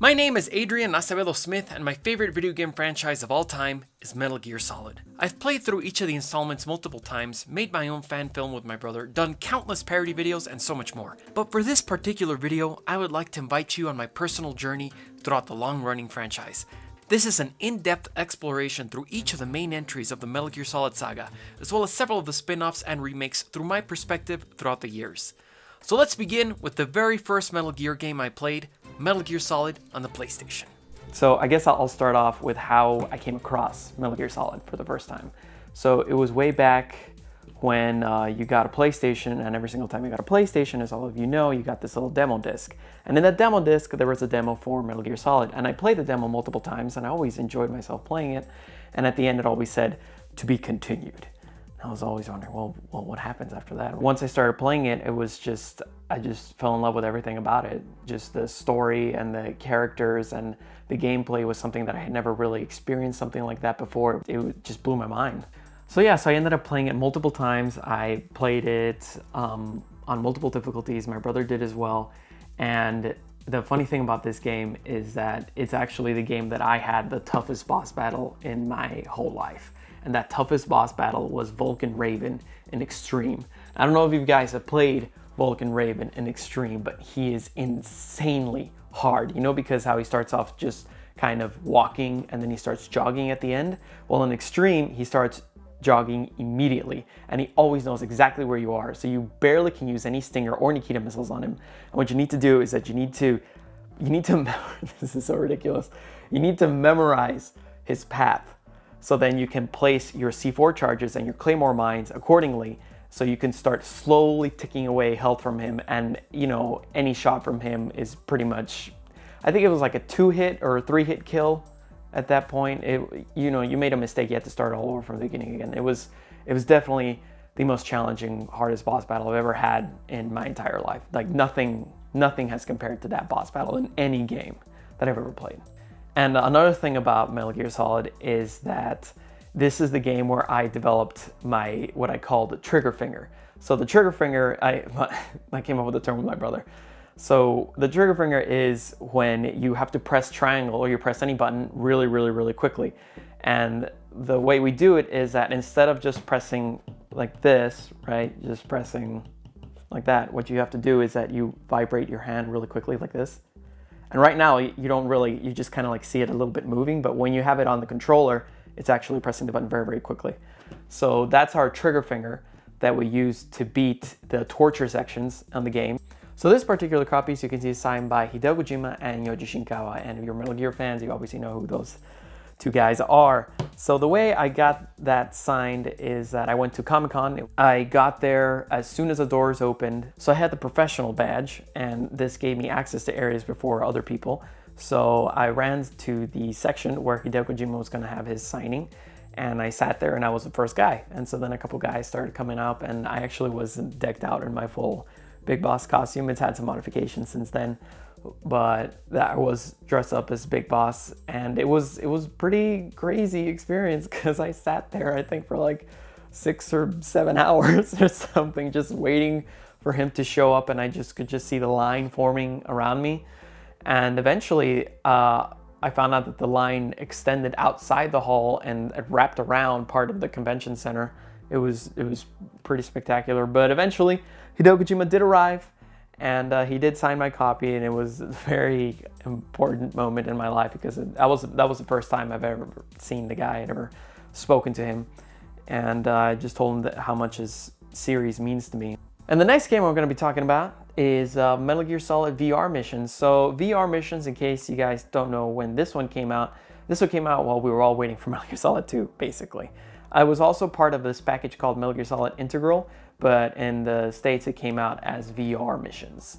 My name is Adrian Acevedo Smith, and my favorite video game franchise of all time is Metal Gear Solid. I've played through each of the installments multiple times, made my own fan film with my brother, done countless parody videos, and so much more. But for this particular video, I would like to invite you on my personal journey throughout the long-running franchise. This is an in-depth exploration through each of the main entries of the Metal Gear Solid saga, as well as several of the spin-offs and remakes through my perspective throughout the years. So let's begin with the very first Metal Gear game I played, Metal Gear Solid on the PlayStation. So I guess I'll start off with how I came across Metal Gear Solid for the first time. So it was way back when you got a PlayStation, and every single time you got a PlayStation, as all of you know, you got this little demo disc. And in that demo disc, there was a demo for Metal Gear Solid. And I played the demo multiple times, and I always enjoyed myself playing it. And at the end, it always said, "To be continued." I was always wondering, well, what happens after that? Once I started playing it, I just fell in love with everything about it. Just the story and the characters and the gameplay was something that I had never really experienced something like that before. It just blew my mind. So I ended up playing it multiple times. I played it on multiple difficulties. My brother did as well. And the funny thing about this game is that it's actually the game that I had the toughest boss battle in my whole life. And that toughest boss battle was Vulcan Raven in Extreme. I don't know if you guys have played Vulcan Raven in Extreme, but he is insanely hard. You know, because how he starts off just kind of walking and then he starts jogging at the end? Well, in Extreme, he starts jogging immediately and he always knows exactly where you are. So you barely can use any Stinger or Nikita missiles on him. And what you need to do is that you need to this is so ridiculous. You need to memorize his path. So then you can place your C4 charges and your Claymore mines accordingly, so you can start slowly ticking away health from him. And you know, any shot from him is pretty much, I think it was like a 2-hit or a 3-hit kill at that point. You made a mistake, you had to start all over from the beginning again. It was definitely the most challenging, hardest boss battle I've ever had in my entire life. Like nothing has compared to that boss battle in any game that I've ever played. And another thing about Metal Gear Solid is that this is the game where I developed what I call the trigger finger. So the trigger finger, I came up with the term with my brother. So the trigger finger is when you have to press triangle or you press any button really, really, really quickly. And the way we do it is that instead of just pressing like this, right, just pressing like that, what you have to do is that you vibrate your hand really quickly like this. And right now, you just kind of like see it a little bit moving, but when you have it on the controller, it's actually pressing the button very, very quickly. So that's our trigger finger that we use to beat the torture sections on the game. So this particular copy, so you can see, is signed by Hideo Kojima and Yoji Shinkawa. And if you're Metal Gear fans, you obviously know who those two guys are. So the way I got that signed is that I went to Comic-Con. I got there as soon as the doors opened. So I had the professional badge, and this gave me access to areas before other people. So I ran to the section where Hideo Kojima was gonna have his signing, and I sat there and I was the first guy. And so then a couple guys started coming up, and I actually was decked out in my full Big Boss costume. It's had some modifications since then, but I was dressed up as Big Boss, and it was pretty crazy experience because I sat there I think for like 6 or 7 hours or something, just waiting for him to show up, and I could just see the line forming around me. And eventually I found out that the line extended outside the hall and it wrapped around part of the convention center. It was pretty spectacular, but eventually Hideo Kojima did arrive. And he did sign my copy, and it was a very important moment in my life because that was the first time I've ever seen the guy. I'd ever spoken to him, and I just told him how much his series means to me. And the next game we're going to be talking about is Metal Gear Solid VR Missions. So VR Missions, in case you guys don't know when this one came out while we were all waiting for Metal Gear Solid 2, basically. I was also part of this package called Metal Gear Solid Integral, but in the States it came out as VR Missions.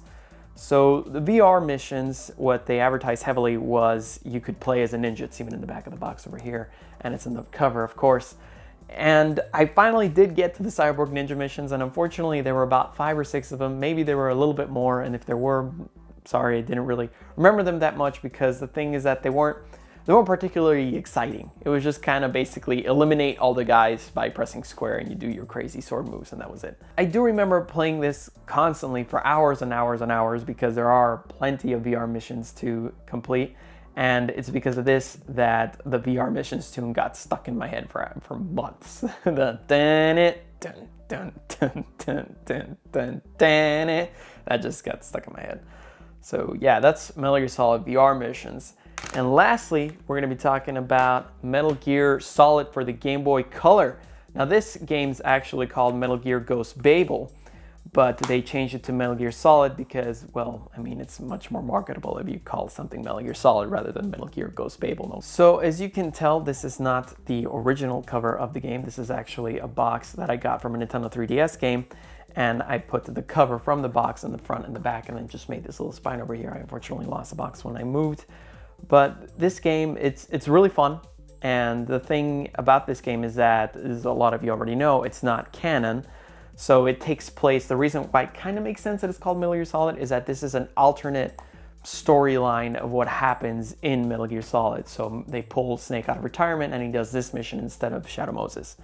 So the VR missions, what they advertised heavily was you could play as a ninja. It's even in the back of the box over here, and it's in the cover, of course. And I finally did get to the Cyborg Ninja missions, and unfortunately there were about 5 or 6 of them. Maybe there were a little bit more, and if there were, sorry, I didn't really remember them that much, because the thing is that they weren't they weren't particularly exciting. It was just kind of basically eliminate all the guys by pressing square and you do your crazy sword moves and that was it. I do remember playing this constantly for hours and hours and hours because there are plenty of VR missions to complete. And it's because of this that the VR missions tune got stuck in my head for months. The dun it, dun dun dun dun dun dun dun it. That just got stuck in my head. So yeah, that's Metal Gear Solid VR missions. And lastly, we're gonna be talking about Metal Gear Solid for the Game Boy Color. Now this game's actually called Metal Gear Ghost Babel, but they changed it to Metal Gear Solid because, well, I mean, it's much more marketable if you call something Metal Gear Solid rather than Metal Gear Ghost Babel. So as you can tell, this is not the original cover of the game. This is actually a box that I got from a Nintendo 3DS game, and I put the cover from the box in the front and the back and then just made this little spine over here. I unfortunately lost the box when I moved. But this game, it's really fun. And the thing about this game is that, as a lot of you already know, it's not canon. So it takes place, the reason why it kind of makes sense that it's called Metal Gear Solid is that this is an alternate storyline of what happens in Metal Gear Solid. So they pull Snake out of retirement and he does this mission instead of Shadow Moses.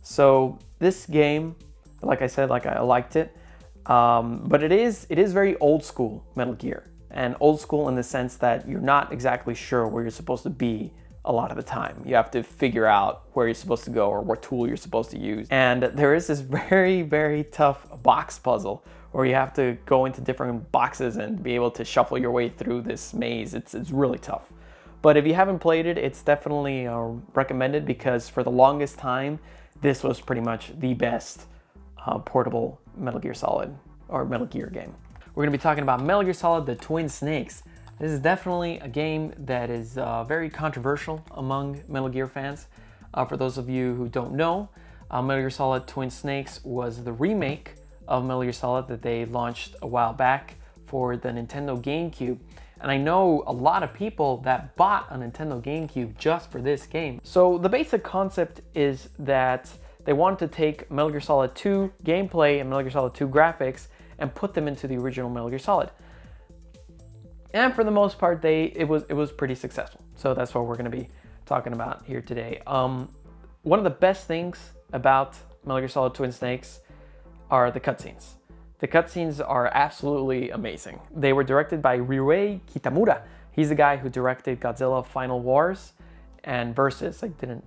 So this game, like I said, I liked it. But it is very old school Metal Gear. And old school in the sense that you're not exactly sure where you're supposed to be a lot of the time. You have to figure out where you're supposed to go or what tool you're supposed to use. And there is this very, very tough box puzzle where you have to go into different boxes and be able to shuffle your way through this maze. It's really tough. But if you haven't played it, it's definitely recommended because for the longest time, this was pretty much the best portable Metal Gear Solid or Metal Gear game. We're gonna be talking about Metal Gear Solid: The Twin Snakes. This is definitely a game that is very controversial among Metal Gear fans. For those of you who don't know, Metal Gear Solid Twin Snakes was the remake of Metal Gear Solid that they launched a while back for the Nintendo GameCube. And I know a lot of people that bought a Nintendo GameCube just for this game. So the basic concept is that they wanted to take Metal Gear Solid 2 gameplay and Metal Gear Solid 2 graphics and put them into the original Metal Gear Solid. And for the most part, it was pretty successful. So that's what we're going to be talking about here today. One of the best things about Metal Gear Solid Twin Snakes are the cutscenes. The cutscenes are absolutely amazing. They were directed by Ryuhei Kitamura. He's the guy who directed Godzilla Final Wars and Versus. I didn't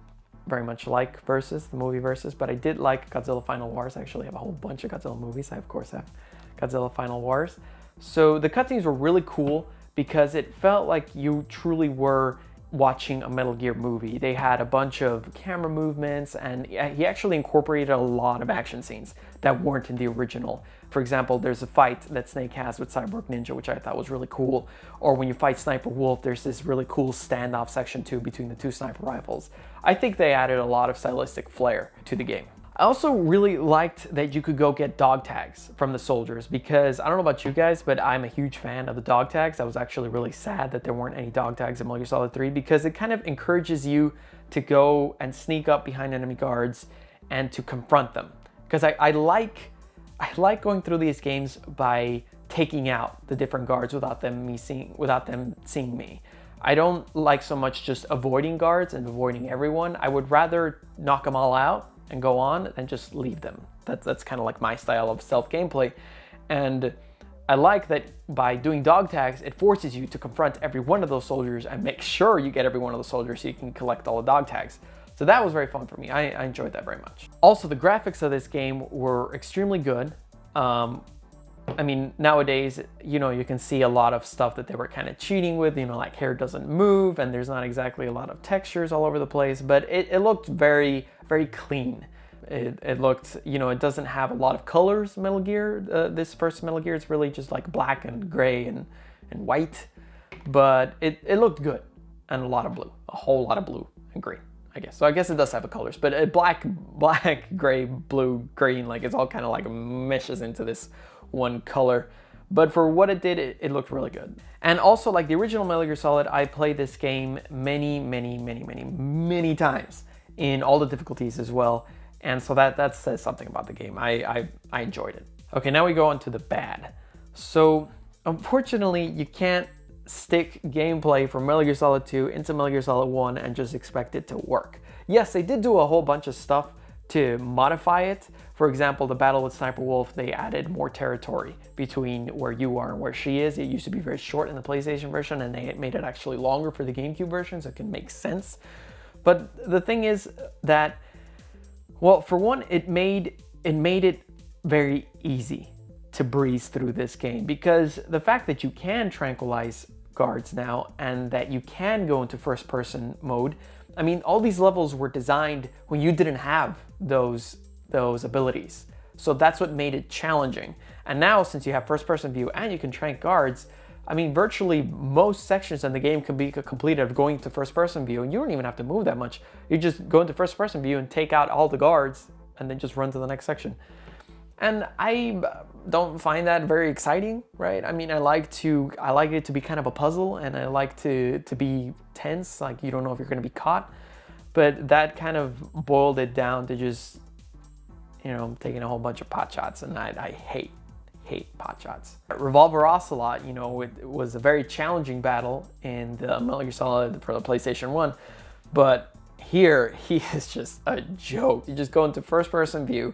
very much like Versus, the movie Versus, but I did like Godzilla Final Wars. I actually have a whole bunch of Godzilla movies. I, of course, have Godzilla Final Wars. So the cutscenes were really cool because it felt like you truly were watching a Metal Gear movie. They had a bunch of camera movements and he actually incorporated a lot of action scenes that weren't in the original. For example, there's a fight that Snake has with Cyborg Ninja, which I thought was really cool. Or when you fight Sniper Wolf, there's this really cool standoff section too between the two sniper rifles. I think they added a lot of stylistic flair to the game. I also really liked that you could go get dog tags from the soldiers because I don't know about you guys, but I'm a huge fan of the dog tags. I was actually really sad that there weren't any dog tags in Metal Gear Solid 3 because it kind of encourages you to go and sneak up behind enemy guards and to confront them. Because I like going through these games by taking out the different guards without them seeing me. I don't like so much just avoiding guards and avoiding everyone. I would rather knock them all out and go on and just leave them. That's kind of like my style of stealth gameplay. And I like that by doing dog tags, it forces you to confront every one of those soldiers and make sure you get every one of those soldiers so you can collect all the dog tags. So that was very fun for me. I enjoyed that very much. Also, the graphics of this game were extremely good. I mean, nowadays, you know, you can see a lot of stuff that they were kind of cheating with, you know, like hair doesn't move and there's not exactly a lot of textures all over the place, but it looked very, very clean. It looked, you know, it doesn't have a lot of colors, Metal Gear. This first Metal Gear is really just like black and gray and white, but it looked good and a lot of blue, a whole lot of blue and green, I guess. So I guess it does have the colors, but black, gray, blue, green, like it's all kind of like meshes into this one color. But for what it did, it looked really good. And also, like the original Metal Gear Solid, I played this game many times in all the difficulties as well. And so that says something about the game. I enjoyed it. Okay, now we go on to the bad. So unfortunately, you can't stick gameplay from Metal Gear Solid 2 into Metal Gear Solid 1 and just expect it to work. Yes, they did do a whole bunch of stuff to modify it. For example, the battle with Sniper Wolf, they added more territory between where you are and where she is. It used to be very short in the PlayStation version, and they made it actually longer for the GameCube version, so it can make sense. But the thing is that, well, for one, it made it very easy to breeze through this game, because the fact that you can tranquilize guards now and that you can go into first person mode, I mean, all these levels were designed when you didn't have those abilities. So that's what made it challenging. And now, since you have first person view and you can trank guards, I mean, virtually most sections in the game can be completed of going to first person view, and you don't even have to move that much. You just go into first person view and take out all the guards and then just run to the next section. And I don't find that very exciting, right? I mean, I like it to be kind of a puzzle, and I like to be tense, like you don't know if you're going to be caught. But that kind of boiled it down to just, you know, taking a whole bunch of pot shots, and I hate pot shots. Revolver Ocelot, you know, it was a very challenging battle in the Metal Gear Solid for the PlayStation 1, but here he is just a joke. You just go into first person view.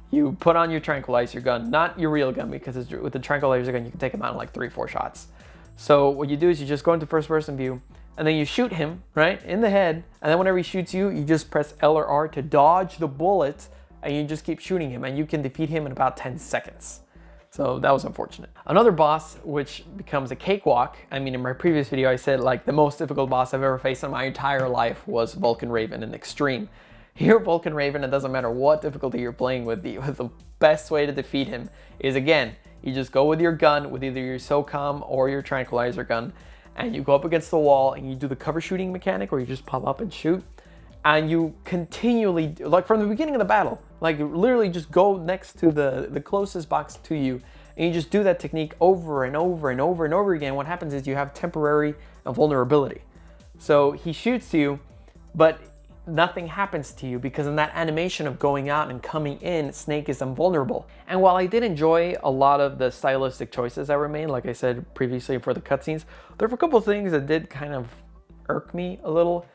You put on your tranquilizer gun, not your real gun, because with the tranquilizer gun, you can take him out in like 3-4 shots. So what you do is you just go into first person view, and then you shoot him, right, in the head, and then whenever he shoots you, you just press L or R to dodge the bullet, and you just keep shooting him, and you can defeat him in about 10 seconds. So that was unfortunate. Another boss, which becomes a cakewalk, I mean, in my previous video, I said like the most difficult boss I've ever faced in my entire life was Vulcan Raven in Extreme. Here, Vulcan Raven, it doesn't matter what difficulty you're playing with, the best way to defeat him is, again, you just go with your gun, with either your SOCOM or your tranquilizer gun, and you go up against the wall and you do the cover shooting mechanic where you just pop up and shoot, and you continually, like from the beginning of the battle, like literally just go next to the closest box to you, and you just do that technique over and over and over and over again. What happens is you have temporary vulnerability. So he shoots you, but nothing happens to you, because in that animation of going out and coming in, Snake is invulnerable. And while I did enjoy a lot of the stylistic choices that were made, like I said previously for the cutscenes, there were a couple of things that did kind of irk me a little.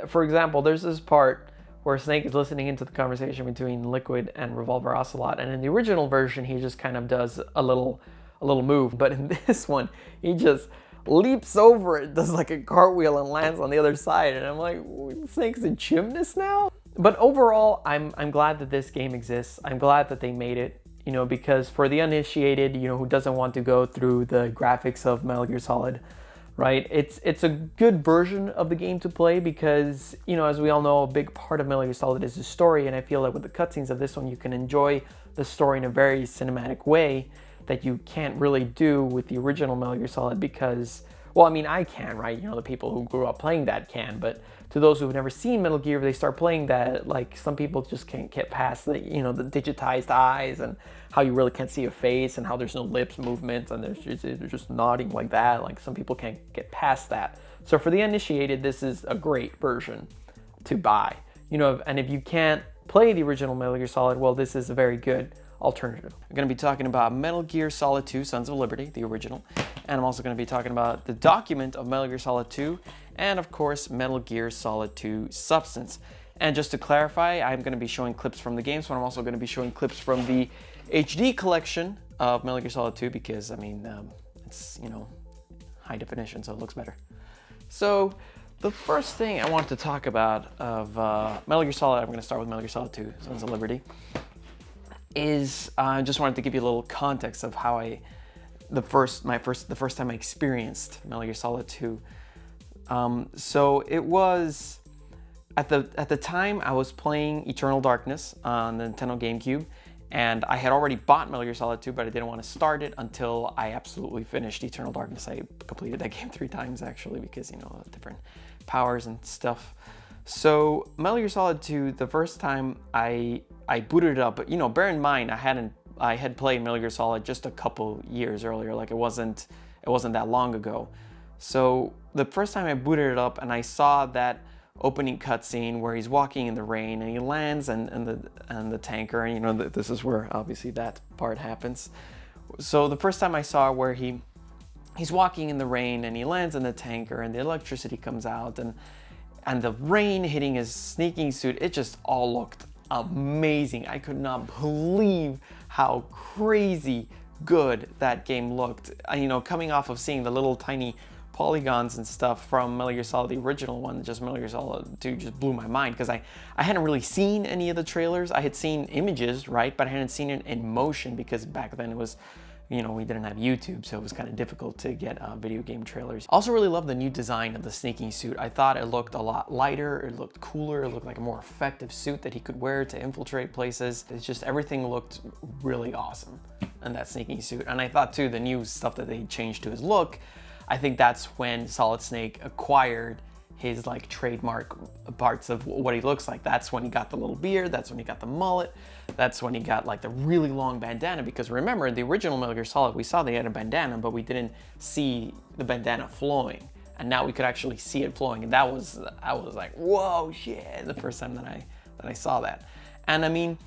For example, there's this part where Snake is listening into the conversation between Liquid and Revolver Ocelot, and in the original version, he just kind of does a little move, but in this one, he just leaps over it, does like a cartwheel and lands on the other side, and I'm like, Snake's a gymnast now? But overall, I'm glad that this game exists. I'm glad that they made it, you know, because for the uninitiated, you know, who doesn't want to go through the graphics of Metal Gear Solid, right? It's a good version of the game to play because, you know, as we all know, a big part of Metal Gear Solid is the story, and I feel like with the cutscenes of this one, you can enjoy the story in a very cinematic way that you can't really do with the original Metal Gear Solid because, well, I mean, I can, right? You know, the people who grew up playing that can, but to those who've never seen Metal Gear, they start playing that, like, some people just can't get past the, you know, the digitized eyes and how you really can't see a face and how there's no lips movements and they're just nodding like that. Like, some people can't get past that. So for the uninitiated, this is a great version to buy. You know, and if you can't play the original Metal Gear Solid, well, this is a very good alternative. I'm going to be talking about Metal Gear Solid 2 Sons of Liberty, the original, and I'm also going to be talking about the document of Metal Gear Solid 2, and of course Metal Gear Solid 2 Substance. And just to clarify, I'm going to be showing clips from the game, so I'm also going to be showing clips from the HD collection of Metal Gear Solid 2 because, I mean, it's, you know, high definition, so it looks better. So the first thing I want to talk about of Metal Gear Solid, I'm going to start with Metal Gear Solid 2 Sons of Liberty, is I just wanted to give you a little context of how the first time I experienced Metal Gear Solid 2. So it was at the time I was playing Eternal Darkness on the Nintendo GameCube, and I had already bought Metal Gear Solid 2, but I didn't want to start it until I absolutely finished Eternal Darkness. I completed that game 3 times actually because, you know, different powers and stuff. So Metal Gear Solid 2, the first time I booted it up, but, you know, bear in mind I had played Metal Gear Solid just a couple years earlier, like it wasn't that long ago. So the first time I booted it up and I saw that opening cutscene where he's walking in the rain and he lands and the tanker, and, you know, this is where obviously that part happens. So the first time I saw where he he's walking in the rain and he lands in the tanker and the electricity comes out and the rain hitting his sneaking suit, it just all looked amazing. I could not believe how crazy good that game looked. You know, coming off of seeing the little tiny polygons and stuff from Metal Gear Solid, the original one, just Metal Gear Solid 2 just blew my mind, because I hadn't really seen any of the trailers. I had seen images, right, but I hadn't seen it in motion, because back then it was, you know, we didn't have YouTube, so it was kind of difficult to get video game trailers. Also really love the new design of the sneaking suit. I thought it looked a lot lighter, it looked cooler, it looked like a more effective suit that he could wear to infiltrate places. It's just, everything looked really awesome in that sneaking suit. And I thought too, the new stuff that they changed to his look, I think that's when Solid Snake acquired his like trademark parts of what he looks like. That's when he got the little beard, that's when he got the mullet, that's when he got like the really long bandana, because remember, the original Metal Gear Solid, we saw they had a bandana, but we didn't see the bandana flowing. And now we could actually see it flowing, and I was like, whoa, shit, the first time that I saw that. And I mean,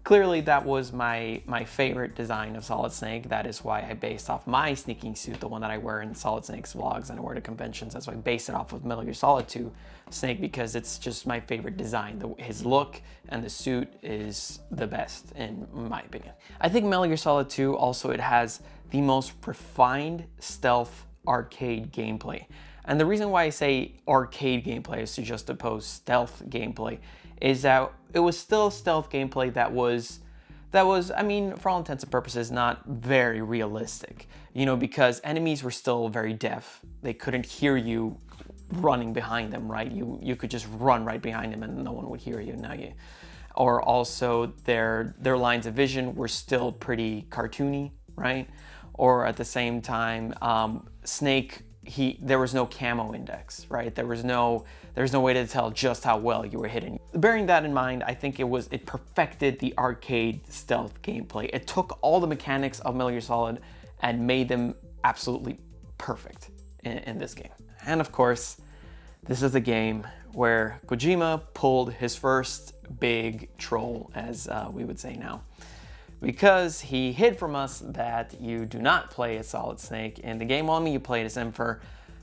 clearly that was my favorite design of Solid Snake. That is why I based off my sneaking suit, the one that I wear in Solid Snake's vlogs and I wear to conventions. That's why I based it off of Metal Gear Solid 2 Snake, because it's just my favorite design. His look and the suit is the best in my opinion. I think Metal Gear Solid 2 also, it has the most refined stealth arcade gameplay. And the reason why I say arcade gameplay is to just oppose stealth gameplay is that it was still stealth gameplay that was, I mean, for all intents and purposes, not very realistic, you know, because enemies were still very deaf. They couldn't hear you running behind them, right? You could just run right behind them and no one would hear you. Or also their lines of vision were still pretty cartoony, right? Or at the same time, Snake, there was no camo index, right? There's no way to tell just how well you were hitting. Bearing that in mind, I think it perfected the arcade stealth gameplay. It took all the mechanics of Metal Gear Solid and made them absolutely perfect in this game. And of course, this is the game where Kojima pulled his first big troll, as we would say now. Because he hid from us that you do not play as Solid Snake in the game. Only you played as him for,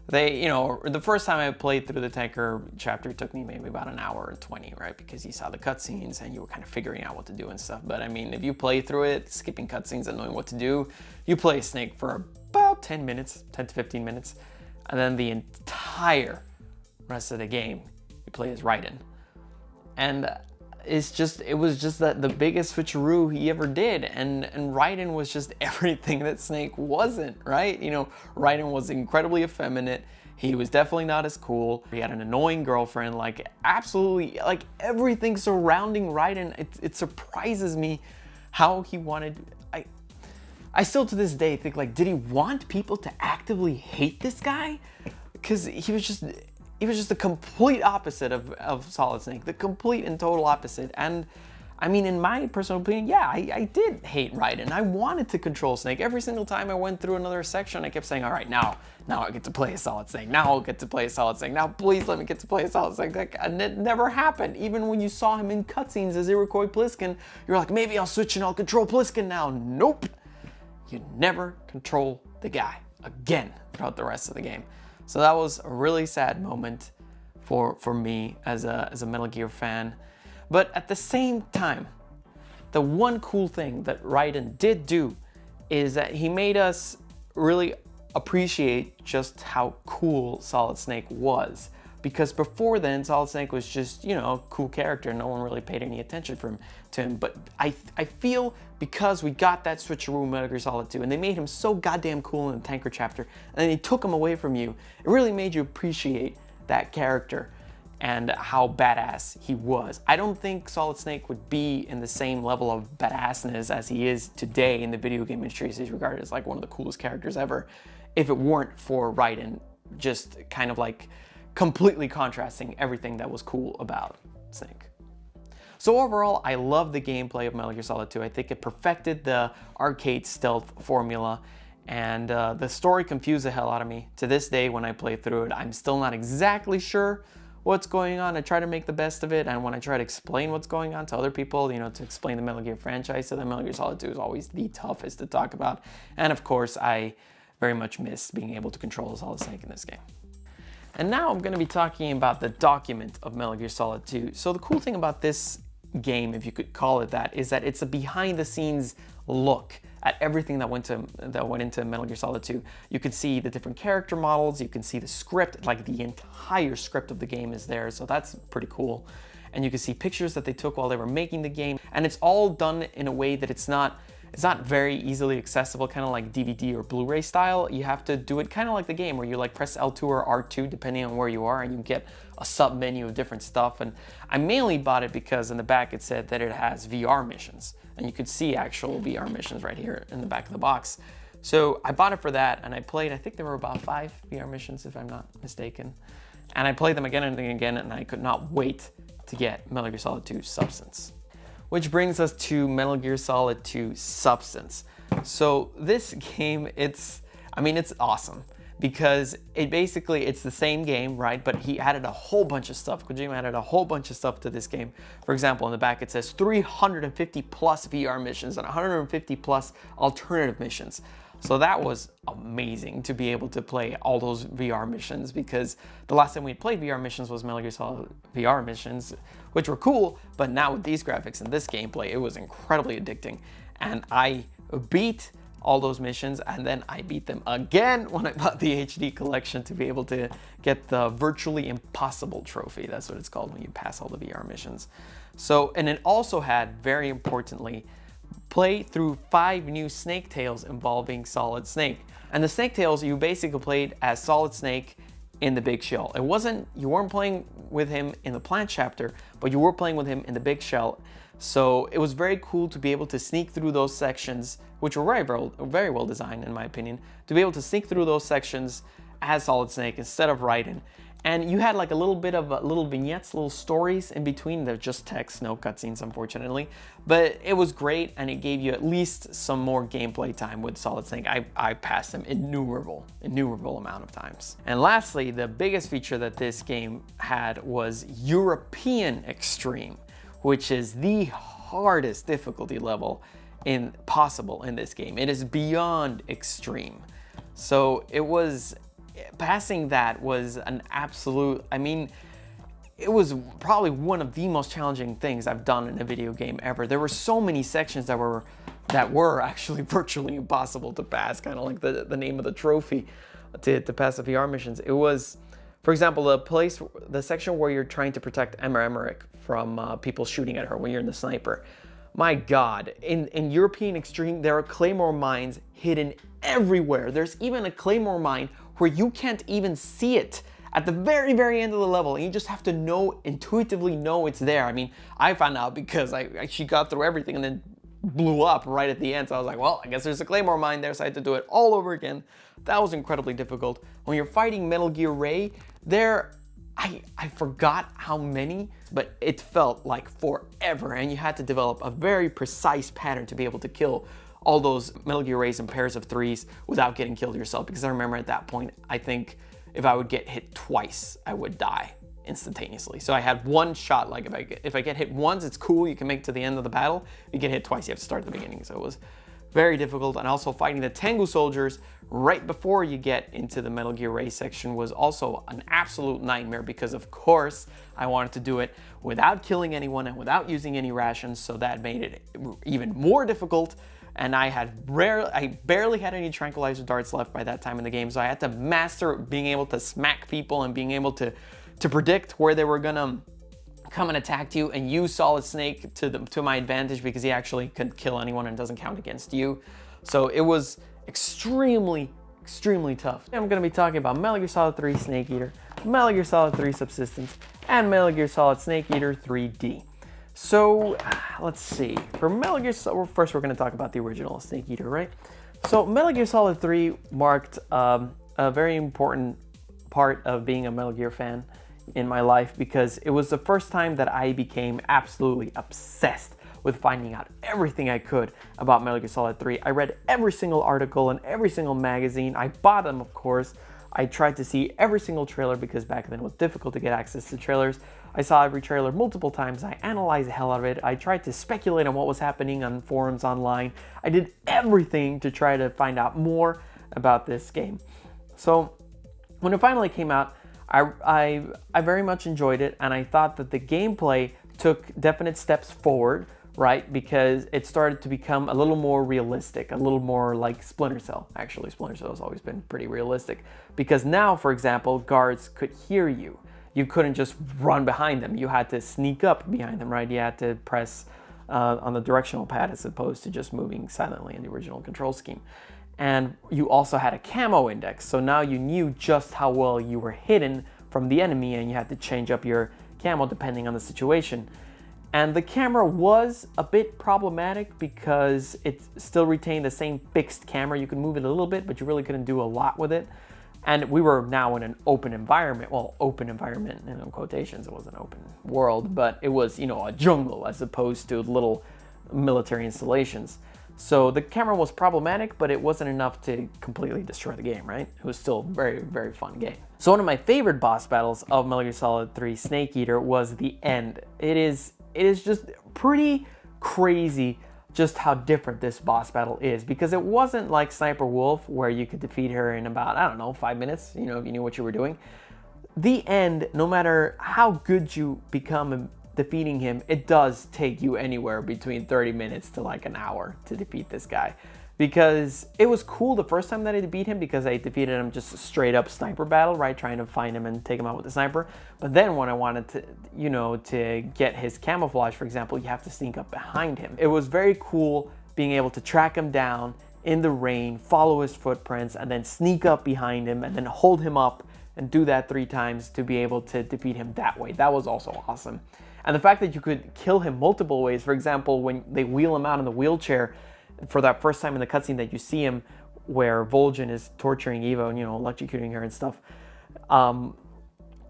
the first time I played through the tanker chapter, it took me maybe about an hour and 20, right? Because you saw the cutscenes and you were kind of figuring out what to do and stuff. But I mean, if you play through it, skipping cutscenes and knowing what to do, you play Snake for about 10 to 15 minutes. And then the entire rest of the game, you play as Raiden. And it was just that the biggest switcheroo he ever did, and Raiden was just everything that Snake wasn't, right? You know, Raiden was incredibly effeminate. He was definitely not as cool. He had an annoying girlfriend, like absolutely, like everything surrounding Raiden. It surprises me how he wanted. I still to this day think, like, did he want people to actively hate this guy? Because he was just the complete opposite of Solid Snake, the complete and total opposite. And I mean, in my personal opinion, yeah, I did hate Raiden. I wanted to control Snake. Every single time I went through another section, I kept saying, all right, now I get to play a Solid Snake. Now I'll get to play a Solid Snake. Now please let me get to play a Solid Snake. And it never happened. Even when you saw him in cutscenes as Iroquois Pliskin, you're like, maybe I'll switch and I'll control Pliskin now. Nope. You never control the guy again throughout the rest of the game. So that was a really sad moment for me as a Metal Gear fan. But at the same time, the one cool thing that Raiden did do is that he made us really appreciate just how cool Solid Snake was. Because before then, Solid Snake was just, a cool character. No one really paid any attention to him. But I feel because we got that switcheroo in Metal Gear Solid 2, and they made him so goddamn cool in the tanker chapter, and then they took him away from you, it really made you appreciate that character and how badass he was. I don't think Solid Snake would be in the same level of badassness as he is today in the video game industry. He's regarded as like one of the coolest characters ever, if it weren't for Raiden just kind of like completely contrasting everything that was cool about Snake. So overall, I love the gameplay of Metal Gear Solid 2. I think it perfected the arcade stealth formula, and the story confused the hell out of me. To this day, when I play through it, I'm still not exactly sure what's going on. I try to make the best of it, and when I try to explain what's going on to other people, to explain the Metal Gear franchise, so the Metal Gear Solid 2 is always the toughest to talk about. And of course, I very much miss being able to control a Solid Snake in this game. And now I'm going to be talking about the document of Metal Gear Solid 2. So the cool thing about this game, if you could call it that, is that it's a behind the scenes look at everything that went into Metal Gear Solid 2. You can see the different character models, you can see the script, like the entire script of the game is there, so that's pretty cool. And you can see pictures that they took while they were making the game, and it's all done in a way that it's not very easily accessible, kind of like DVD or Blu-ray style. You have to do it kind of like the game, where you like press L2 or R2 depending on where you are, and you get a sub menu of different stuff. And I mainly bought it because in the back it said that it has VR missions, and you could see actual VR missions right here in the back of the box. So I bought it for that, and I played, I think there were about 5 VR missions if I'm not mistaken. And I played them again and again, and I could not wait to get Metal Gear Solid 2 Substance. Which brings us to Metal Gear Solid 2 Substance. So this game, it's awesome because it's the same game, right? But he added a whole bunch of stuff. Kojima added a whole bunch of stuff to this game. For example, in the back it says 350 plus VR missions and 150 plus alternative missions. So that was amazing to be able to play all those VR missions, because the last time we had played VR missions was Metal Gear Solid VR missions, which were cool, but now with these graphics and this gameplay, it was incredibly addicting. And I beat all those missions, and then I beat them again when I bought the HD collection to be able to get the virtually impossible trophy. That's what it's called when you pass all the VR missions. So, and it also had, very importantly, play through 5 new Snake Tales involving Solid Snake. And the Snake Tales, you basically played as Solid Snake in the Big Shell. You weren't playing with him in the plant chapter, but you were playing with him in the Big Shell. So it was very cool to be able to sneak through those sections, which were very well designed in my opinion, to be able to sneak through those sections as Solid Snake instead of Raiden. And you had like a little bit of little vignettes, little stories in between. They're just text, no cutscenes, unfortunately. But it was great, and it gave you at least some more gameplay time with Solid Snake. I passed him innumerable amount of times. And lastly, the biggest feature that this game had was European Extreme, which is the hardest difficulty level possible in this game. It is beyond extreme. So passing that was an absolute, it was probably one of the most challenging things I've done in a video game ever. There were so many sections that were actually virtually impossible to pass, kind of like the name of the trophy to pass the VR missions. It was, for example, the section where you're trying to protect Emmerich from people shooting at her when you're in the sniper. My God, in European Extreme, there are Claymore mines hidden everywhere. There's even a Claymore mine where you can't even see it at the very, very end of the level, and you just have to intuitively know it's there. I found out because she got through everything and then blew up right at the end. So I was like, well, I guess there's a Claymore mine there, so I had to do it all over again. That was incredibly difficult. When you're fighting Metal Gear Ray, I forgot how many, but it felt like forever, and you had to develop a very precise pattern to be able to kill all those Metal Gear Rays in pairs of 3s without getting killed yourself, because I remember at that point, I think if I would get hit twice, I would die instantaneously. So I had one shot, like if I get hit once, it's cool, you can make it to the end of the battle. If you get hit twice, you have to start at the beginning. So it was very difficult, and also fighting the Tengu soldiers right before you get into the Metal Gear Ray section was also an absolute nightmare, because of course I wanted to do it without killing anyone and without using any rations, so that made it even more difficult. And I barely had any tranquilizer darts left by that time in the game, so I had to master being able to smack people and being able to predict where they were gonna come and attack you, and use Solid Snake to my advantage, because he actually could kill anyone and doesn't count against you. So it was extremely tough. I'm gonna be talking about Metal Gear Solid 3 Snake Eater, Metal Gear Solid 3 Subsistence, and Metal Gear Solid Snake Eater 3D. So let's see. For Metal Gear Solid, first we're going to talk about the original Snake Eater, right? So Metal Gear Solid 3 marked a very important part of being a Metal Gear fan in my life, because it was the first time that I became absolutely obsessed with finding out everything I could about Metal Gear Solid 3. I read every single article and every single magazine. I bought them, of course. I tried to see every single trailer, because back then it was difficult to get access to trailers. I saw every trailer multiple times. I analyzed the hell out of it. I tried to speculate on what was happening on forums online. I did everything to try to find out more about this game. So when it finally came out, I very much enjoyed it, and I thought that the gameplay took definite steps forward, right? Because it started to become a little more realistic, a little more like Splinter Cell. Actually, Splinter Cell has always been pretty realistic, because now, for example, guards could hear you. You couldn't just run behind them. You had to sneak up behind them, right? You had to press on the directional pad as opposed to just moving silently in the original control scheme. And you also had a camo index, so now you knew just how well you were hidden from the enemy, and you had to change up your camo depending on the situation. And the camera was a bit problematic because it still retained the same fixed camera. You could move it a little bit, but you really couldn't do a lot with it. And we were now in an open environment. Well, open environment, in quotations, it was an open world, but it was, a jungle as opposed to little military installations. So the camera was problematic, but it wasn't enough to completely destroy the game, right? It was still a very, very fun game. So one of my favorite boss battles of Metal Gear Solid 3 Snake Eater was the end. It is just pretty crazy just how different this boss battle is, because it wasn't like Sniper Wolf where you could defeat her in about, 5 minutes, if you knew what you were doing. The end, no matter how good you become defeating him, it does take you anywhere between 30 minutes to like an hour to defeat this guy. Because it was cool the first time that I beat him, because I defeated him just a straight up sniper battle, right? Trying to find him and take him out with the sniper. But then when I wanted to, to get his camouflage, for example, you have to sneak up behind him. It was very cool being able to track him down in the rain, follow his footprints, and then sneak up behind him and then hold him up and do that 3 times to be able to defeat him that way. That was also awesome. And the fact that you could kill him multiple ways, for example, when they wheel him out in the wheelchair, for that first time in the cutscene that you see him where Vol'jin is torturing Eva and, electrocuting her and stuff,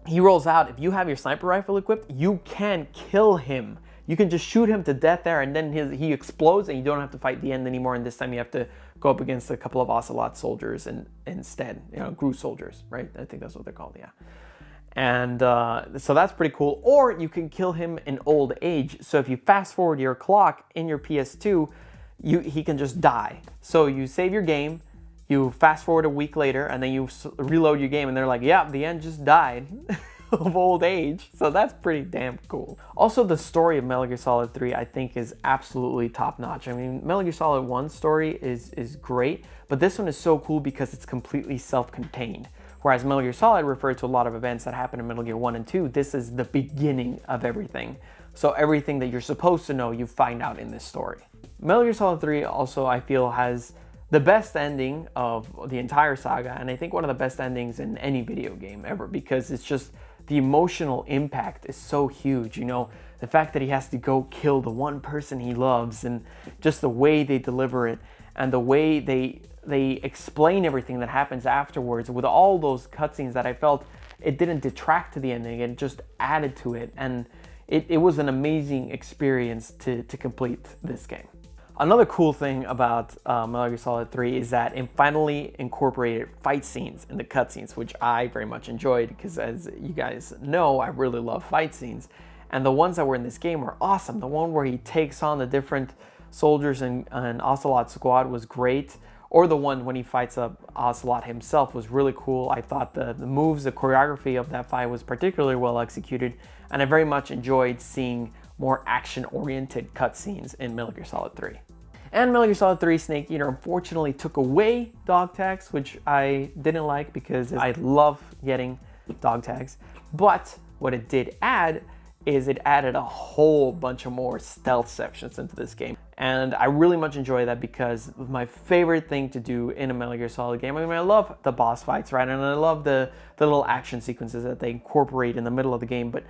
he rolls out. If you have your sniper rifle equipped, you can kill him. You can just shoot him to death there, and then he explodes, and you don't have to fight the end anymore, and this time you have to go up against a couple of Ocelot soldiers instead, Gru soldiers, right? I think that's what they're called, yeah. And so that's pretty cool. Or you can kill him in old age. So if you fast forward your clock in your PS2, he can just die. So you save your game, you fast forward a week later, and then you reload your game, and they're like, yeah, the end just died of old age. So that's pretty damn cool. Also, the story of Metal Gear Solid 3, I think, is absolutely top notch. I mean, Metal Gear Solid 1's story is great, but this one is so cool because it's completely self-contained. Whereas Metal Gear Solid referred to a lot of events that happened in Metal Gear 1 and 2, this is the beginning of everything. So everything that you're supposed to know, you find out in this story. Metal Gear Solid 3 also, I feel, has the best ending of the entire saga, and I think one of the best endings in any video game ever, because it's just, the emotional impact is so huge, the fact that he has to go kill the one person he loves, and just the way they deliver it, and the way they explain everything that happens afterwards with all those cutscenes that I felt it didn't detract to the ending, it just added to it, and it was an amazing experience to complete this game. Another cool thing about Metal Gear Solid 3 is that it finally incorporated fight scenes in the cutscenes, which I very much enjoyed, because as you guys know, I really love fight scenes. And the ones that were in this game were awesome. The one where he takes on the different soldiers in Ocelot Squad was great. Or the one when he fights up Ocelot himself was really cool. I thought the moves, the choreography of that fight was particularly well executed. And I very much enjoyed seeing more action-oriented cutscenes in Metal Gear Solid 3. And Metal Gear Solid 3 Snake Eater unfortunately took away dog tags, which I didn't like because I love getting dog tags. But what it did add is it added a whole bunch of more stealth sections into this game. And I really much enjoy that, because my favorite thing to do in a Metal Gear Solid game, I love the boss fights, right? And I love the little action sequences that they incorporate in the middle of the game. But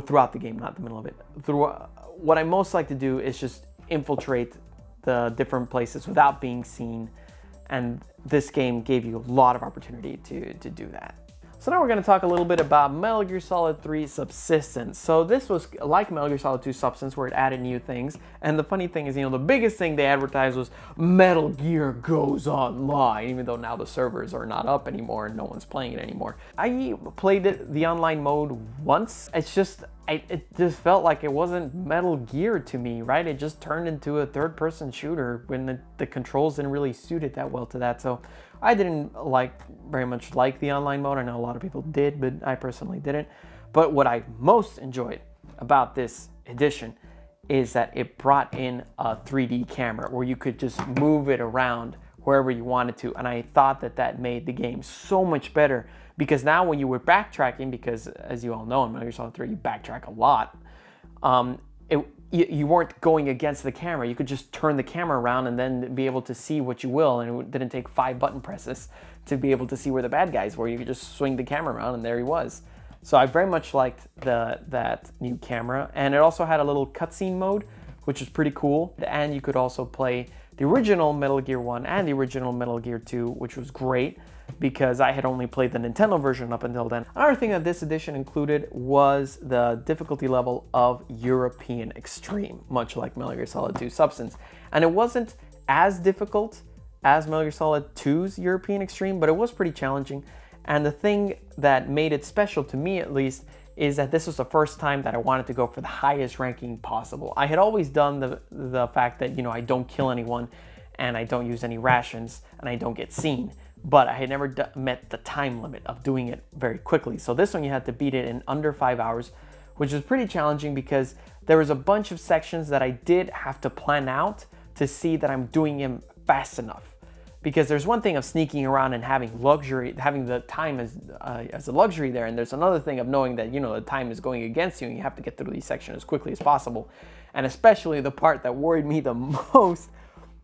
throughout the game, not the middle of it. What I most like to do is just infiltrate the different places without being seen, and this game gave you a lot of opportunity to do that. So now we're going to talk a little bit about Metal Gear Solid 3 Subsistence. So this was like Metal Gear Solid 2 Substance, where it added new things. And the funny thing is, the biggest thing they advertised was Metal Gear goes online, even though now the servers are not up anymore and no one's playing it anymore. I played the online mode once. It's just, it just felt like it wasn't Metal Gear to me, right? It just turned into a third-person shooter when the controls didn't really suit it that well to that. So I didn't very much like the online mode. I know a lot of people did, but I personally didn't. But what I most enjoyed about this edition is that it brought in a 3D camera where you could just move it around wherever you wanted to. And I thought that made the game so much better, because now when you were backtracking, because as you all know in Metal Gear Solid 3 you backtrack a lot, you weren't going against the camera. You could just turn the camera around and then be able to see what you will, and it didn't take 5 button presses to be able to see where the bad guys were. You could just swing the camera around and there he was. So I very much liked that new camera, and it also had a little cutscene mode, which is pretty cool. And you could also play the original Metal Gear 1 and the original Metal Gear 2, which was great because I had only played the Nintendo version up until then. Another thing that this edition included was the difficulty level of European Extreme, much like Metal Gear Solid 2 Substance. And it wasn't as difficult as Metal Gear Solid 2's European Extreme, but it was pretty challenging. And the thing that made it special to me, at least, is that this was the first time that I wanted to go for the highest ranking possible. I had always done the fact that, I don't kill anyone and I don't use any rations and I don't get seen, but I had never met the time limit of doing it very quickly. So this one you had to beat it in under 5 hours, which was pretty challenging because there was a bunch of sections that I did have to plan out to see that I'm doing them fast enough. Because there's one thing of sneaking around and having the time as a luxury there, and there's another thing of knowing that the time is going against you and you have to get through these sections as quickly as possible. And especially the part that worried me the most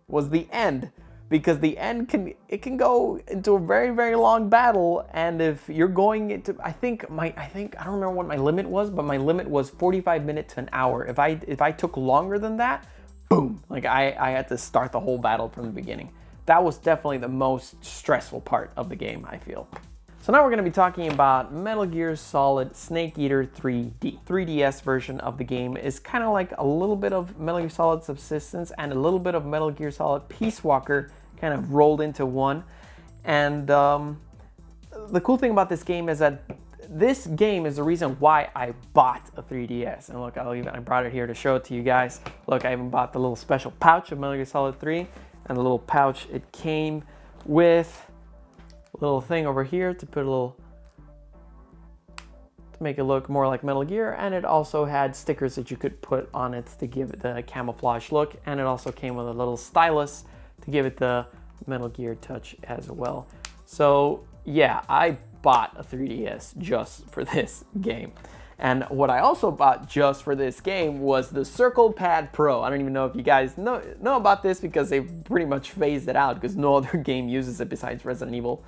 was the end, because the end can go into a very, very long battle, and if you're going into I don't remember what my limit was, but my limit was 45 minutes to an hour. If I took longer than that, boom, I had to start the whole battle from the beginning. That was definitely the most stressful part of the game, I feel. So now we're going to be talking about Metal Gear Solid Snake Eater 3D. 3DS version of the game is kind of like a little bit of Metal Gear Solid Subsistence and a little bit of Metal Gear Solid Peace Walker kind of rolled into one. And the cool thing about this game is that this game is the reason why I bought a 3DS. And look, I brought it here to show it to you guys. Look, I even bought the little special pouch of Metal Gear Solid 3. And the little pouch, it came with a little thing over here to make it look more like Metal Gear, and it also had stickers that you could put on it to give it the camouflage look, and it also came with a little stylus to give it the Metal Gear touch as well. So yeah, I bought a 3DS just for this game. And what I also bought just for this game was the Circle Pad Pro. I don't even know if you guys know about this because they pretty much phased it out because no other game uses it besides Resident Evil.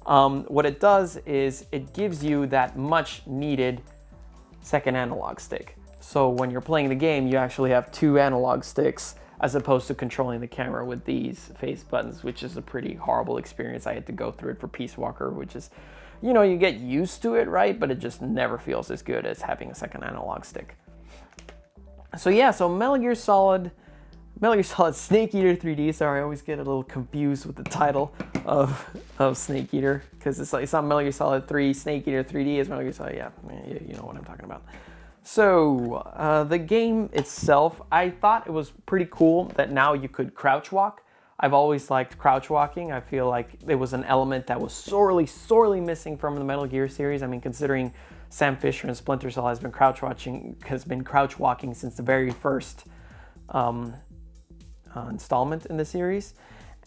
What it does is it gives you that much needed second analog stick. So when you're playing the game, you actually have 2 analog sticks as opposed to controlling the camera with these face buttons, which is a pretty horrible experience. I had to go through it for Peace Walker, which is, you get used to it, right? But it just never feels as good as having a second analog stick. So yeah, so Metal Gear Solid Snake Eater 3D. Sorry, I always get a little confused with the title of Snake Eater because it's not Metal Gear Solid 3 Snake Eater 3D. It's Metal Gear Solid, yeah, you know what I'm talking about. So the game itself, I thought it was pretty cool that now you could crouch walk. I've always liked crouch walking. I feel like it was an element that was sorely missing from the Metal Gear series. I mean, considering Sam Fisher and Splinter Cell has been crouch walking since the very first installment in the series.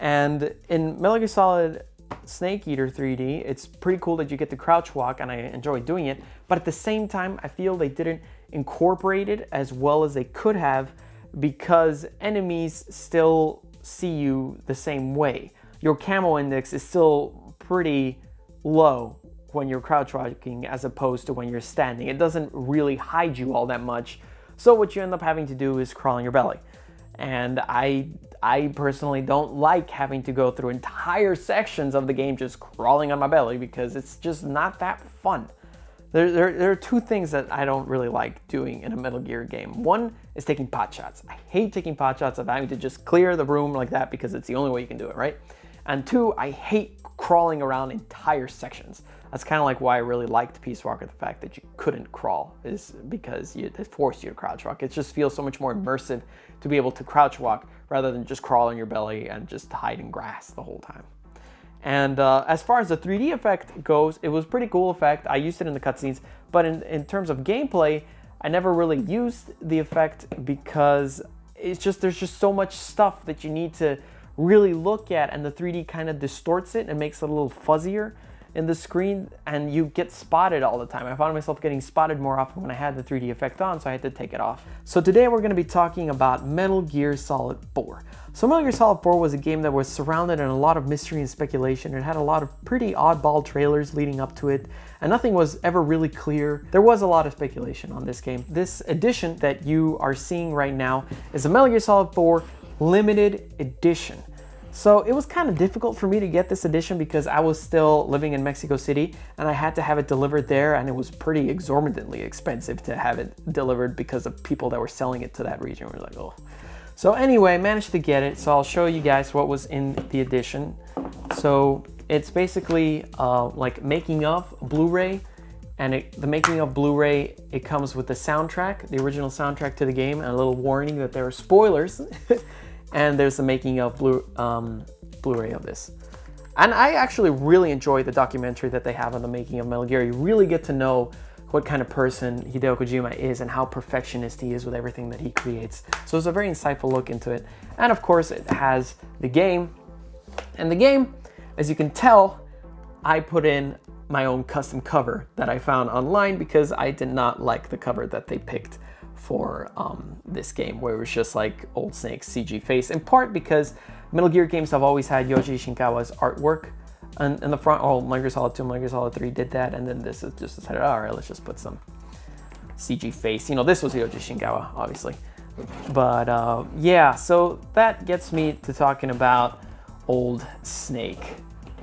And in Metal Gear Solid Snake Eater 3D, it's pretty cool that you get to crouch walk, and I enjoy doing it. But at the same time, I feel they didn't incorporate it as well as they could have because enemies still see you the same way. Your camo index is still pretty low when you're crouch walking as opposed to when you're standing. It doesn't really hide you all that much. So what you end up having to do is crawl on your belly. And I personally don't like having to go through entire sections of the game just crawling on my belly because it's just not that fun. There are 2 things that I don't really like doing in a Metal Gear game. One is taking pot shots. I hate taking pot shots of having to just clear the room like that because it's the only way you can do it, right? And 2, I hate crawling around entire sections. That's kind of like why I really liked Peace Walker. The fact that you couldn't crawl is because it forced you to crouch walk. It just feels so much more immersive to be able to crouch walk rather than just crawl on your belly and just hide in grass the whole time. And as far as the 3D effect goes, it was a pretty cool effect. I used it in the cutscenes, but in terms of gameplay, I never really used the effect because there's just so much stuff that you need to really look at, and the 3D kind of distorts it and makes it a little fuzzier in the screen, and you get spotted all the time. I found myself getting spotted more often when I had the 3D effect on, so I had to take it off. So today we're going to be talking about Metal Gear Solid 4. So Metal Gear Solid 4 was a game that was surrounded in a lot of mystery and speculation. It had a lot of pretty oddball trailers leading up to it, and nothing was ever really clear. There was a lot of speculation on this game. This edition that you are seeing right now is a Metal Gear Solid 4 limited edition. So it was kind of difficult for me to get this edition because I was still living in Mexico City and I had to have it delivered there, and it was pretty exorbitantly expensive to have it delivered because of people that were selling it to that region. We were like, oh. So anyway, I managed to get it. So I'll show you guys what was in the edition. So it's basically like making of Blu-ray, and the making of Blu-ray, it comes with the soundtrack, the original soundtrack to the game, and a little warning that there are spoilers. And there's the making of Blu-ray of this. And I actually really enjoy the documentary that they have on the making of Metal Gear. You really get to know what kind of person Hideo Kojima is and how perfectionist he is with everything that he creates. So it's a very insightful look into it. And of course it has the game. And the game, as you can tell, I put in my own custom cover that I found online because I did not like the cover that they picked for this game, where it was just like Old Snake's CG face, in part because Metal Gear games have always had Yoji Shinkawa's artwork in the front. Oh, Metal Gear Solid 2, Metal Gear Solid 3 did that, and then this is just decided, all right, let's just put some CG face. You know, this was Yoji Shinkawa, obviously. But yeah, so that gets me to talking about Old Snake.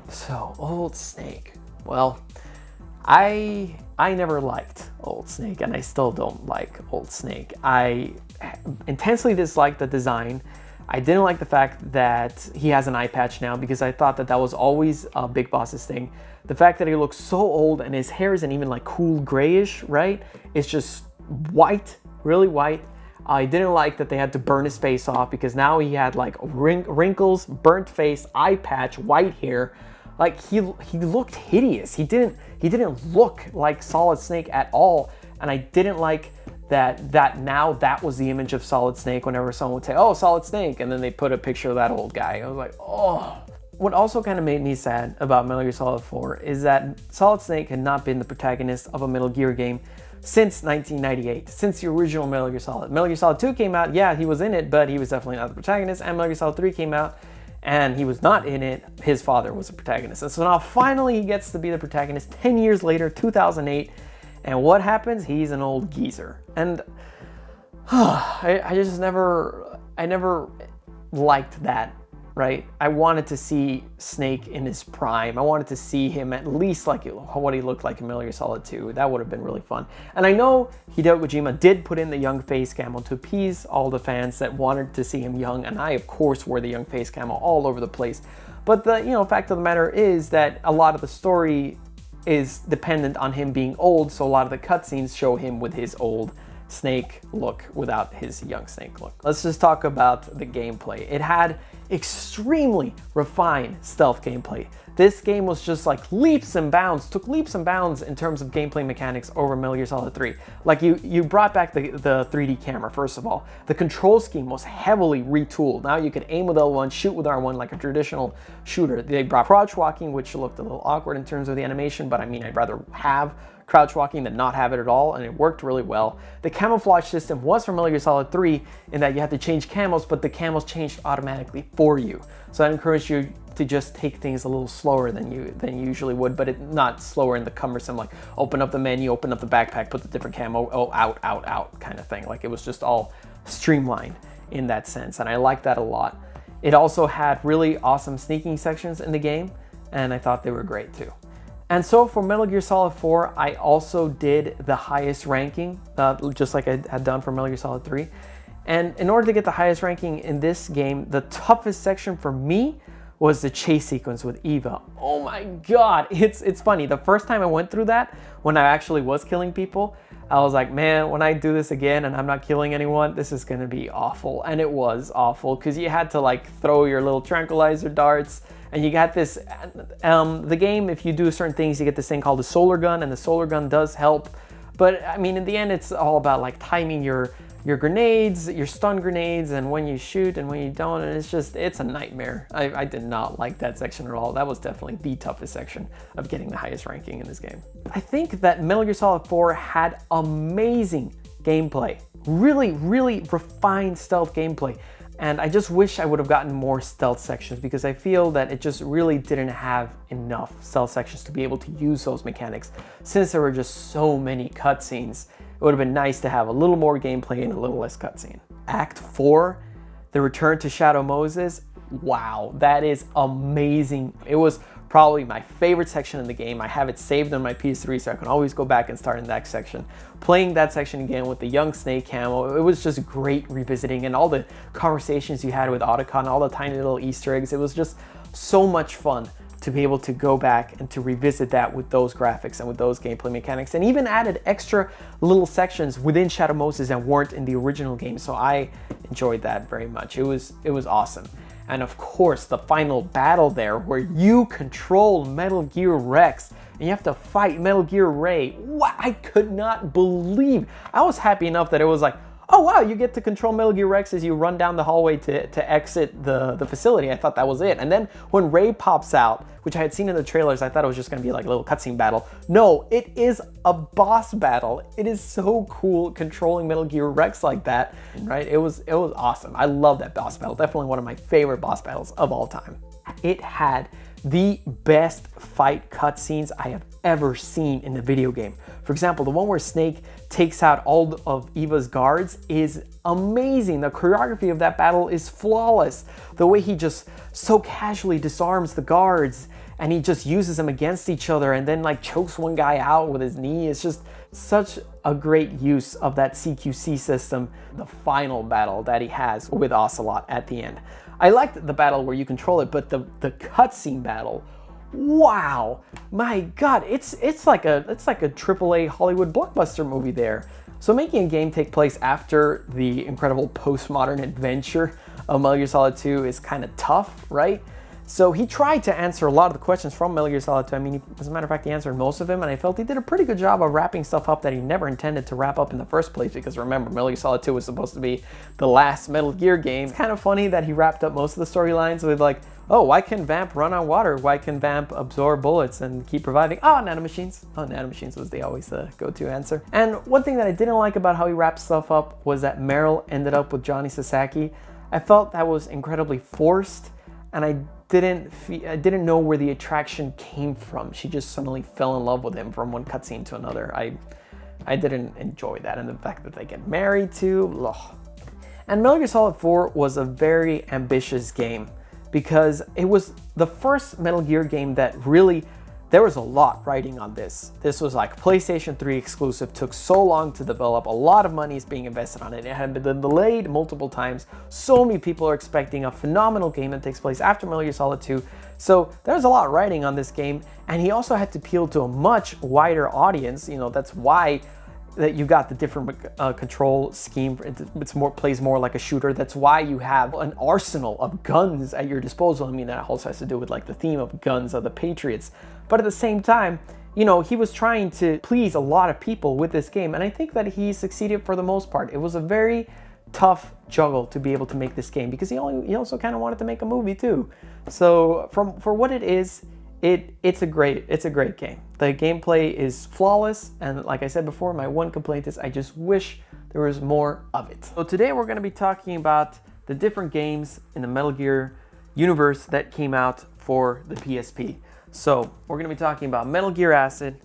So, Old Snake. Well, I never liked Old Snake, and I still don't like Old Snake. I intensely disliked the design. I didn't like the fact that he has an eye patch now because I thought that that was always Big Boss's thing. The fact that he looks so old and his hair isn't even like cool grayish, right? It's just white, really white. I didn't like that they had to burn his face off because now he had like wrinkles, burnt face, eye patch, white hair. Like he looked hideous. He didn't look like Solid Snake at all. And I didn't like that now that was the image of Solid Snake whenever someone would say, oh, Solid Snake, and then they put a picture of that old guy. I was like, oh. What also kind of made me sad about Metal Gear Solid 4 is that Solid Snake had not been the protagonist of a Metal Gear game since 1998, since the original Metal Gear Solid. Metal Gear Solid 2 came out, yeah, he was in it, but he was definitely not the protagonist, and Metal Gear Solid 3 came out, and he was not in it. His father was the protagonist. And so now finally he gets to be the protagonist 10 years later, 2008. And what happens? He's an old geezer. And I never liked that, right? I wanted to see Snake in his prime. I wanted to see him at least like what he looked like in Metal Gear Solid 2. That would have been really fun. And I know Hideo Kojima did put in the young face camo to appease all the fans that wanted to see him young. And I, of course, wore the young face camo all over the place. But the fact of the matter is that a lot of the story is dependent on him being old. So a lot of the cutscenes show him with his old Snake look without his young Snake look. Let's just talk about the gameplay. It had extremely refined stealth gameplay. This game was just like took leaps and bounds in terms of gameplay mechanics over Metal Gear Solid 3. Like you brought back the 3D camera, first of all. The control scheme was heavily retooled. Now you could aim with L1, shoot with R1 like a traditional shooter. They brought crouch walking, which looked a little awkward in terms of the animation, but I mean, I'd rather have crouch walking than not have it at all, and it worked really well. The camouflage system was from Metal Gear Solid 3 in that you had to change camos, but the camos changed automatically for you. So I encourage you to just take things a little slower than you usually would, but not slower in the cumbersome, like open up the menu, open up the backpack, put the different camo, oh, out kind of thing. Like it was just all streamlined in that sense, and I liked that a lot. It also had really awesome sneaking sections in the game, and I thought they were great too. And so for Metal Gear Solid 4, I also did the highest ranking, just like I had done for Metal Gear Solid 3. And in order to get the highest ranking in this game, the toughest section for me was the chase sequence with Eva. Oh my God, it's funny. The first time I went through that, when I actually was killing people, I was like, man, when I do this again and I'm not killing anyone, this is gonna be awful. And it was awful because you had to like throw your little tranquilizer darts, and you got this, the game, if you do certain things, you get this thing called the solar gun, and the solar gun does help. But I mean, in the end, it's all about like timing your grenades, your stun grenades, and when you shoot and when you don't, and it's a nightmare. I did not like that section at all. That was definitely the toughest section of getting the highest ranking in this game. I think that Metal Gear Solid 4 had amazing gameplay, really, really refined stealth gameplay. And I just wish I would have gotten more stealth sections, because I feel that it just really didn't have enough stealth sections to be able to use those mechanics. Since there were just so many cutscenes, it would have been nice to have a little more gameplay and a little less cutscene. Act 4, the return to Shadow Moses. Wow, that is amazing. It was probably my favorite section in the game. I have it saved on my PS3, so I can always go back and start in that section. Playing that section again with the young Snake camo, it was just great revisiting, and all the conversations you had with Otacon, all the tiny little Easter eggs. It was just so much fun to be able to go back and to revisit that with those graphics and with those gameplay mechanics, and even added extra little sections within Shadow Moses that weren't in the original game. So I enjoyed that very much. It was awesome. And of course, the final battle there, where you control Metal Gear Rex and you have to fight Metal Gear Ray. What? I could not believe. I was happy enough that it was like, oh wow, you get to control Metal Gear Rex as you run down the hallway to exit the facility. I thought that was it. And then when Ray pops out, which I had seen in the trailers, I thought it was just gonna be like a little cutscene battle. No, it is a boss battle. It is so cool controlling Metal Gear Rex like that, right? It was awesome. I love that boss battle. Definitely one of my favorite boss battles of all time. It had the best fight cutscenes I have ever seen in a video game. For example, the one where Snake takes out all of Eva's guards is amazing. The choreography of that battle is flawless. The way he just so casually disarms the guards and he just uses them against each other and then like chokes one guy out with his knee. It's just such a great use of that CQC system. The final battle that he has with Ocelot at the end. I liked the battle where you control it, but the cutscene battle, wow, my God, it's like a AAA Hollywood blockbuster movie there. So making a game take place after the incredible postmodern adventure of Metal Gear Solid 2 is kind of tough, right? So he tried to answer a lot of the questions from Metal Gear Solid 2. I mean, as a matter of fact, he answered most of them, and I felt he did a pretty good job of wrapping stuff up that he never intended to wrap up in the first place, because remember, Metal Gear Solid 2 was supposed to be the last Metal Gear game. It's kind of funny that he wrapped up most of the storylines with like, oh, why can Vamp run on water? Why can Vamp absorb bullets and keep reviving? Oh, nanomachines. Oh, nanomachines was the always the go-to answer. And one thing that I didn't like about how he wrapped stuff up was that Meryl ended up with Johnny Sasaki. I felt that was incredibly forced, and I didn't know where the attraction came from. She just suddenly fell in love with him from one cutscene to another. I didn't enjoy that, and the fact that they get married too. Ugh. And Metal Gear Solid 4 was a very ambitious game, because it was the first Metal Gear game that really, there was a lot riding on this. This was like PlayStation 3 exclusive, took so long to develop, a lot of money is being invested on it. It had been delayed multiple times. So many people are expecting a phenomenal game that takes place after Metal Gear Solid 2. So there's a lot riding on this game, and he also had to appeal to a much wider audience. You know, that's why that you got the different control scheme. It's plays more like a shooter. That's why you have an arsenal of guns at your disposal. I mean, that also has to do with like the theme of guns of the Patriots. But at the same time, you know, he was trying to please a lot of people with this game, and I think that he succeeded for the most part. It was a very tough juggle to be able to make this game, because he also kind of wanted to make a movie too. So for what it is, it's a great game. The gameplay is flawless, and like I said before, my one complaint is I just wish there was more of it. So today we're going to be talking about the different games in the Metal Gear universe that came out for the PSP. So we're going to be talking about Metal Gear Acid,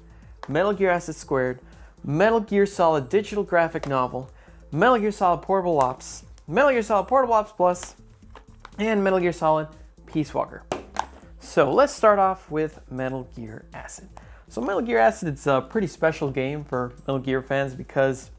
Metal Gear Acid Squared, Metal Gear Solid Digital Graphic Novel, Metal Gear Solid Portable Ops, Metal Gear Solid Portable Ops Plus, and Metal Gear Solid Peace Walker. So let's start off with Metal Gear Acid. So Metal Gear Acid, it's a pretty special game for Metal Gear fans, because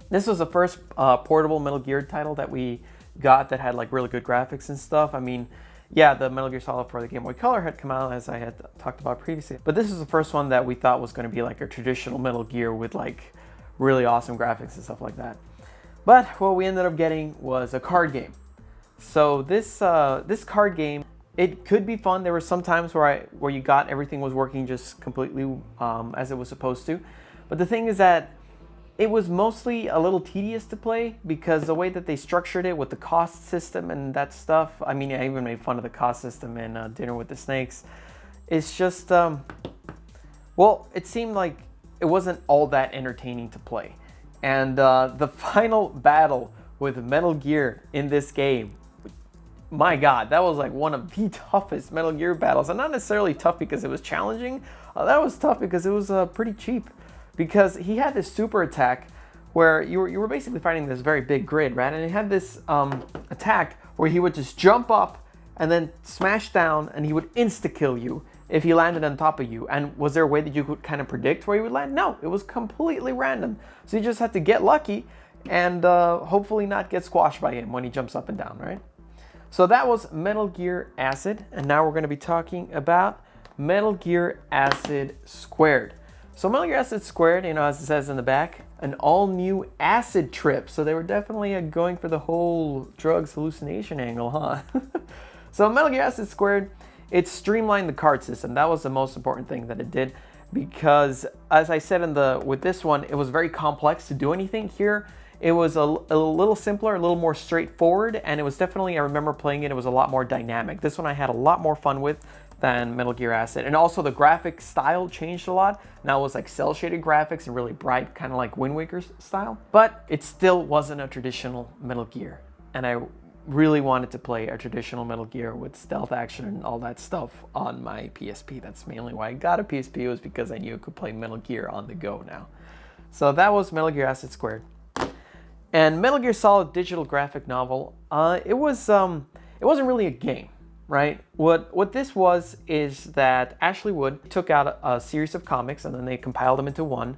this was the first portable Metal Gear title that we got that had like really good graphics and stuff. I mean, Yeah, the Metal Gear Solid for the Game Boy Color had come out, as I had talked about previously. But this is the first one that we thought was going to be like a traditional Metal Gear with like really awesome graphics and stuff like that. But what we ended up getting was a card game. So this card game, it could be fun. There were some times where you got everything was working just completely as it was supposed to. But the thing is that it was mostly a little tedious to play because the way that they structured it with the cost system and that stuff. I mean, I even made fun of the cost system in Dinner with the Snakes. It's just, well, it seemed like it wasn't all that entertaining to play. And the final battle with Metal Gear in this game, my God, that was like one of the toughest Metal Gear battles. And not necessarily tough because it was challenging. That was tough because it was pretty cheap. Because he had this super attack where you were basically fighting this very big grid, right? And he had this attack where he would just jump up and then smash down, and he would insta-kill you if he landed on top of you. And was there a way that you could kind of predict where he would land? No, it was completely random. So you just had to get lucky and hopefully not get squashed by him when he jumps up and down, right? So that was Metal Gear Acid, and now we're going to be talking about Metal Gear Acid Squared. So Metal Gear Acid Squared, you know, as it says in the back, an all-new acid trip. So they were definitely going for the whole drugs hallucination angle, huh? So Metal Gear Acid Squared, it streamlined the card system. That was the most important thing that it did, because as I said with this one, it was very complex to do anything. Here, it was a little simpler, a little more straightforward, and it was definitely, I remember playing it was a lot more dynamic. This one I had a lot more fun with than Metal Gear Acid. And also the graphic style changed a lot. Now it was like cel shaded graphics and really bright, kind of like Wind Waker's style. But it still wasn't a traditional Metal Gear. And I really wanted to play a traditional Metal Gear with stealth action and all that stuff on my PSP. That's mainly why I got a PSP, was because I knew I could play Metal Gear on the go now. So that was Metal Gear Acid Squared. And Metal Gear Solid digital graphic novel, it wasn't really a game. Right? What this was is that Ashley Wood took out a series of comics and then they compiled them into one.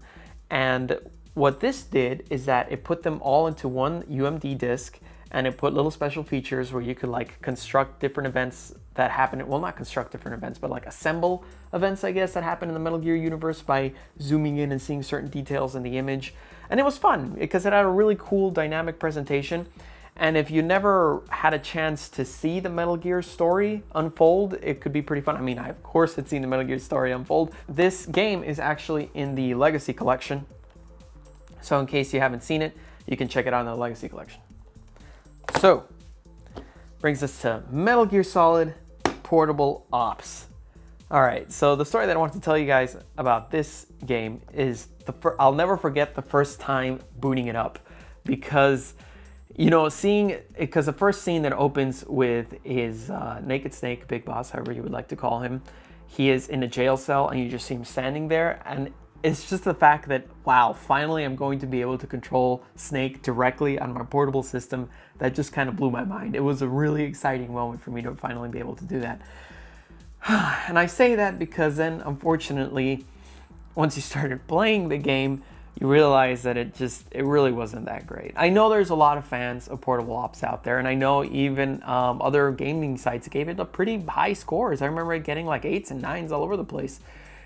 And what this did is that it put them all into one UMD disc, and it put little special features where you could like construct different events that happen. Well, not construct different events, but like assemble events, I guess, that happen in the Metal Gear universe by zooming in and seeing certain details in the image. And it was fun because it had a really cool dynamic presentation. And if you never had a chance to see the Metal Gear story unfold, it could be pretty fun. I mean, I of course had seen the Metal Gear story unfold. This game is actually in the Legacy Collection. So in case you haven't seen it, you can check it out in the Legacy Collection. So, brings us to Metal Gear Solid Portable Ops. All right, so the story that I want to tell you guys about this game is I'll never forget the first time booting it up, because you know, because the first scene that opens with is Naked Snake, Big Boss, however you would like to call him. He is in a jail cell and you just see him standing there. And it's just the fact that, wow, finally I'm going to be able to control Snake directly on my portable system. That just kind of blew my mind. It was a really exciting moment for me to finally be able to do that. And I say that because then, unfortunately, once you started playing the game, you realize that it really wasn't that great. I know there's a lot of fans of portable ops out there, and I know even other gaming sites gave it a pretty high scores. I remember it getting like 8s and 9s all over the place.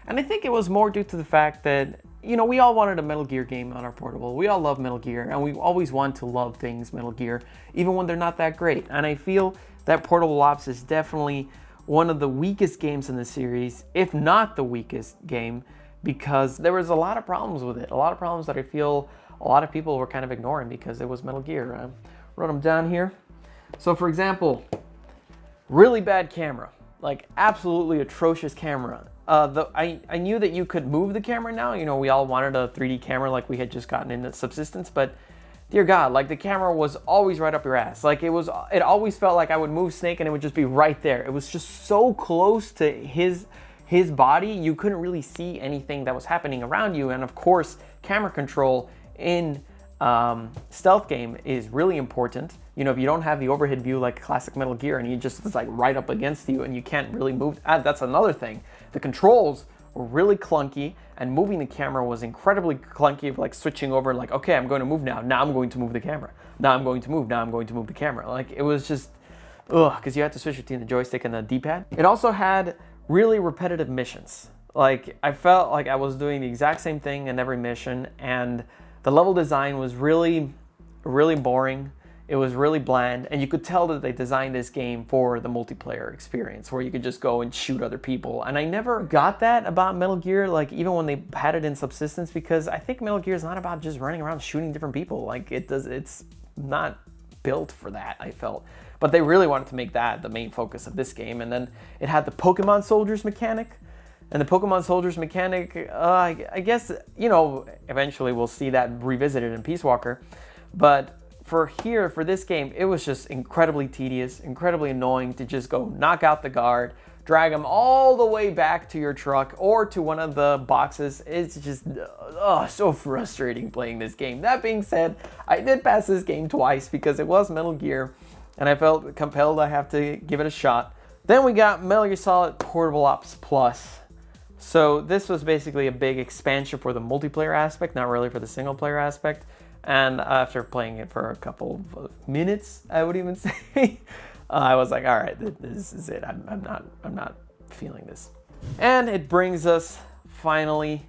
And I think it was more due to the fact that, you know, we all wanted a Metal Gear game on our portable. We all love Metal Gear, and we always want to love things Metal Gear, even when they're not that great. And I feel that Portable Ops is definitely one of the weakest games in the series, if not the weakest game, because there was a lot of problems with it. A lot of problems that I feel a lot of people were kind of ignoring because it was Metal Gear. I wrote them down here. So for example, really bad camera, like absolutely atrocious camera. I knew that you could move the camera now. You know, we all wanted a 3D camera like we had just gotten into Subsistence, but dear God, like the camera was always right up your ass. Like it always felt like I would move Snake and it would just be right there. It was just so close to his body, you couldn't really see anything that was happening around you. And of course, camera control in stealth game is really important. You know, if you don't have the overhead view like classic Metal Gear and it's like right up against you and you can't really move, that's another thing. The controls were really clunky, and moving the camera was incredibly clunky, of like switching over, like, okay, I'm going to move now. Now I'm going to move the camera. Now I'm going to move. Now I'm going to move the camera. Like it was just because you had to switch between the joystick and the D-pad. It also had really repetitive missions. Like, I felt like I was doing the exact same thing in every mission, and the level design was really boring. It was really bland, and you could tell that they designed this game for the multiplayer experience, where you could just go and shoot other people. And I never got that about Metal Gear, like even when they had it in Subsistence, because I think Metal Gear is not about just running around shooting different people. Like, it's not built for that, I felt. But they really wanted to make that the main focus of this game. And then it had the Pokemon Soldiers mechanic. And the Pokemon Soldiers mechanic, I guess, you know, eventually we'll see that revisited in Peace Walker. But for this game, it was just incredibly tedious, incredibly annoying to just go knock out the guard, drag them all the way back to your truck or to one of the boxes. It's just so frustrating playing this game. That being said, I did pass this game twice because it was Metal Gear, and I felt compelled I have to give it a shot. Then we got Metal Gear Solid Portable Ops Plus. So this was basically a big expansion for the multiplayer aspect, not really for the single player aspect. And after playing it for a couple of minutes, I would even say, I was like, all right, this is it. I'm not feeling this. And it brings us finally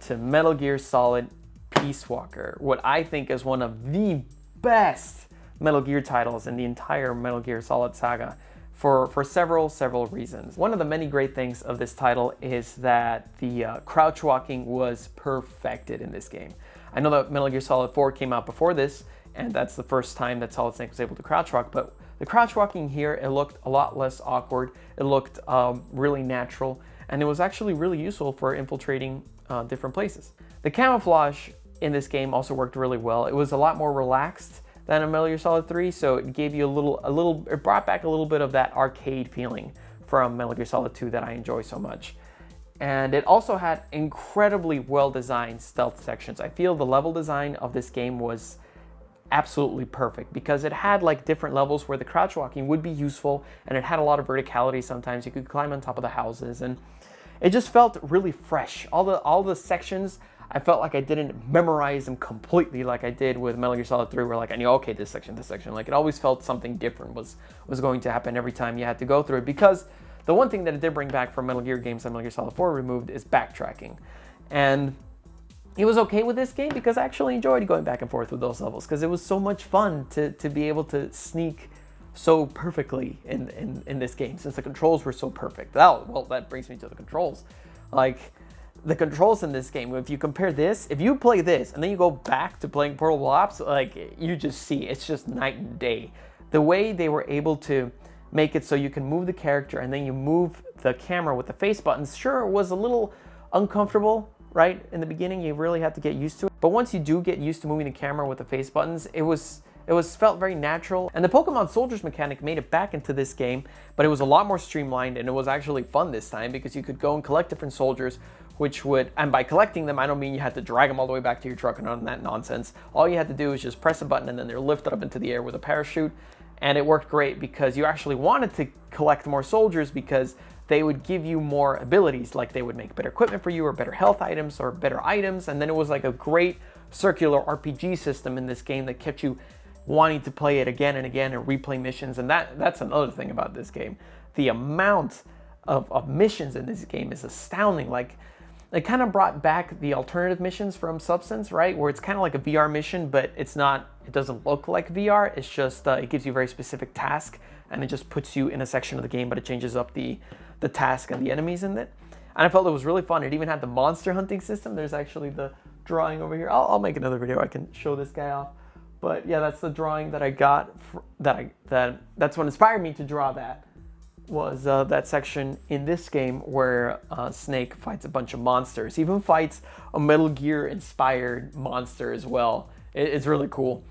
to Metal Gear Solid Peace Walker, what I think is one of the best Metal Gear titles in the entire Metal Gear Solid saga for several reasons. One of the many great things of this title is that the crouch walking was perfected in this game. I know that Metal Gear Solid 4 came out before this, and that's the first time that Solid Snake was able to crouch walk, but the crouch walking here, it looked a lot less awkward, it looked really natural, and it was actually really useful for infiltrating different places. The camouflage in this game also worked really well. It was a lot more relaxed than in Metal Gear Solid 3, so it gave you it brought back a little bit of that arcade feeling from Metal Gear Solid 2 that I enjoy so much. And it also had incredibly well-designed stealth sections. I feel the level design of this game was absolutely perfect because it had like different levels where the crouch walking would be useful, and it had a lot of verticality. Sometimes you could climb on top of the houses, and it just felt really fresh. All the sections, I felt like I didn't memorize them completely like I did with Metal Gear Solid 3, where like I knew, okay, this section. Like, it always felt something different was going to happen every time you had to go through it, because the one thing that it did bring back from Metal Gear games that Metal Gear Solid 4 removed is backtracking. And it was okay with this game because I actually enjoyed going back and forth with those levels, because it was so much fun to be able to sneak so perfectly in this game, since the controls were so perfect. Well, that brings me to the controls. Like, the controls in this game, if you compare this, if you play this and then you go back to playing Portable Ops, like, you just see, it's just night and day. The way they were able to make it so you can move the character and then you move the camera with the face buttons, sure, it was a little uncomfortable, right? In the beginning, you really had to get used to it. But once you do get used to moving the camera with the face buttons, it felt very natural. And the Pokemon Soldiers mechanic made it back into this game, but it was a lot more streamlined, and it was actually fun this time because you could go and collect different soldiers, and by collecting them, I don't mean you had to drag them all the way back to your truck and none of that nonsense. All you had to do is just press a button and then they're lifted up into the air with a parachute. And it worked great because you actually wanted to collect more soldiers because they would give you more abilities, like they would make better equipment for you or better health items or better items. And then it was like a great circular RPG system in this game that kept you wanting to play it again and again and replay missions. And that's another thing about this game. The amount of missions in this game is astounding. Like, it kind of brought back the alternative missions from Substance, right? Where it's kind of like a VR mission, but it doesn't look like VR. It's just, it gives you a very specific task, and it just puts you in a section of the game, but it changes up the task and the enemies in it. And I felt it was really fun. It even had the monster hunting system. There's actually the drawing over here. I'll make another video. I can show this guy off. But yeah, that's the drawing that I got, that's what inspired me to draw that. Was that section in this game where Snake fights a bunch of monsters. He even fights a Metal Gear inspired monster as well. It's really cool.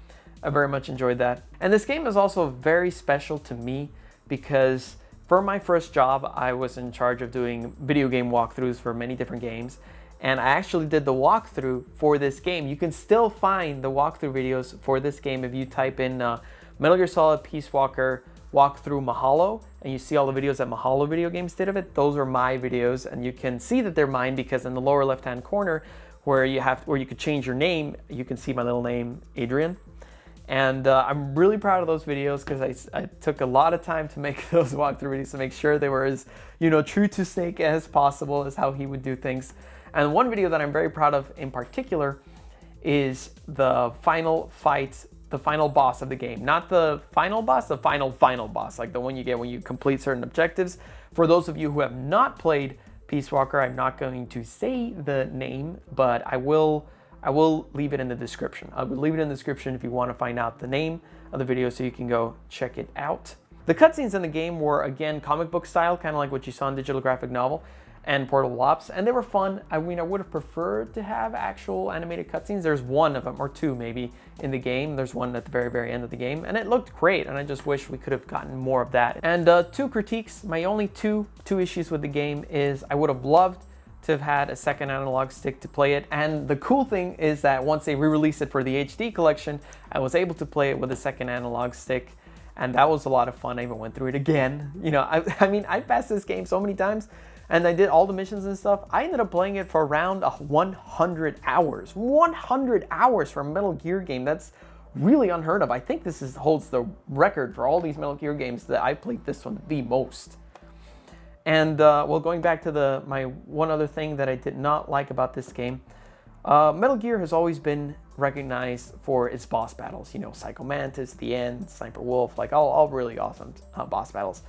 I very much enjoyed that. And this game is also very special to me because for my first job, I was in charge of doing video game walkthroughs for many different games. And I actually did the walkthrough for this game. You can still find the walkthrough videos for this game if you type in Metal Gear Solid Peace Walker walkthrough Mahalo, and you see all the videos that Mahalo Video Games did of it. Those are my videos, and you can see that they're mine because in the lower left-hand corner where you could change your name, you can see my little name, Adrian. And I'm really proud of those videos because I took a lot of time to make those walkthrough videos to make sure they were as, true to Snake as possible, as how he would do things. And one video that I'm very proud of in particular is the final fight, the final boss of the game. Not the final boss, the final boss, like the one you get when you complete certain objectives. For those of you who have not played Peace Walker, I'm not going to say the name, but I will leave it in the description. I will leave it in the description if you want to find out the name of the video so you can go check it out. The cutscenes in the game were, again, comic book style, kind of like what you saw in Digital Graphic Novel and Portable Ops, and they were fun. I mean, I would have preferred to have actual animated cutscenes. There's one of them, or two maybe, in the game. There's one at the very, very end of the game, and it looked great, and I just wish we could have gotten more of that. And two critiques, my only two issues with the game is I would have loved to have had a second analog stick to play it, and the cool thing is that once they re-released it for the HD collection, I was able to play it with a second analog stick, and that was a lot of fun. I even went through it again. I mean, I passed this game so many times, and I did all the missions and stuff. I ended up playing it for around 100 hours. 100 hours for a Metal Gear game. That's really unheard of. I think this holds the record for all these Metal Gear games that I played this one the most. And well, going back to my one other thing that I did not like about this game, Metal Gear has always been recognized for its boss battles. Psycho Mantis, The End, Sniper Wolf, like all really awesome boss battles.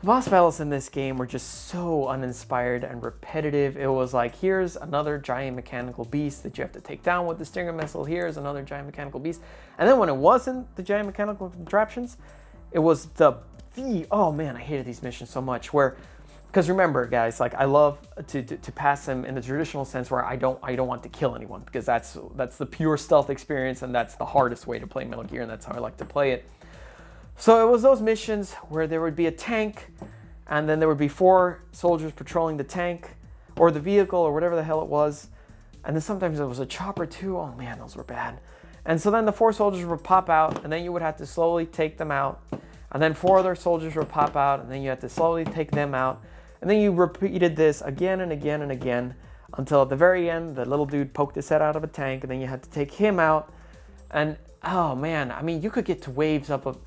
The boss battles in this game were just so uninspired and repetitive. It was like, here's another giant mechanical beast that you have to take down with the Stinger missile. Here's another giant mechanical beast. And then when it wasn't the giant mechanical contraptions, it was oh man, I hated these missions so much. Because remember, guys, like I love to pass them in the traditional sense where I don't want to kill anyone, because that's the pure stealth experience, and that's the hardest way to play Metal Gear, and that's how I like to play it. So it was those missions where there would be a tank, and then there would be 4 soldiers patrolling the tank or the vehicle or whatever the hell it was, and then sometimes it was a chopper too. Oh man, those were bad. And so then the 4 soldiers would pop out, and then you would have to slowly take them out. And then 4 other soldiers would pop out, and then you had to slowly take them out. And then you repeated this again and again and again until at the very end, the little dude poked his head out of a tank, and then you had to take him out. And oh man, I mean, you could get to waves up of,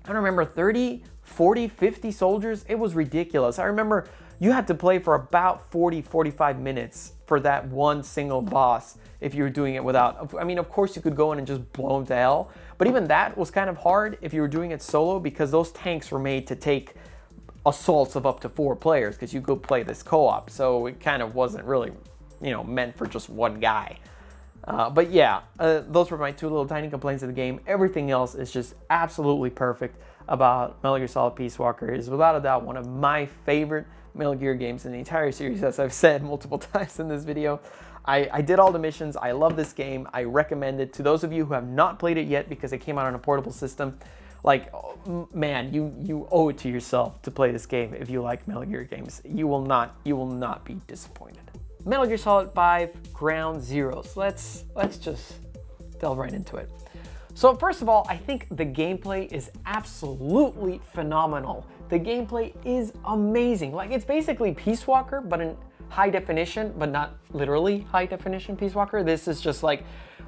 I don't remember, 30, 40, 50 soldiers. It was ridiculous. I remember you had to play for about 40, 45 minutes for that one single boss if you were doing it without, I mean, of course you could go in and just blow him to hell, but even that was kind of hard if you were doing it solo, because those tanks were made to take assaults of up to 4 players, because you could play this co-op, so it kind of wasn't really, meant for just one guy. But yeah, those were my 2 little tiny complaints of the game. Everything else is just absolutely perfect about Metal Gear Solid Peace Walker. It is without a doubt one of my favorite Metal Gear games in the entire series, as I've said multiple times in this video. I did all the missions. I love this game. I recommend it to those of you who have not played it yet, because it came out on a portable system. Like, man, you owe it to yourself to play this game if you like Metal Gear games. You will not be disappointed. Metal Gear Solid 5 Ground Zeroes. Let's just delve right into it. So first of all, I think the gameplay is absolutely phenomenal. The gameplay is amazing. Like, it's basically Peace Walker, but in high definition, but not literally high definition Peace Walker. This is just like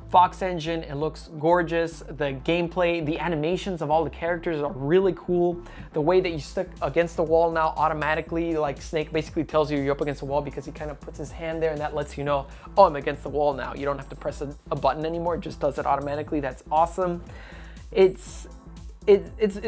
Fox Engine. It looks gorgeous. The gameplay, the animations of all the characters are really cool. The way that you stick against the wall now automatically, like Snake basically tells you you're up against the wall because he kind of puts his hand there, and that lets you know, oh, I'm against the wall now. You don't have to press a button anymore. It just does it automatically. That's awesome. It's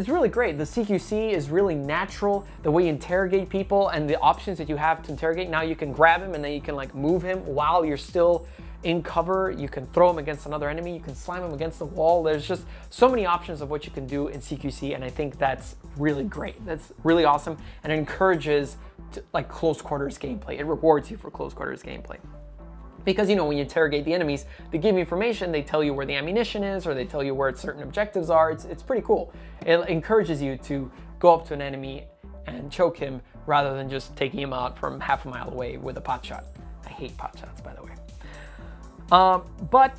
really great. The CQC is really natural. The way you interrogate people and the options that you have to interrogate. Now you can grab him and then you can like move him while you're still in cover. You can throw him against another enemy. You can slam him against the wall. There's just so many options of what you can do in CQC, and I think that's really great. That's really awesome, and it encourages like close quarters gameplay. It rewards you for close quarters gameplay. Because, when you interrogate the enemies, they give you information, they tell you where the ammunition is, or they tell you where certain objectives are. It's pretty cool. It encourages you to go up to an enemy and choke him rather than just taking him out from half a mile away with a pot shot. I hate pot shots, by the way. But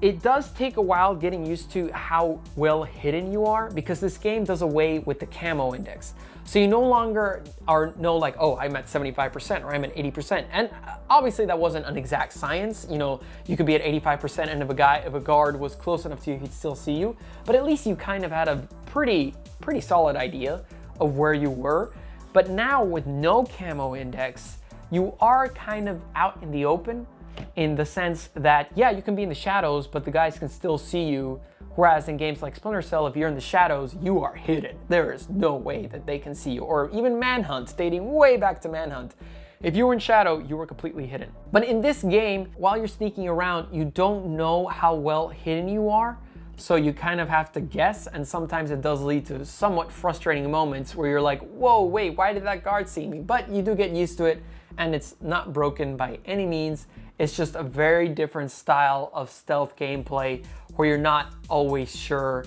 it does take a while getting used to how well hidden you are, because this game does away with the camo index. So you no longer know like, oh, I'm at 75% or I'm at 80%. And obviously that wasn't an exact science. You know, you could be at 85% and if a guard was close enough to you, he'd still see you. But at least you kind of had a pretty solid idea of where you were. But now with no camo index, you are kind of out in the open, in the sense that, yeah, you can be in the shadows, but the guys can still see you. Whereas in games like Splinter Cell, if you're in the shadows, you are hidden. There is no way that they can see you. Or even Manhunt, dating way back to Manhunt. If you were in shadow, you were completely hidden. But in this game, while you're sneaking around, you don't know how well hidden you are. So you kind of have to guess, and sometimes it does lead to somewhat frustrating moments where you're like, whoa, wait, why did that guard see me? But you do get used to it, and it's not broken by any means. It's just a very different style of stealth gameplay where you're not always sure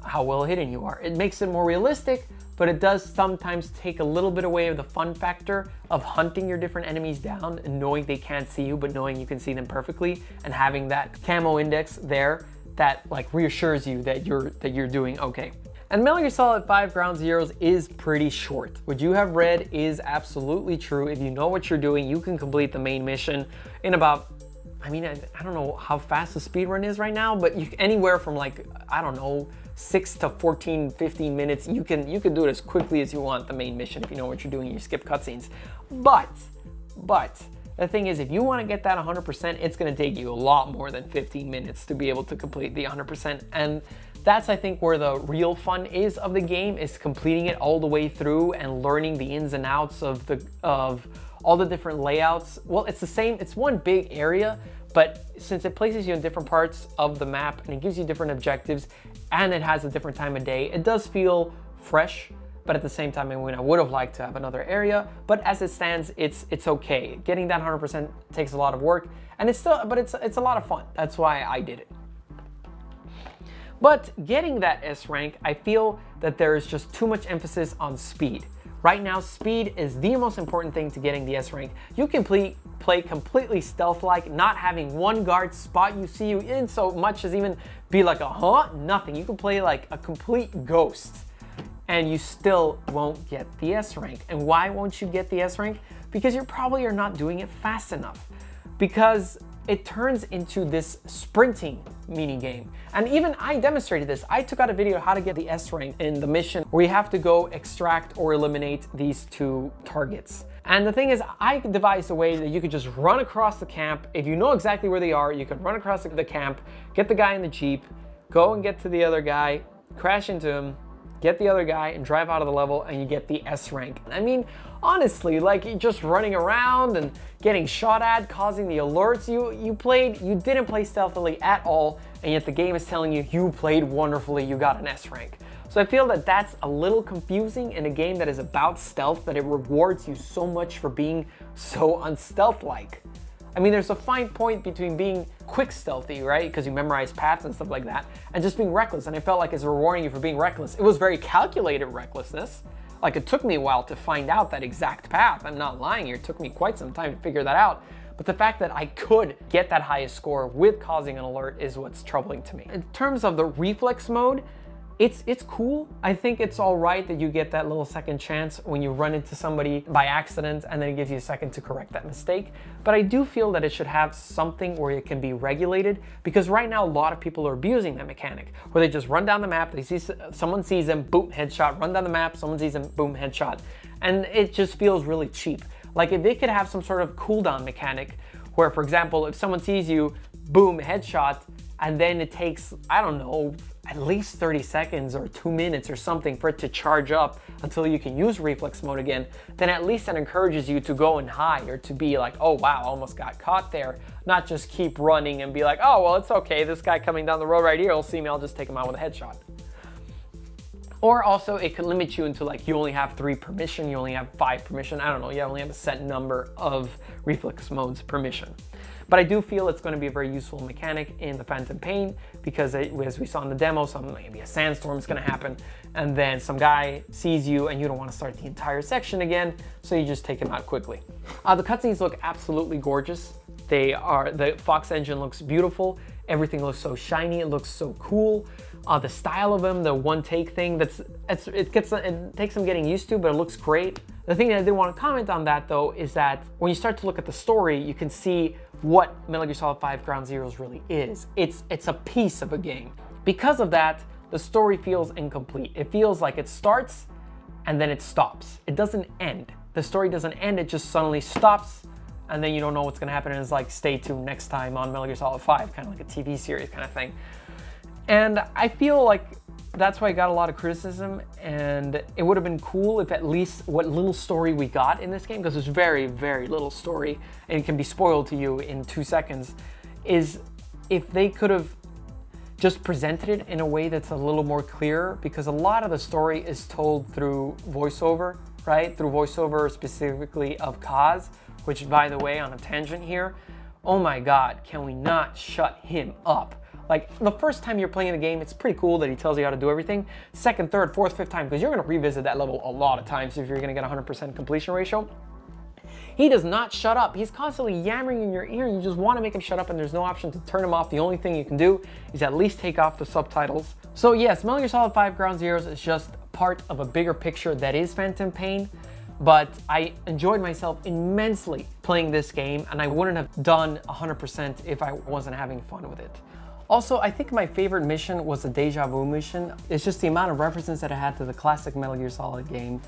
how well hidden you are. It makes it more realistic, but it does sometimes take a little bit away of the fun factor of hunting your different enemies down and knowing they can't see you, but knowing you can see them perfectly, and having that camo index there that like reassures you that you're doing okay. And Metal Gear Solid 5 Ground Zeroes is pretty short. What you have read is absolutely true. If you know what you're doing, you can complete the main mission in about, I mean, I don't know how fast the speed run is right now, but anywhere from like, I don't know, 6 to 14, 15 minutes, you can do it as quickly as you want, the main mission, if you know what you're doing, you skip cutscenes. But the thing is, if you want to get that 100%, it's going to take you a lot more than 15 minutes to be able to complete the 100%. And that's, I think, where the real fun is of the game, is completing it all the way through and learning the ins and outs of all the different layouts. Well, it's the same, it's one big area, but since it places you in different parts of the map and it gives you different objectives and it has a different time of day, it does feel fresh. But at the same time, I mean, I would have liked to have another area, but as it stands, it's okay. Getting that 100% takes a lot of work, and it's a lot of fun. That's why I did it. But getting that S rank, I feel that there is just too much emphasis on speed. Right now, speed is the most important thing to getting the S rank. You can play completely stealth-like, not having one guard spot you, see you in so much as even be like nothing. You can play like a complete ghost, and you still won't get the S rank. And why won't you get the S rank? Because you probably are not doing it fast enough. Because it turns into this sprinting mini game. And even I demonstrated this. I took out a video how to get the S rank in the mission where you have to go extract or eliminate these 2 targets. And the thing is, I devised a way that you could just run across the camp. If you know exactly where they are, you can run across the camp, get the guy in the Jeep, go and get to the other guy, crash into him, get the other guy and drive out of the level, and you get the S rank. I mean, honestly, like just running around and getting shot at, causing the alerts, you didn't play stealthily at all, and yet the game is telling you you played wonderfully, you got an S rank. So I feel that that's a little confusing in a game that is about stealth, that it rewards you so much for being so unstealth-like. I mean, there's a fine point between being quick stealthy, right? Because you memorize paths and stuff like that, and just being reckless. And I felt like it's rewarding you for being reckless. It was very calculated recklessness. Like, it took me a while to find out that exact path. I'm not lying here. It took me quite some time to figure that out. But the fact that I could get that highest score with causing an alert is what's troubling to me. In terms of the reflex mode, it's cool. I think it's all right that you get that little second chance when you run into somebody by accident, and then it gives you a second to correct that mistake. But I do feel that it should have something where it can be regulated, because right now a lot of people are abusing that mechanic, where they just run down the map, they see someone sees them, boom, headshot, run down the map, someone sees them, boom, headshot. And it just feels really cheap. Like, if they could have some sort of cooldown mechanic where, for example, if someone sees you, boom, headshot, and then it takes, I don't know, at least 30 seconds or 2 minutes or something for it to charge up until you can use reflex mode again, then at least that encourages you to go and hide, or to be like, oh wow, almost got caught there. Not just keep running and be like, oh, well, it's okay, this guy coming down the road right here will see me, I'll just take him out with a headshot. Or also, it could limit you into like, you only have 3 per mission, you only have 5 per mission, I don't know, you only have a set number of reflex modes per mission. But I do feel it's going to be a very useful mechanic in the Phantom Pain, because as we saw in the demo, maybe a sandstorm is going to happen, and then some guy sees you and you don't want to start the entire section again, so you just take him out quickly. The cutscenes look absolutely gorgeous. The Fox engine looks beautiful. Everything looks so shiny, it looks so cool. The style of them, the one take thing, it takes some getting used to, but it looks great. The thing that I did want to comment on that though is that when you start to look at the story, you can see what Metal Gear Solid 5 Ground Zeroes really is. It's a piece of a game. Because of that, the story feels incomplete. It feels like it starts and then it stops. It doesn't end. The story doesn't end, it just suddenly stops, and then you don't know what's gonna happen, and it's like, stay tuned next time on Metal Gear Solid 5, kind of like a TV series kind of thing. And I feel like that's why I got a lot of criticism, and it would have been cool if at least what little story we got in this game, because there's very, very little story, and it can be spoiled to you in 2 seconds, is if they could have just presented it in a way that's a little more clear, because a lot of the story is told through voiceover, right? Through voiceover specifically of Kaz, which, by the way, on a tangent here, oh my God, can we not shut him up? Like, the first time you're playing the game, it's pretty cool that he tells you how to do everything. Second, third, fourth, fifth time, because you're gonna revisit that level a lot of times if you're gonna get 100% completion ratio. He does not shut up. He's constantly yammering in your ear, and you just want to make him shut up, and there's no option to turn him off. The only thing you can do is at least take off the subtitles. So yes, Metal Gear Solid 5 Ground Zeroes is just part of a bigger picture that is Phantom Pain, but I enjoyed myself immensely playing this game, and I wouldn't have done 100% if I wasn't having fun with it. Also, I think my favorite mission was the Deja Vu mission. It's just the amount of references that I had to the classic Metal Gear Solid game,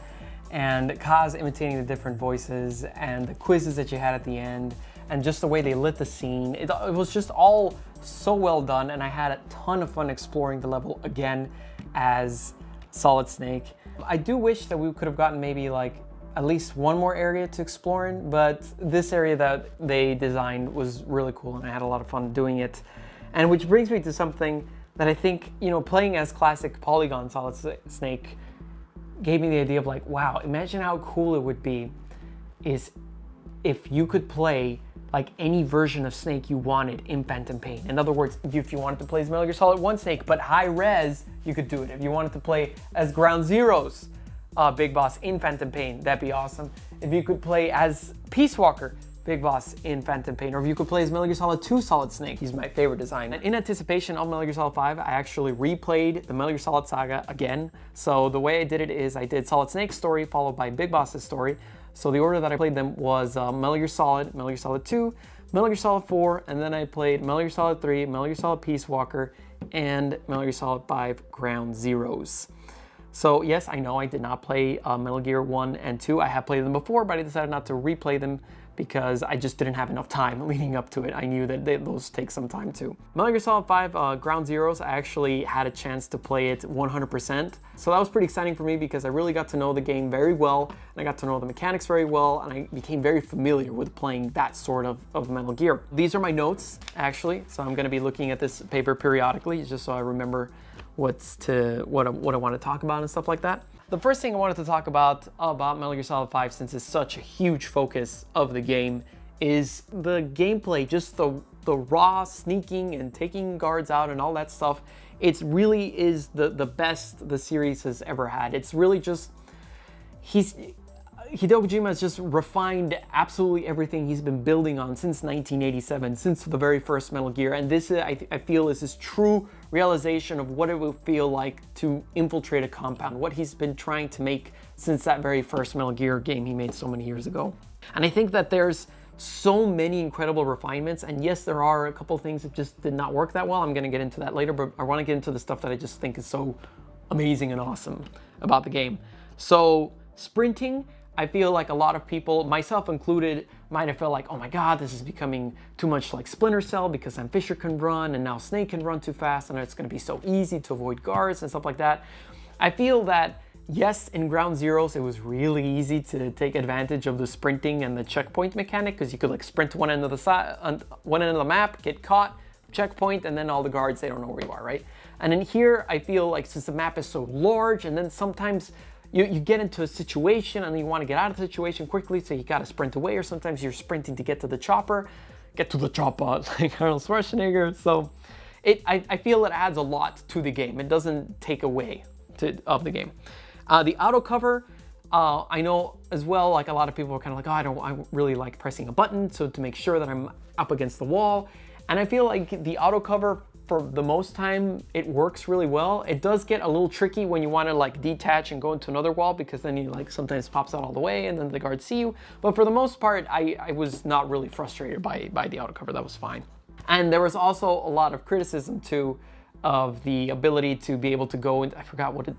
and Kaz imitating the different voices, and the quizzes that you had at the end, and just the way they lit the scene. It was just all so well done, and I had a ton of fun exploring the level again as Solid Snake. I do wish that we could have gotten maybe like at least one more area to explore in, but this area that they designed was really cool, and I had a lot of fun doing it. And which brings me to something that I think, you know, playing as classic Polygon Solid Snake gave me the idea of like, wow, imagine how cool it would be is if you could play like any version of Snake you wanted in Phantom Pain. In other words, if you wanted to play as Metal Gear Solid 1 Snake, but high res, you could do it. If you wanted to play as Ground Zeroes Big Boss in Phantom Pain, that'd be awesome. If you could play as Peace Walker Big Boss in Phantom Pain, or if you could play as Metal Gear Solid 2 Solid Snake. He's my favorite design. And in anticipation of Metal Gear Solid 5, I actually replayed the Metal Gear Solid saga again. So the way I did it is I did Solid Snake's story followed by Big Boss's story. So the order that I played them was Metal Gear Solid, Metal Gear Solid 2, Metal Gear Solid 4, and then I played Metal Gear Solid 3, Metal Gear Solid Peace Walker, and Metal Gear Solid 5 Ground Zeroes. So yes, I know I did not play Metal Gear 1 and 2. I have played them before, but I decided not to replay them because I just didn't have enough time leading up to it. I knew that those take some time too. Metal Gear Solid 5 Ground Zeroes, I actually had a chance to play it 100%. So that was pretty exciting for me because I really got to know the game very well, and I got to know the mechanics very well, and I became very familiar with playing that sort of Metal Gear. These are my notes, actually, so I'm gonna be looking at this paper periodically just so I remember what I want to talk about and stuff like that. The first thing I wanted to talk about Metal Gear Solid 5, since it's such a huge focus of the game, is the gameplay, just the raw sneaking and taking guards out and all that stuff. It really is the best the series has ever had. It's really just, Hideo Kojima has just refined absolutely everything he's been building on since 1987, since the very first Metal Gear, and this I feel is his true realization of what it will feel like to infiltrate a compound, what he's been trying to make since that very first Metal Gear game he made so many years ago. And I think that there's so many incredible refinements, and yes, there are a couple things that just did not work that well. I'm going to get into that later, but I want to get into the stuff that I just think is so amazing and awesome about the game. So sprinting, I feel like a lot of people, myself included, might have felt like, oh my God, this is becoming too much like Splinter Cell because Sam Fisher can run and now Snake can run too fast and it's going to be so easy to avoid guards and stuff like that. I feel that, yes, in Ground Zeroes, it was really easy to take advantage of the sprinting and the checkpoint mechanic because you could like sprint to one end of the map, get caught, checkpoint, and then all the guards, they don't know where you are, right? And in here, I feel like since the map is so large, and then sometimes you get into a situation and you want to get out of the situation quickly, so you got to sprint away, or sometimes you're sprinting to get to the chopper, like Arnold Schwarzenegger. So I feel it adds a lot to the game. It doesn't take away of the game. The auto cover, I know as well, like a lot of people are kind of like, oh, I really like pressing a button so to make sure that I'm up against the wall. And I feel like the auto cover, for the most time, it works really well. It does get a little tricky when you want to like detach and go into another wall, because then you like sometimes pops out all the way and then the guards see you. But for the most part, I was not really frustrated by the auto cover. That was fine. And there was also a lot of criticism too of the ability to be able to go into, I forgot what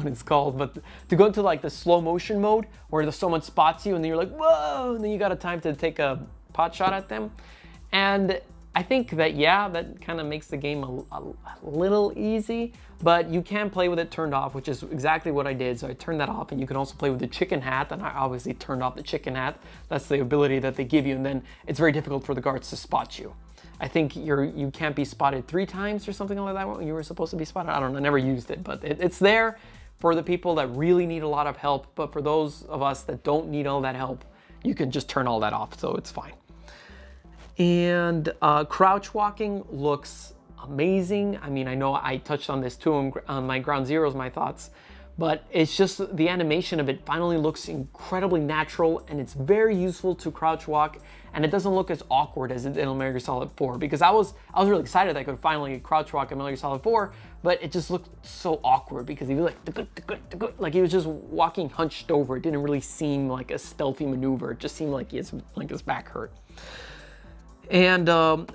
it's called, but to go into like the slow motion mode where someone spots you and then you're like, whoa, and then you got a time to take a pot shot at them. And I think that, yeah, that kind of makes the game a little easy, but you can play with it turned off, which is exactly what I did. So I turned that off, and you can also play with the chicken hat, and I obviously turned off the chicken hat. That's the ability that they give you, and then it's very difficult for the guards to spot you. I think you can't be spotted 3 times or something like that when you were supposed to be spotted. I don't know, I never used it, but it's there for the people that really need a lot of help. But for those of us that don't need all that help, you can just turn all that off, so it's fine. And crouch walking looks amazing. I mean, I know I touched on this too on my Ground Zeroes, my thoughts, but it's just the animation of it finally looks incredibly natural, and it's very useful to crouch walk, and it doesn't look as awkward as it did in Metal Gear Solid 4, because I was really excited that I could finally crouch walk in Metal Gear Solid 4, but it just looked so awkward because he was like he was just walking hunched over. It didn't really seem like a stealthy maneuver. It just seemed like his back hurt. And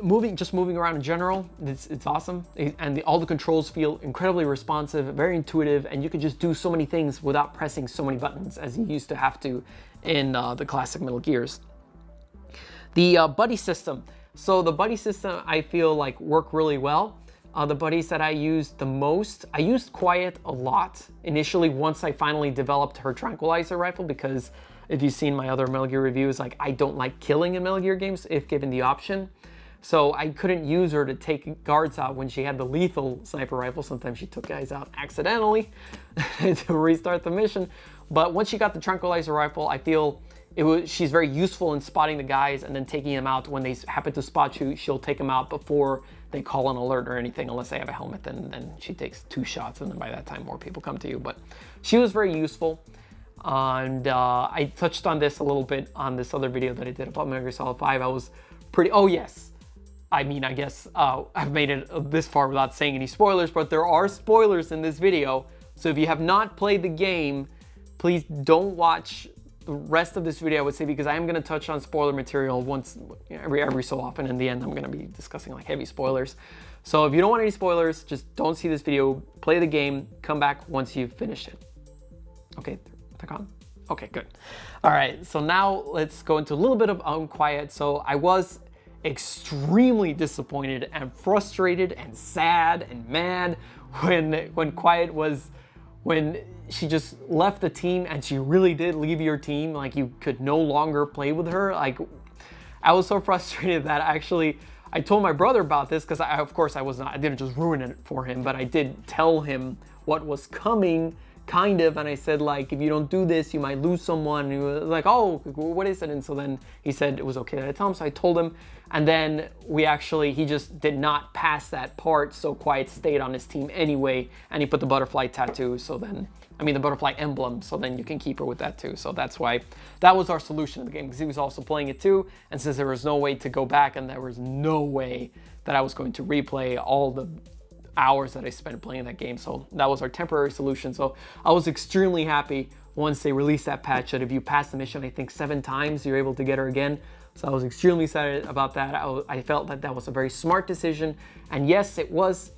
moving around in general, it's awesome. And all the controls feel incredibly responsive, very intuitive, and you can just do so many things without pressing so many buttons as you used to have to in the classic Metal Gears. The buddy system. So the buddy system, I feel like work really well. The buddies that I used the most, I used Quiet a lot initially once I finally developed her tranquilizer rifle, because if you've seen my other Metal Gear reviews, like I don't like killing in Metal Gear games if given the option. So I couldn't use her to take guards out when she had the lethal sniper rifle. Sometimes she took guys out accidentally to restart the mission. But once she got the tranquilizer rifle, I feel she's very useful in spotting the guys and then taking them out. When they happen to spot you, she'll take them out before they call an alert or anything, unless they have a helmet. Then she takes 2 shots, and then by that time more people come to you. But she was very useful. And I touched on this a little bit on this other video that I did about Metal Gear Solid 5. I was pretty, oh yes. I mean, I guess I've made it this far without saying any spoilers, but there are spoilers in this video. So if you have not played the game, please don't watch the rest of this video, I would say, because I am going to touch on spoiler material once every so often. In the end, I'm going to be discussing like heavy spoilers. So if you don't want any spoilers, just don't see this video, play the game, come back once you've finished it. Okay, they're gone? Okay, good. All right, so now let's go into a little bit of Quiet. So I was extremely disappointed and frustrated and sad and mad when Quiet was, when she just left the team, and she really did leave your team. Like, you could no longer play with her. Like, I was so frustrated that I told my brother about this, because of course I didn't just ruin it for him, but I did tell him what was coming, kind of, and I said, like, if you don't do this, you might lose someone. And he was like, oh, what is it? And so then he said it was okay that I tell him, so I told him, and then he just did not pass that part, so Quiet stayed on his team anyway, and he put the butterfly tattoo, so then, the butterfly emblem, so then you can keep her with that too. So that's why, that was our solution to the game, because he was also playing it too, and since there was no way to go back, and there was no way that I was going to replay all the hours that I spent playing that game, so that was our temporary solution. So I was extremely happy once they released that patch that if you pass the mission, I think 7 times, you're able to get her again. So I was extremely excited about that. I felt that that was a very smart decision, and yes, it was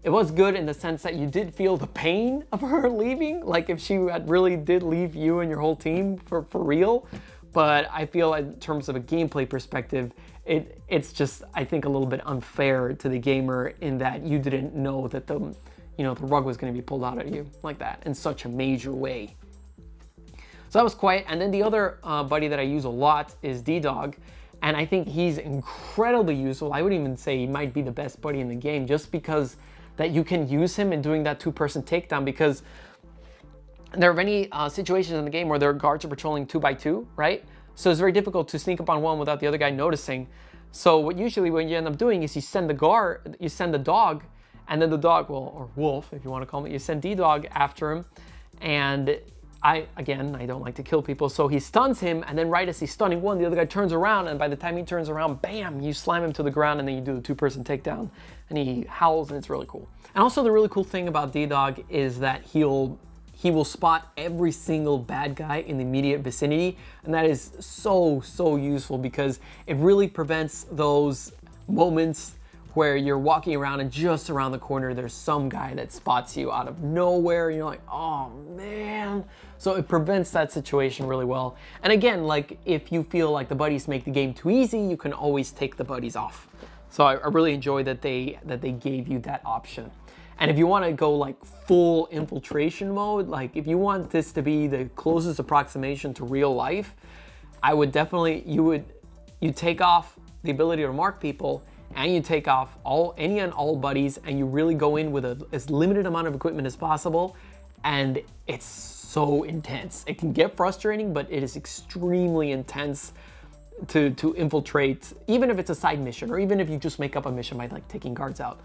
good in the sense that you did feel the pain of her leaving, like if she really did leave you and your whole team for real. But I feel in terms of a gameplay perspective, it's just, I think, a little bit unfair to the gamer in that you didn't know that the rug was going to be pulled out of you like that in such a major way. So that was Quiet. And then the other buddy that I use a lot is D-Dog. And I think he's incredibly useful. I would even say he might be the best buddy in the game, just because that you can use him in doing that 2-person takedown, because there are many situations in the game where their guards are patrolling 2 by 2, right? So it's very difficult to sneak up on one without the other guy noticing. So what you end up doing is you send the dog, and then the dog, or wolf, if you want to call him, you send D-Dog after him. And I don't like to kill people, so he stuns him, and then right as he's stunning one, the other guy turns around, and by the time he turns around, bam, you slam him to the ground, and then you do the two-person takedown, and he howls, and it's really cool. And also the really cool thing about D-Dog is that he will spot every single bad guy in the immediate vicinity, and that is so useful because it really prevents those moments where you're walking around and just around the corner there's some guy that spots you out of nowhere and you're like, oh man. So it prevents that situation really well. And again, like if you feel like the buddies make the game too easy, you can always take the buddies off. So I really enjoy that they gave you that option. And if you want to go like full infiltration mode, like if you want this to be the closest approximation to real life, I would definitely, you take off the ability to mark people, and you take off any and all buddies, and you really go in with as limited amount of equipment as possible, and it's so intense. It can get frustrating, but it is extremely intense to infiltrate, even if it's a side mission, or even if you just make up a mission by like taking guards out.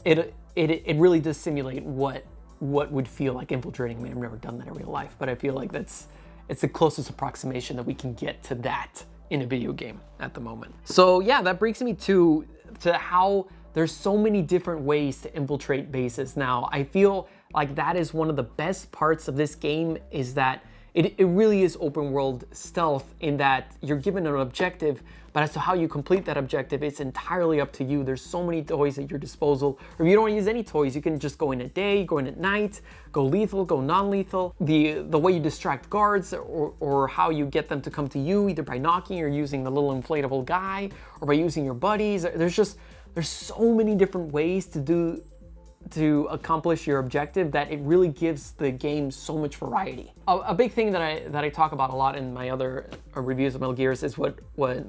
It really does simulate what would feel like infiltrating. I mean, I've never done that in real life, but I feel like it's the closest approximation that we can get to that in a video game at the moment. So yeah, that brings me to how there's so many different ways to infiltrate bases. Now, I feel like that is one of the best parts of this game, is that it really is open world stealth in that you're given an objective, but as to how you complete that objective, it's entirely up to you. There's so many toys at your disposal. Or if you don't want to use any toys, you can just go in at day, go in at night, go lethal, go non-lethal. The way you distract guards or how you get them to come to you, either by knocking or using the little inflatable guy, or by using your buddies. There's so many different ways to accomplish your objective that it really gives the game so much variety. A big thing that I talk about a lot in my other reviews of Metal Gears is what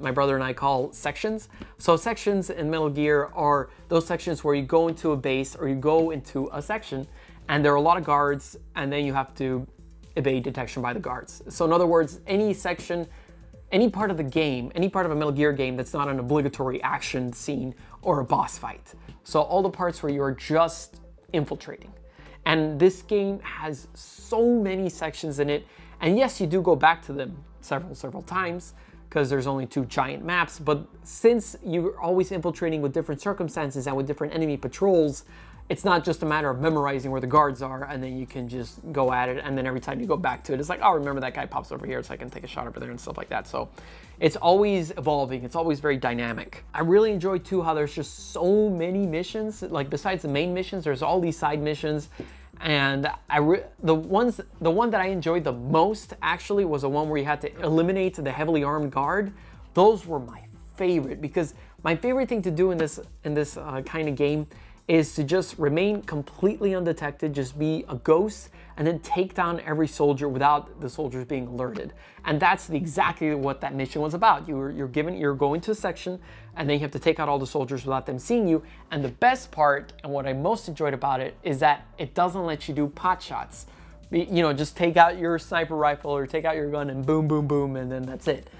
my brother and I call sections. So sections in Metal Gear are those sections where you go into a base or you go into a section and there are a lot of guards, and then you have to evade detection by the guards. So in other words, any section, any part of the game, any part of a Metal Gear game that's not an obligatory action scene or a boss fight. So all the parts where you're just infiltrating. And this game has so many sections in it. And yes, you do go back to them several times because there's only 2 giant maps. But since you're always infiltrating with different circumstances and with different enemy patrols, it's not just a matter of memorizing where the guards are and then you can just go at it, and then every time you go back to it, it's like, oh, remember that guy pops over here, so I can take a shot over there and stuff like that. So it's always evolving. It's always very dynamic. I really enjoy too how there's just so many missions. Like besides the main missions, there's all these side missions. And the one that I enjoyed the most actually was the one where you had to eliminate the heavily armed guard. Those were my favorite, because my favorite thing to do in this kind of game is to just remain completely undetected, just be a ghost, and then take down every soldier without the soldiers being alerted. And that's exactly what that mission was about. You're going to a section, and then you have to take out all the soldiers without them seeing you. And the best part, and what I most enjoyed about it, is that it doesn't let you do pot shots. You know, just take out your sniper rifle or take out your gun and boom, boom, boom, and then that's it.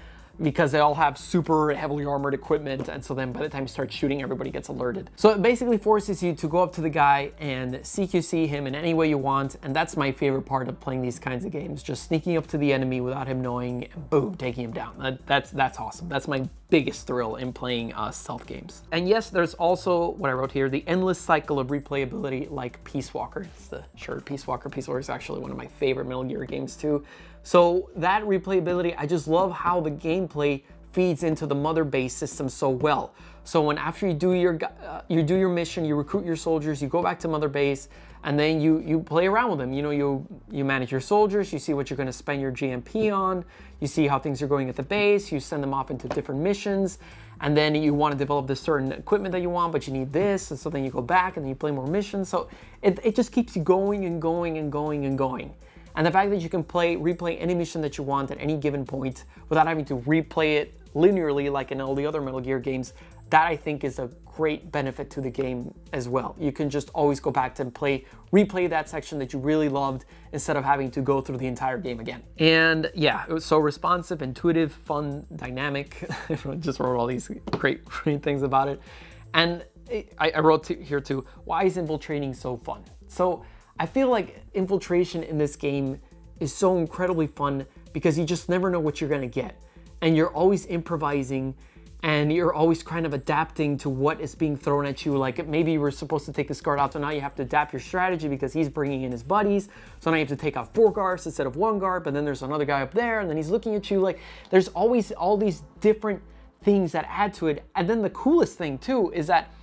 Because they all have super heavily armored equipment, and so then by the time you start shooting, everybody gets alerted. So it basically forces you to go up to the guy and CQC him in any way you want, and that's my favorite part of playing these kinds of games, just sneaking up to the enemy without him knowing, and boom, taking him down. That's awesome. That's my biggest thrill in playing stealth games. And yes, there's also what I wrote here, the endless cycle of replayability like Peace Walker. It's the shirt Peace Walker. Peace Walker is actually one of my favorite Metal Gear games too. So that replayability, I just love how the gameplay feeds into the mother base system so well. So when after you do your mission, you recruit your soldiers, you go back to mother base, and then you play around with them. You know, you manage your soldiers, you see what you're going to spend your GMP on, you see how things are going at the base, you send them off into different missions, and then you want to develop this certain equipment that you want, but you need this, and so then you go back and then you play more missions. So it just keeps you going and going and going and going. And the fact that you can replay any mission that you want at any given point without having to replay it linearly like in all the other Metal Gear games, that I think is a great benefit to the game as well. You can just always go back to replay that section that you really loved instead of having to go through the entire game again. And yeah, it was so responsive, intuitive, fun, dynamic. I just wrote all these great things about it. And I wrote here too, why is infiltrating so fun? So I feel like infiltration in this game is so incredibly fun because you just never know what you're gonna get. And you're always improvising, and you're always kind of adapting to what is being thrown at you. Like maybe you were supposed to take this guard out, so now you have to adapt your strategy because he's bringing in his buddies. So now you have to take out 4 guards instead of 1 guard, but then there's another guy up there, and then he's looking at you. Like there's always all these different things that add to it. And then the coolest thing too is that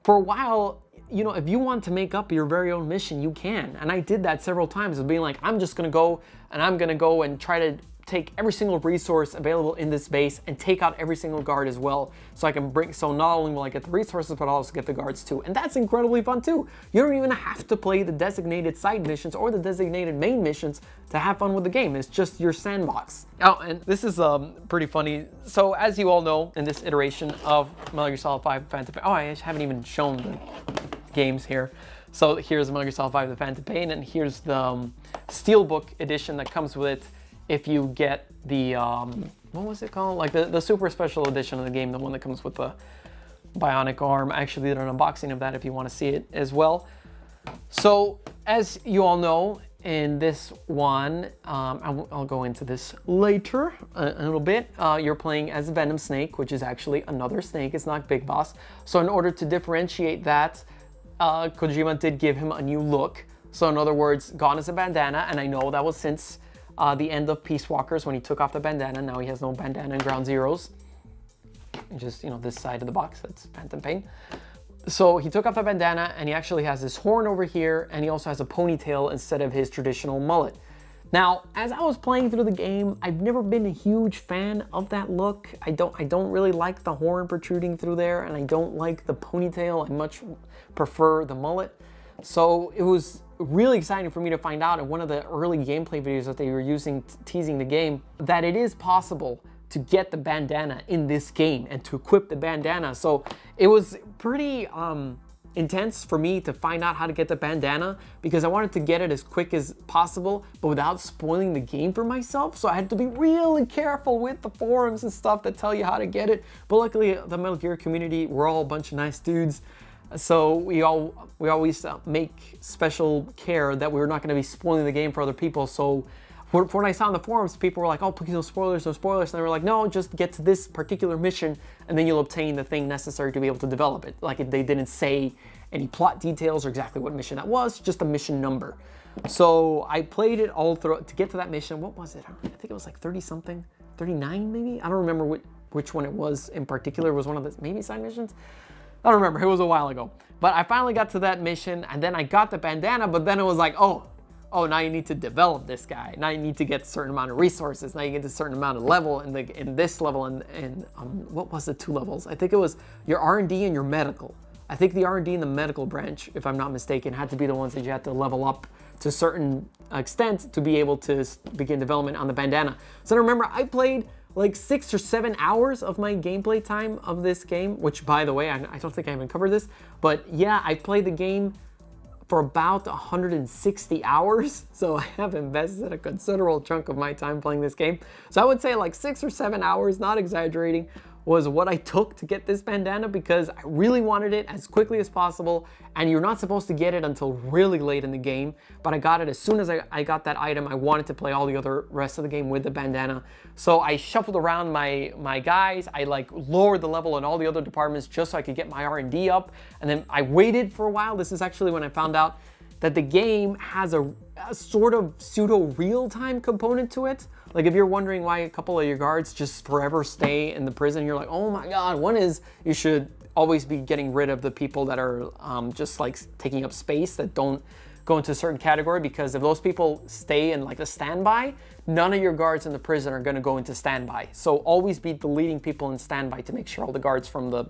for a while, you know, if you want to make up your very own mission, you can. And I did that several times of being like, I'm just gonna go and try to take every single resource available in this base and take out every single guard as well. So I can so not only will I get the resources, but I'll also get the guards too. And that's incredibly fun too. You don't even have to play the designated side missions or the designated main missions to have fun with the game. It's just your sandbox. Oh, and this is pretty funny. So as you all know, in this iteration of Metal Gear Solid 5 Phantom Pain, I haven't even shown the games here. So here's Metal Gear Solid 5 The Phantom Pain, and here's the Steelbook edition that comes with it if you get the, what was it called? Like the super special edition of the game, the one that comes with the bionic arm. I actually did an unboxing of that if you want to see it as well. So as you all know, in this one, I'll go into this later a little bit. You're playing as Venom Snake, which is actually another snake. It's not Big Boss. So in order to differentiate that, Kojima did give him a new look. So in other words, gone is a bandana, and I know that was since the end of Peace Walkers when he took off the bandana. Now he has no bandana in Ground Zeroes. Just, you know, this side of the box, that's Phantom Pain. So he took off the bandana, and he actually has this horn over here, and he also has a ponytail instead of his traditional mullet. Now, as I was playing through the game, I've never been a huge fan of that look. I don't really like the horn protruding through there, and I don't like the ponytail. I much prefer the mullet. So it was really exciting for me to find out in one of the early gameplay videos that they were using teasing the game that it is possible to get the bandana in this game and to equip the bandana. So it was pretty intense for me to find out how to get the bandana because I wanted to get it as quick as possible, but without spoiling the game for myself. So I had to be really careful with the forums and stuff that tell you how to get it. But luckily, the Metal Gear community, we're all a bunch of nice dudes. So we always make special care that we're not going to be spoiling the game for other people. So when I saw on the forums, people were like, oh, please no spoilers, no spoilers. And they were like, no, just get to this particular mission and then you'll obtain the thing necessary to be able to develop it. Like they didn't say any plot details or exactly what mission that was, just a mission number. So I played it all through to get to that mission. What was it? I think it was like 30 something, 39 maybe? I don't remember which one it was in particular. It was one of the maybe side missions. I don't remember, it was a while ago. But I finally got to that mission and then I got the bandana, but then it was like, oh, now you need to develop this guy. Now you need to get a certain amount of resources. Now you get a certain amount of level in this level and what was the 2 levels? I think it was your R&D and your medical. I think the R&D and the medical branch, if I'm not mistaken, had to be the ones that you had to level up to a certain extent to be able to begin development on the bandana. So I remember I played like 6 or 7 hours of my gameplay time of this game, which by the way, I don't think I even covered this, but yeah, I played the game for about 160 hours. So I have invested a considerable chunk of my time playing this game. So I would say like 6 or 7 hours, not exaggerating, was what I took to get this bandana because I really wanted it as quickly as possible. And you're not supposed to get it until really late in the game, but I got it as soon as I got that item. I wanted to play all the other rest of the game with the bandana. So I shuffled around my guys. I like lowered the level in all the other departments just so I could get my R&D up. And then I waited for a while. This is actually when I found out that the game has a sort of pseudo real-time component to it. Like if you're wondering why a couple of your guards just forever stay in the prison, you're like, oh my God, one is you should always be getting rid of the people that are just like taking up space that don't go into a certain category, because if those people stay in like a standby, none of your guards in the prison are gonna go into standby. So always be deleting people in standby to make sure all the guards from the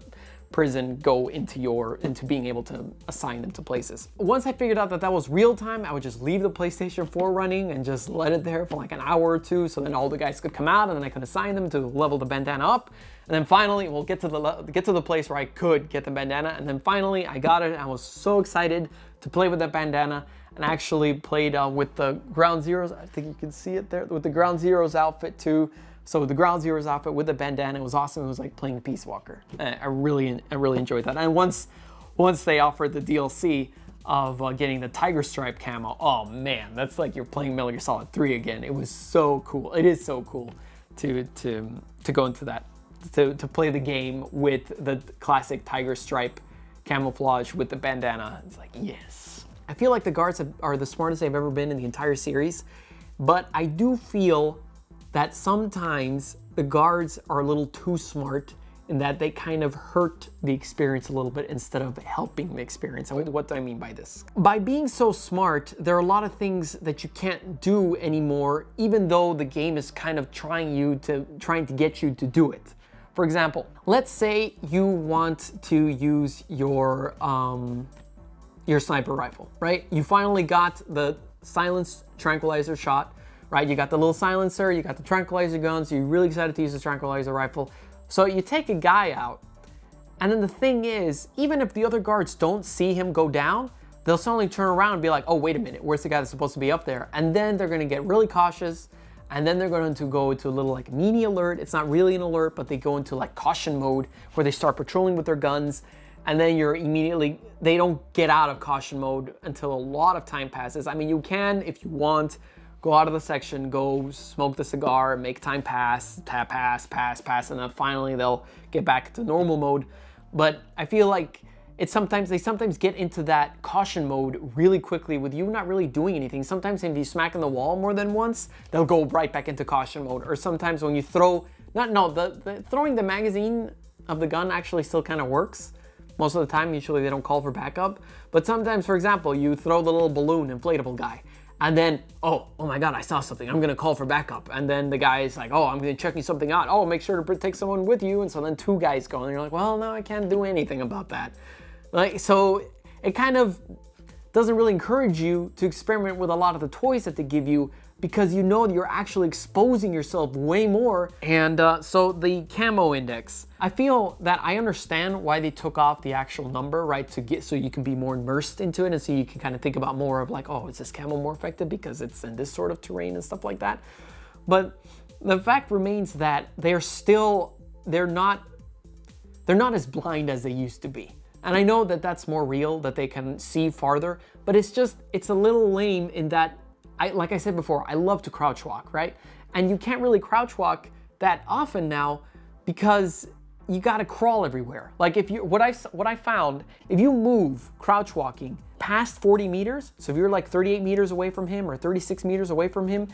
prison go into being able to assign them to places. Once I figured out that that was real time, I would just leave the PlayStation 4 running and just let it there for like an hour or two, so then all the guys could come out and then I could assign them to level the bandana up. And then finally, we'll get to the place where I could get the bandana. And then finally, I got it. I was so excited to play with that bandana, and I actually played with the Ground Zeroes. I think you can see it there with the Ground Zeroes outfit too. So the Ground Zeroes outfit with the bandana, it was awesome. It was like playing Peace Walker. I really enjoyed that. And once they offered the DLC, of getting the Tiger Stripe camo. Oh man, that's like you're playing Metal Gear Solid 3 again. It was so cool. It is so cool to go into that, to play the game with the classic Tiger Stripe camouflage with the bandana. It's like, yes. I feel like the guards are the smartest they've ever been in the entire series, but I do feel that sometimes the guards are a little too smart in that they kind of hurt the experience a little bit instead of helping the experience. And what do I mean by this? By being so smart, there are a lot of things that you can't do anymore, even though the game is kind of trying to get you to do it. For example, let's say you want to use your sniper rifle, right? You finally got the silenced tranquilizer shot, right? You got the little silencer, you got the tranquilizer gun, so you're really excited to use the tranquilizer rifle. So you take a guy out, and then the thing is, even if the other guards don't see him go down, they'll suddenly turn around and be like, oh, wait a minute, where's the guy that's supposed to be up there? And then they're gonna get really cautious, and then they're going to go into a little like mini alert. It's not really an alert, but they go into like caution mode where they start patrolling with their guns, and then they don't get out of caution mode until a lot of time passes. I mean, you can, if you want, go out of the section, go smoke the cigar, make time pass, pass, and then finally they'll get back to normal mode. But I feel like they sometimes get into that caution mode really quickly with you not really doing anything. Sometimes if you smack in the wall more than once, they'll go right back into caution mode. Or sometimes when you throwing the magazine of the gun actually still kind of works. Most of the time, usually they don't call for backup. But sometimes, for example, you throw the little balloon inflatable guy, and then, oh my God, I saw something. I'm gonna call for backup. And then the guy is like, oh, I'm gonna checking something out. Oh, make sure to take someone with you. And so then two guys go, and you're like, well, no, I can't do anything about that. Like, so it kind of doesn't really encourage you to experiment with a lot of the toys that they give you, because you know you're actually exposing yourself way more. And so the camo index, I feel that I understand why they took off the actual number, right? So you can be more immersed into it, and so you can kind of think about more of like, oh, is this camo more effective because it's in this sort of terrain and stuff like that. But the fact remains that they're not as blind as they used to be. And I know that that's more real, that they can see farther, but it's a little lame in that, like I said before, I love to crouch walk, right? And you can't really crouch walk that often now because you gotta crawl everywhere. Like what I found, if you move crouch walking past 40 meters, so if you're like 38 meters away from him or 36 meters away from him,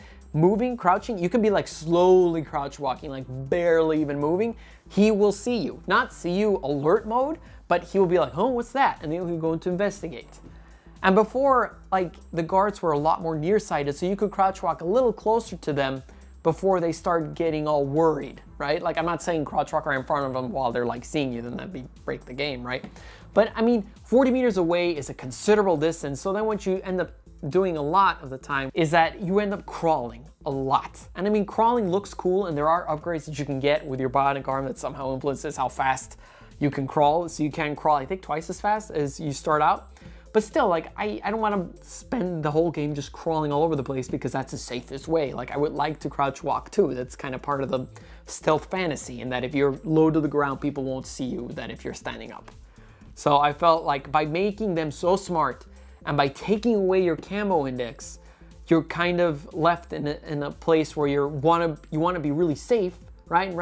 crouching, you can be like slowly crouch walking, like barely even moving. He will see you, not see you alert mode, but he will be like, oh, what's that? And then he'll go to investigate. And before, like, the guards were a lot more nearsighted, so you could crouch walk a little closer to them before they start getting all worried, right? Like, I'm not saying crouch walk right in front of them while they're like seeing you, then that'd be break the game, right? But I mean, 40 meters away is a considerable distance, so then what you end up doing a lot of the time is that you end up crawling a lot. And I mean, crawling looks cool, and there are upgrades that you can get with your bionic arm that somehow influences how fast you can crawl. So you can crawl, I think, twice as fast as you start out. But still, like, I don't want to spend the whole game just crawling all over the place because that's the safest way. Like, I would like to crouch walk too. That's kind of part of the stealth fantasy, in that if you're low to the ground, people won't see you than if you're standing up. So I felt like by making them so smart and by taking away your camo index, you're kind of left in a place where you want to be really safe, right? And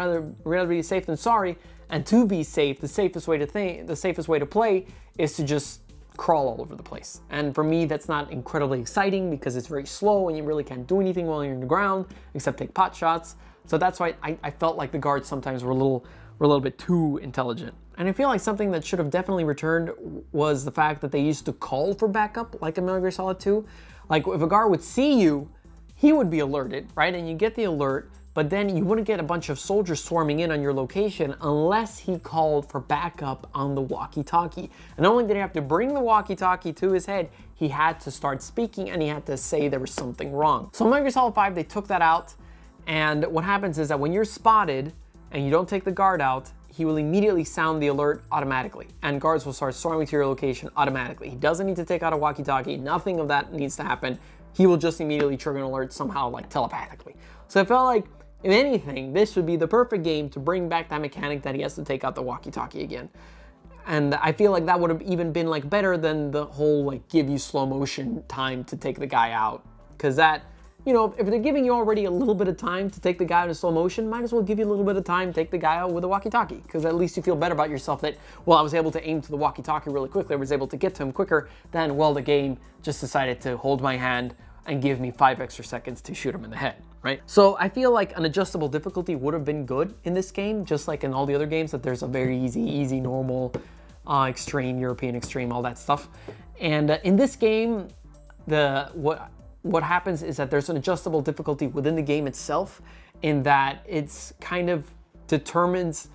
rather be safe than sorry. And to be safe, the safest way to play is to just crawl all over the place. And for me, that's not incredibly exciting because it's very slow and you really can't do anything while you're on the ground except take pot shots. So that's why I felt like the guards sometimes were a little bit too intelligent. And I feel like something that should have definitely returned was the fact that they used to call for backup, like in Metal Gear Solid 2. Like, if a guard would see you, he would be alerted, right? And you get the alert, but then you wouldn't get a bunch of soldiers swarming in on your location unless he called for backup on the walkie-talkie. And not only did he have to bring the walkie-talkie to his head, he had to start speaking and he had to say there was something wrong. So in Metal Gear Solid 5, they took that out. And what happens is that when you're spotted and you don't take the guard out, he will immediately sound the alert automatically. And guards will start swarming to your location automatically. He doesn't need to take out a walkie-talkie. Nothing of that needs to happen. He will just immediately trigger an alert somehow, like telepathically. So I felt like, if anything, this would be the perfect game to bring back that mechanic that he has to take out the walkie-talkie again. And I feel like that would have even been like better than the whole like give you slow motion time to take the guy out. Because that, you know, if they're giving you already a little bit of time to take the guy out in slow motion, might as well give you a little bit of time to take the guy out with a walkie-talkie. Because at least you feel better about yourself that, well, I was able to aim to the walkie-talkie really quickly. I was able to get to him quicker than, well, the game just decided to hold my hand and give me 5 extra seconds to shoot him in the head, right? So I feel like an adjustable difficulty would have been good in this game, just like in all the other games, that there's a very easy, normal, extreme, European extreme, all that stuff. And in this game, what happens is that there's an adjustable difficulty within the game itself, in that it's kind of determines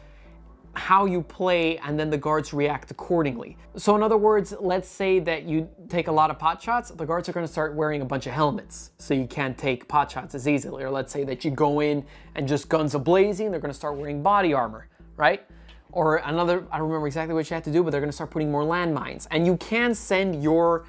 how you play and then the guards react accordingly. So in other words, let's say that you take a lot of pot shots, the guards are going to start wearing a bunch of helmets, so you can't take pot shots as easily. Or let's say that you go in and just guns a-blazing, they're going to start wearing body armor, right? Or another, I don't remember exactly what you have to do, but they're going to start putting more landmines. And you can send your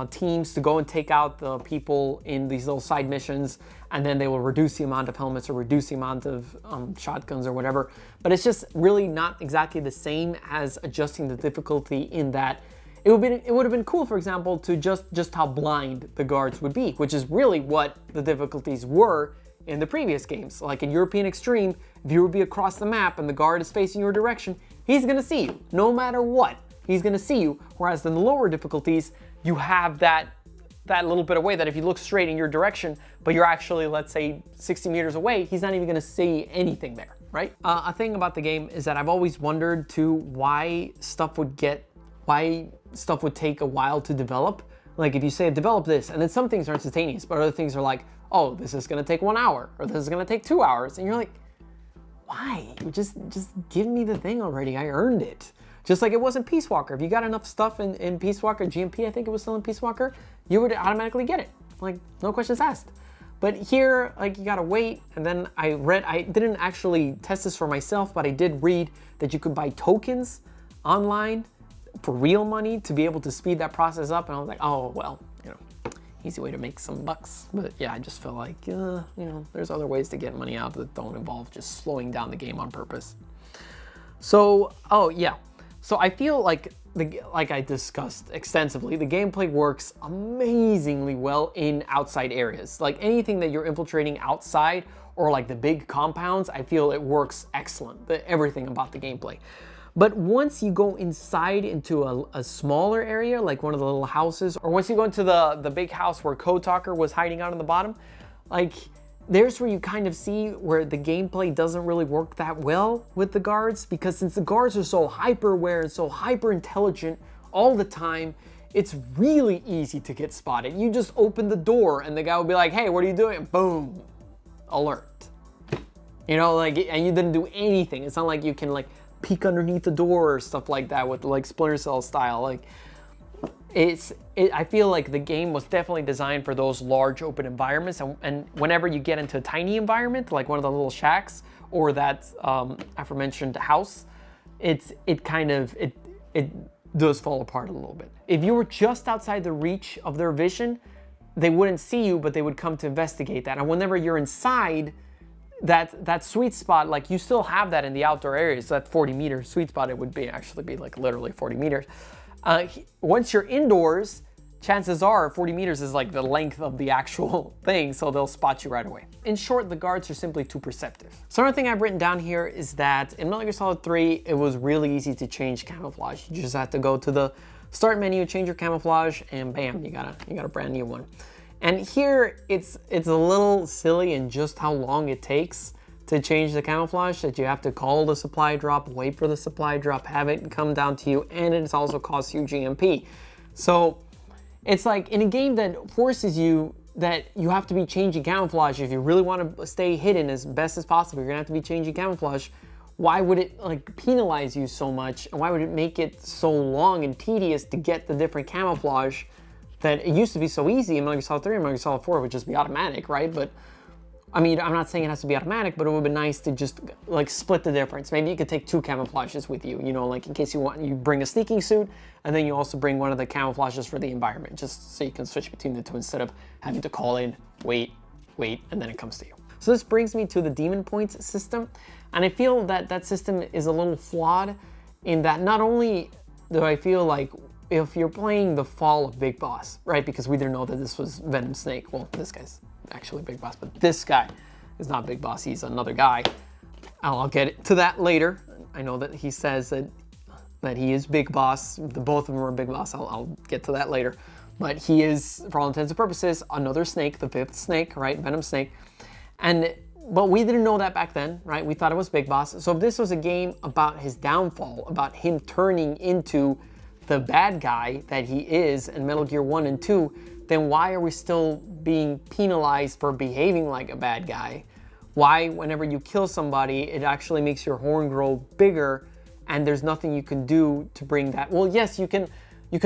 teams to go and take out the people in these little side missions, and then they will reduce the amount of helmets or reduce the amount of shotguns or whatever. But it's just really not exactly the same as adjusting the difficulty, in that it would have been cool, for example, to just how blind the guards would be, which is really what the difficulties were in the previous games. Like in European Extreme, if you would be across the map and the guard is facing your direction, he's gonna see you, no matter what. He's gonna see you, whereas in the lower difficulties, you have that little bit away that if you look straight in your direction, but you're actually, let's say, 60 meters away, he's not even gonna see anything there, right? A thing about the game is that I've always wondered too why stuff would take a while to develop. Like if you say develop this, and then some things are instantaneous, but other things are like, oh, this is gonna take 1 hour, or this is gonna take 2 hours, and you're like, why? Just give me the thing already, I earned it. Just like it was in Peace Walker. If you got enough stuff in Peace Walker, GMP I think it was still in Peace Walker, you would automatically get it. Like, no questions asked. But here, like, you gotta wait, and then I didn't actually test this for myself, but I did read that you could buy tokens online for real money to be able to speed that process up, and I was like, oh, well, you know, easy way to make some bucks. But yeah, I just feel like, you know, there's other ways to get money out that don't involve just slowing down the game on purpose. So, oh yeah. So I feel like, like I discussed extensively, the gameplay works amazingly well in outside areas. Like anything that you're infiltrating outside, or like the big compounds, I feel it works excellent, everything about the gameplay. But once you go inside into a smaller area, like one of the little houses, or once you go into the big house where Code Talker was hiding out on the bottom, like there's where you kind of see where the gameplay doesn't really work that well with the guards, because since the guards are so hyper aware and so hyper intelligent all the time, it's really easy to get spotted. You just open the door and the guy will be like, hey, what are you doing? Boom, alert. You know, like, and you didn't do anything. It's not like you can like peek underneath the door or stuff like that with like Splinter Cell style. Like, I feel like the game was definitely designed for those large open environments, and whenever you get into a tiny environment, like one of the little shacks or that aforementioned house, it does fall apart a little bit. If you were just outside the reach of their vision, they wouldn't see you, but they would come to investigate that. And whenever you're inside that sweet spot, like you still have that in the outdoor areas, so that 40 meter sweet spot, it would actually be like literally 40 meters. Once you're indoors, chances are 40 meters is like the length of the actual thing, so they'll spot you right away. In short, the guards are simply too perceptive. So another thing I've written down here is that in Metal Gear Solid 3, it was really easy to change camouflage. You just have to go to the start menu, change your camouflage, and bam, you got a brand new one. And here, it's a little silly in just how long it takes to change the camouflage, that you have to call the supply drop, wait for the supply drop, have it come down to you, and it also costs you GMP. So it's like in a game that forces you that you have to be changing camouflage. If you really want to stay hidden as best as possible, you're gonna have to be changing camouflage. Why would it like penalize you so much? And why would it make it so long and tedious to get the different camouflage that it used to be so easy in Metal Gear Solid 3 and Metal Gear Solid 4 would just be automatic, right? But I mean, I'm not saying it has to be automatic, but it would be nice to just like split the difference. Maybe you could take 2 camouflages with you, you know, like in case you bring a sneaking suit, and then you also bring one of the camouflages for the environment, just so you can switch between the two instead of having to call in, wait, and then it comes to you. So this brings me to the demon points system, and I feel that that system is a little flawed in that not only do I feel like if you're playing the fall of Big Boss, right? Because we didn't know that this was Venom Snake. Well, this guy's actually Big Boss, but this guy is not Big Boss. He's another guy. I'll get to that later. I know that he says that he is Big Boss. The both of them are Big Boss. I'll get to that later. But he is, for all intents and purposes, another snake, the fifth snake, right? Venom Snake. But we didn't know that back then, right? We thought it was Big Boss. So if this was a game about his downfall, about him turning into the bad guy that he is in Metal Gear 1 and 2, then why are we still being penalized for behaving like a bad guy? Why, whenever you kill somebody, it actually makes your horn grow bigger and there's nothing you can do to bring that? Well, yes, you can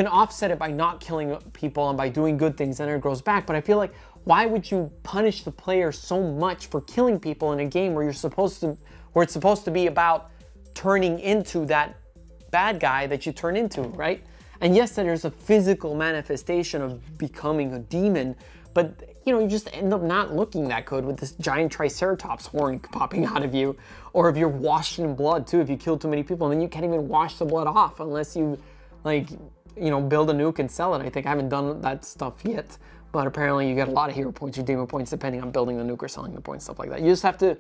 offset it by not killing people and by doing good things and it grows back, but I feel like why would you punish the player so much for killing people in a game where it's supposed to be about turning into that bad guy that you turn into, right? And yes, there's a physical manifestation of becoming a demon, but you just end up not looking that good with this giant Triceratops horn popping out of you. Or if you're washed in blood too, if you kill too many people, and then you can't even wash the blood off unless you build a nuke and sell it. I think I haven't done that stuff yet, but apparently you get a lot of hero points or demon points depending on building the nuke or selling the points, stuff like that. You just have to,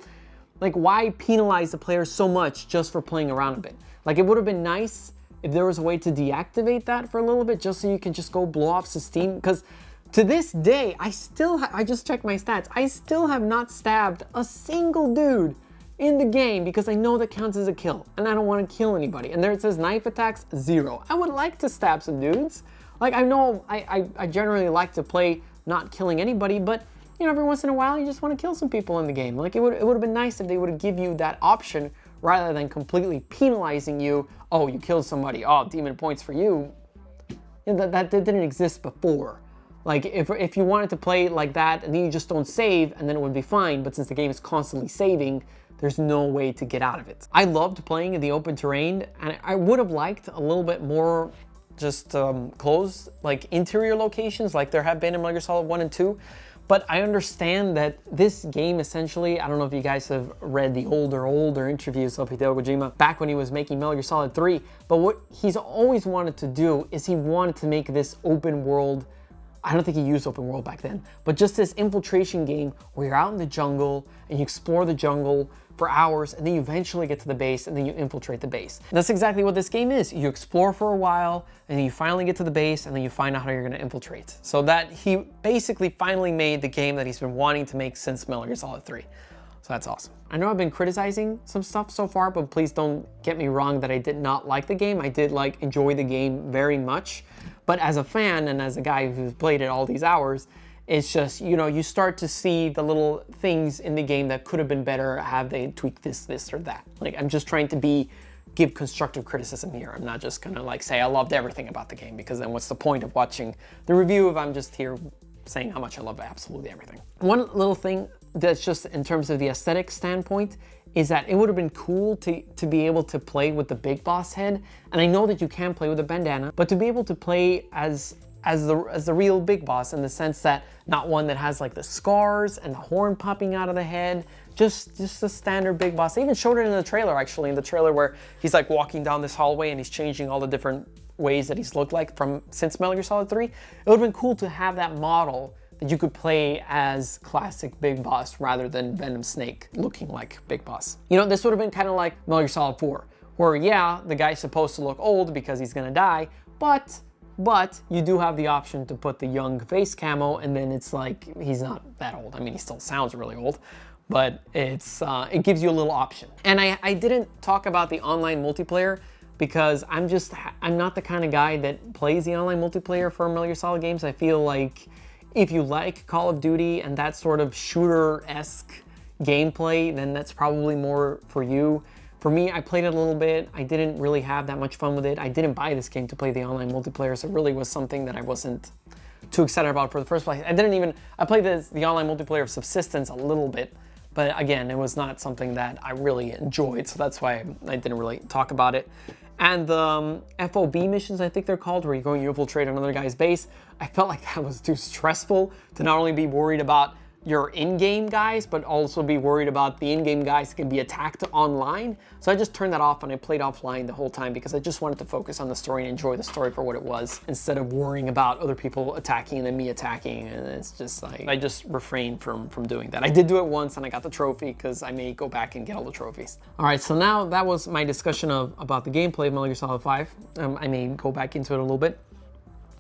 why penalize the player so much just for playing around a bit? It would have been nice if there was a way to deactivate that for a little bit, just so you can just go blow off some steam. Because to this day, I just checked my stats. I still have not stabbed a single dude in the game because I know that counts as a kill and I don't want to kill anybody. And there it says knife attacks 0. I would like to stab some dudes. I know I generally like to play not killing anybody, but every once in a while you just want to kill some people in the game. It would have been nice if they would have give you that option rather than completely penalizing you. Oh, you killed somebody. Oh, demon points for you. That didn't exist before. If you wanted to play like that and then you just don't save and then it would be fine, but since the game is constantly saving, there's no way to get out of it. I loved playing in the open terrain and I would have liked a little bit more just closed, interior locations like there have been in Metal Gear Solid 1 and 2. But I understand that this game essentially, I don't know if you guys have read the older interviews of Hideo Kojima back when he was making Metal Gear Solid 3, but what he's always wanted to do is he wanted to make this open world. I don't think he used open world back then, but just this infiltration game where you're out in the jungle and you explore the jungle for hours and then you eventually get to the base and then you infiltrate the base. And that's exactly what this game is. You explore for a while and then you finally get to the base and then you find out how you're gonna infiltrate. So that he basically finally made the game that he's been wanting to make since Metal Gear Solid 3. So that's awesome. I know I've been criticizing some stuff so far, but please don't get me wrong that I did not like the game. I did enjoy the game very much. But as a fan and as a guy who's played it all these hours, it's just, you start to see the little things in the game that could have been better. Have they tweaked this or that? I'm just trying to give constructive criticism here. I'm not just gonna say I loved everything about the game, because then what's the point of watching the review if I'm just here saying how much I love absolutely everything. One little thing that's just in terms of the aesthetic standpoint is that it would have been cool to be able to play with the Big Boss head. And I know that you can play with a bandana, but to be able to play as the real Big Boss, in the sense that not one that has the scars and the horn popping out of the head, just the standard Big Boss. They even showed it in the trailer, actually, in the trailer where he's walking down this hallway and he's changing all the different ways that he's looked like since Metal Gear Solid 3. It would have been cool to have that model that you could play as classic Big Boss rather than Venom Snake looking like Big Boss. This would have been kind of like Metal Gear Solid 4, where yeah, the guy's supposed to look old because he's gonna die, but you do have the option to put the young face camo, and then it's he's not that old. I mean, he still sounds really old, but it gives you a little option. And I didn't talk about the online multiplayer because I'm not the kind of guy that plays the online multiplayer for Metal Gear Solid games. I feel like if you like Call of Duty and that sort of shooter-esque gameplay, then that's probably more for you. For me, I played it a little bit. I didn't really have that much fun with it. I didn't buy this game to play the online multiplayer, so it really was something that I wasn't too excited about for the first place. I played the online multiplayer of Subsistence a little bit, but again, it was not something that I really enjoyed, so that's why I didn't really talk about it. And the FOB missions, I think they're called, where you're going to infiltrate another guy's base, I felt like that was too stressful to not only be worried about your in-game guys, but also be worried about the in-game guys can be attacked online. So I just turned that off and I played offline the whole time because I just wanted to focus on the story and enjoy the story for what it was, instead of worrying about other people attacking and then me attacking. And it's just like, I just refrained from doing that. I did do it once and I got the trophy because I may go back and get all the trophies. All right, so now that was my discussion about the gameplay of Metal Gear Solid 5. I may go back into it a little bit,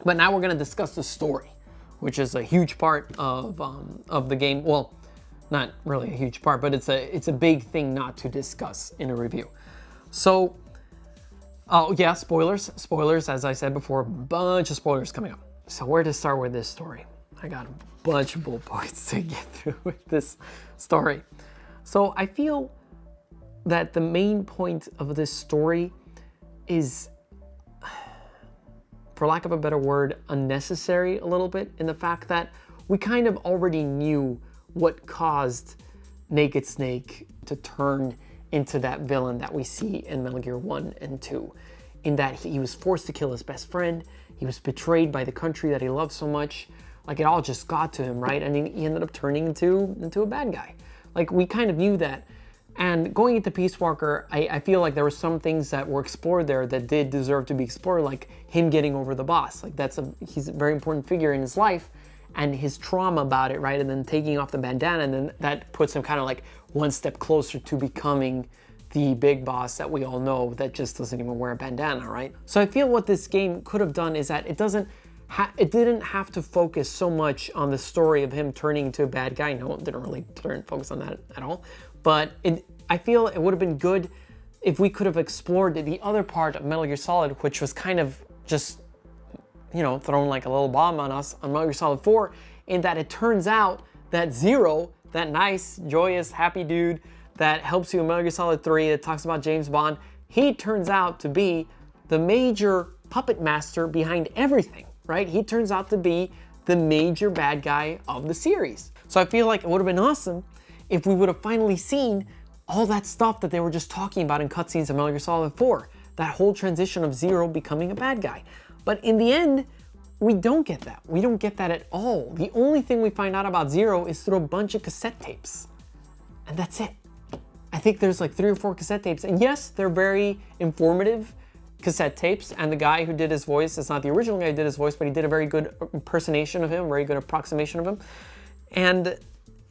but now we're gonna discuss the story, which is a huge part of the game. Well, not really a huge part, but it's a big thing not to discuss in a review. So, oh yeah, spoilers, as I said before, a bunch of spoilers coming up. So where to start with this story? I got a bunch of bullet points to get through with this story. So I feel that the main point of this story is, for lack of a better word, unnecessary a little bit, in the fact that we kind of already knew what caused Naked Snake to turn into that villain that we see in Metal Gear 1 and 2. In that he was forced to kill his best friend, he was betrayed by the country that he loved so much, like it all just got to him, right? And he ended up turning into a bad guy. Like, we kind of knew that. And going into Peace Walker, I feel like there were some things that were explored there that did deserve to be explored, like him getting over the boss. Like he's a very important figure in his life and his trauma about it, right? And then taking off the bandana, and then that puts him kind of like one step closer to becoming the big boss that we all know that just doesn't even wear a bandana, right? So I feel what this game could have done is that it didn't have to focus so much on the story of him turning into a bad guy. No, it didn't really focus on that at all. But I feel it would have been good if we could have explored the other part of Metal Gear Solid, which was kind of just, thrown like a little bomb on us on Metal Gear Solid 4, in that it turns out that Zero, that nice, joyous, happy dude that helps you in Metal Gear Solid 3, that talks about James Bond, he turns out to be the major puppet master behind everything, right? He turns out to be the major bad guy of the series. So I feel like it would have been awesome if we would have finally seen all that stuff that they were just talking about in cutscenes of Metal Gear Solid 4, that whole transition of Zero becoming a bad guy. But in the end, we don't get that. We don't get that at all. The only thing we find out about Zero is through a bunch of cassette tapes. And that's it. I think there's like 3 or 4 cassette tapes. And yes, they're very informative cassette tapes. And the guy who did his voice, it's not the original guy who did his voice, but he did a very good impersonation of him, very good approximation of him. And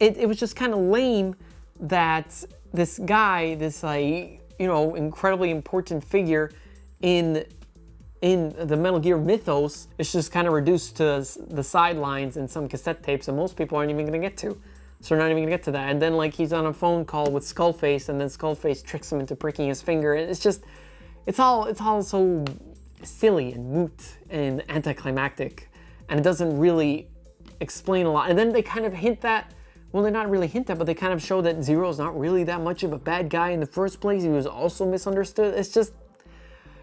it was just kind of lame that this guy, this incredibly important figure in the Metal Gear mythos, is just kind of reduced to the sidelines in some cassette tapes that most people aren't even going to get to. So they're not even going to get to that. And then like he's on a phone call with Skullface, and then Skullface tricks him into pricking his finger. It's all so silly and moot and anticlimactic, and it doesn't really explain a lot. And then they kind of hint that, well, they not really hint that, but they kind of show that Zero's not really that much of a bad guy in the first place. He was also misunderstood. It's just,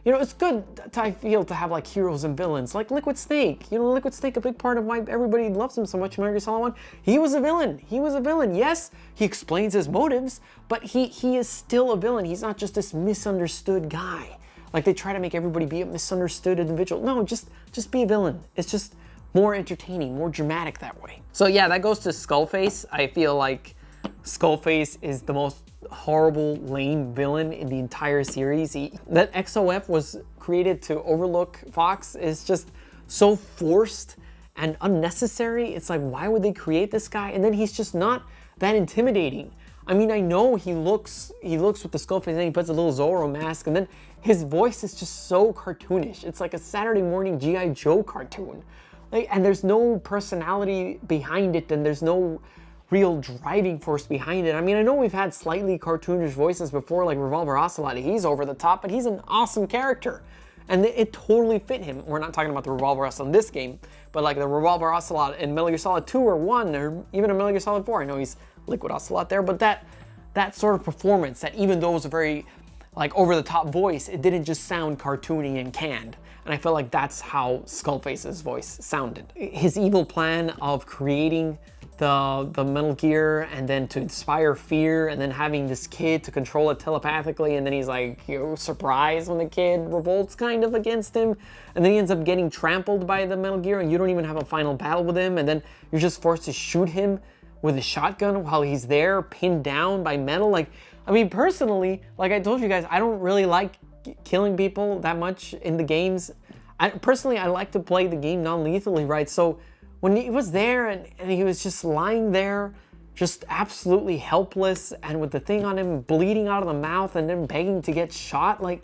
it's good I feel to have like heroes and villains, like Liquid Snake. Liquid Snake, a big part of everybody loves him so much in Metal Gear Solid 1. He was a villain. Yes, he explains his motives, but he is still a villain. He's not just this misunderstood guy. Like they try to make everybody be a misunderstood individual. No, just be a villain. It's just more entertaining, more dramatic that way. So yeah, that goes to Skullface. I feel like Skullface is the most horrible, lame villain in the entire series. That XOF was created to overlook Fox is just so forced and unnecessary. It's like, why would they create this guy? And then he's just not that intimidating. I mean, I know he looks with the Skullface, and then he puts a little Zorro mask, and then his voice is just so cartoonish. It's like a Saturday morning G.I. Joe cartoon. And there's no personality behind it, and there's no real driving force behind it. I mean, I know we've had slightly cartoonish voices before, like Revolver Ocelot. He's over the top, but he's an awesome character. And it totally fit him. We're not talking about the Revolver Ocelot in this game, but like the Revolver Ocelot in Metal Gear Solid 2 or 1, or even in Metal Gear Solid 4. I know he's Liquid Ocelot there, but that sort of performance, that even though it was a very like over-the-top voice, it didn't just sound cartoony and canned. And I felt like that's how Skullface's voice sounded. His evil plan of creating the Metal Gear and then to inspire fear, and then having this kid to control it telepathically, and then he's like, surprised when the kid revolts kind of against him, and then he ends up getting trampled by the Metal Gear, and you don't even have a final battle with him, and then you're just forced to shoot him with a shotgun while he's there pinned down by metal. Like, I mean, personally, like I told you guys, I don't really like killing people that much in the games. Personally, I like to play the game non-lethally, right? So when he was there and he was just lying there, just absolutely helpless, and with the thing on him bleeding out of the mouth and then begging to get shot, like,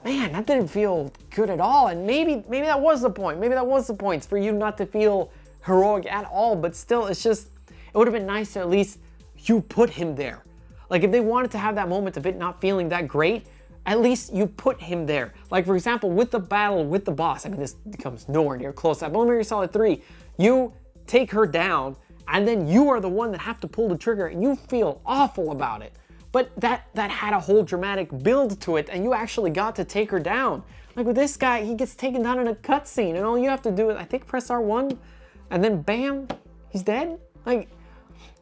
man, that didn't feel good at all. And maybe that was the point. Maybe that was the point, for you not to feel heroic at all. But still, it's just, it would have been nice to at least you put him there. Like, if they wanted to have that moment of it not feeling that great, at least you put him there. Like, for example, with the battle with the boss, I mean, this becomes nowhere near close. At Metal Gear Solid 3, you take her down, and then you are the one that have to pull the trigger, and you feel awful about it. But that had a whole dramatic build to it, and you actually got to take her down. Like with this guy, he gets taken down in a cutscene, and all you have to do is, I think, press R1, and then bam, he's dead. Like,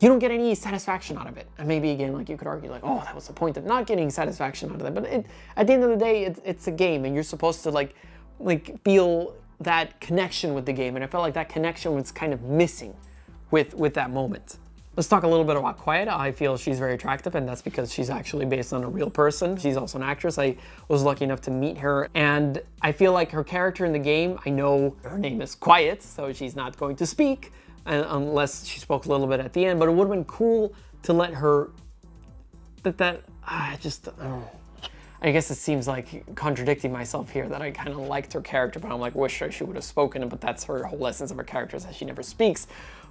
you don't get any satisfaction out of it. And maybe again, like you could argue, like, oh, that was the point of not getting satisfaction out of that. But at the end of the day, it's a game, and you're supposed to like feel that connection with the game. And I felt like that connection was kind of missing with that moment. Let's talk a little bit about Quiet. I feel she's very attractive, and that's because she's actually based on a real person. She's also an actress. I was lucky enough to meet her, and I feel like her character in the game, I know her name is Quiet, so she's not going to speak unless she spoke a little bit at the end, but it would have been cool to let her, I guess it seems like contradicting myself here that I kind of liked her character, but I'm like, wish she would have spoken, but that's her whole essence of her character, is that she never speaks.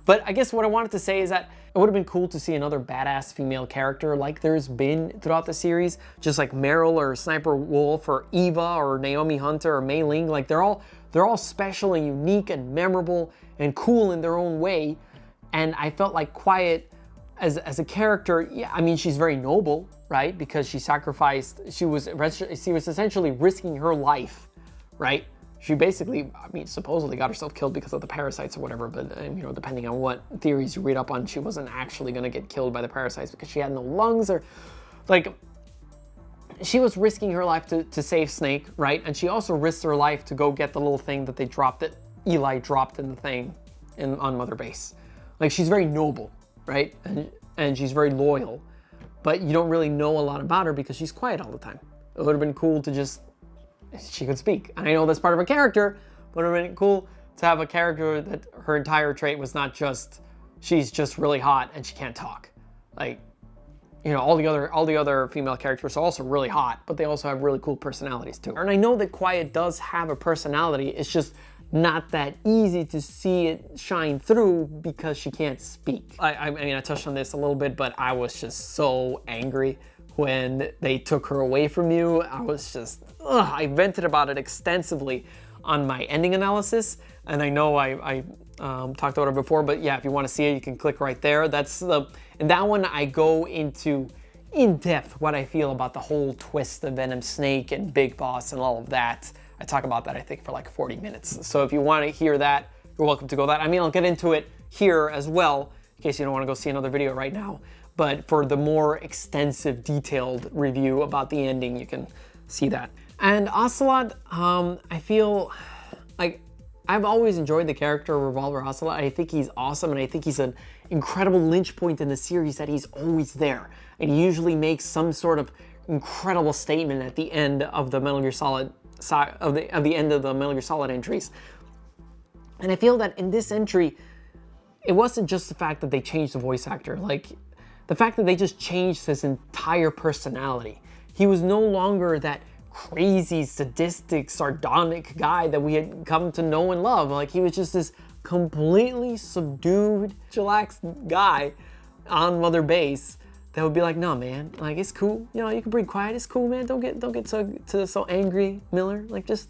But I guess what I wanted to say is that it would have been cool to see another badass female character like there's been throughout the series, just like Meryl or Sniper Wolf or Eva or Naomi Hunter or Mei Ling. Like they're all special and unique and memorable and cool in their own way. And I felt like Quiet as a character, yeah, I mean, she's very noble, right? Because she was essentially risking her life, right? She basically, I mean, supposedly got herself killed because of the parasites or whatever, but you know, depending on what theories you read up on, she wasn't actually gonna get killed by the parasites because she had no lungs, or like, she was risking her life to save Snake, right? And she also risked her life to go get the little thing that that Eli dropped in the thing on Mother Base. Like, she's very noble, right? And she's very loyal, but you don't really know a lot about her because she's quiet all the time. It would have been cool to just, she could speak. And I know that's part of her character, but it would have been cool to have a character that her entire trait was not just, she's just really hot and she can't talk. Like, you know, all the other female characters are also really hot, but they also have really cool personalities too. And I know that Quiet does have a personality, it's just not that easy to see it shine through because she can't speak. I mean, I touched on this a little bit, but I was just so angry when they took her away from you. I was just, I vented about it extensively on my ending analysis, and I know I talked about it before, but yeah, if you want to see it, you can click right there. In that one, I go into in depth what I feel about the whole twist of Venom Snake and Big Boss and all of that. I talk about that, I think, for like 40 minutes. So if you want to hear that, you're welcome to go that. I mean, I'll get into it here as well, in case you don't want to go see another video right now. But for the more extensive, detailed review about the ending, you can see that. And Ocelot, I feel like I've always enjoyed the character of Revolver Ocelot. I think he's awesome, and I think he's an incredible linch point in the series, that he's always there. And he usually makes some sort of incredible statement at the end of the Metal Gear Solid the end of the Metal Gear Solid entries. And I feel that in this entry, it wasn't just the fact that they changed the voice actor. Like, the fact that they just changed his entire personality. He was no longer that crazy, sadistic, sardonic guy that we had come to know and love. Like, he was just this completely subdued, chillaxed guy on Mother Base that would be like, no, man, like, it's cool. You know, you can bring Quiet. It's cool, man. Don't get so angry, Miller. Like, just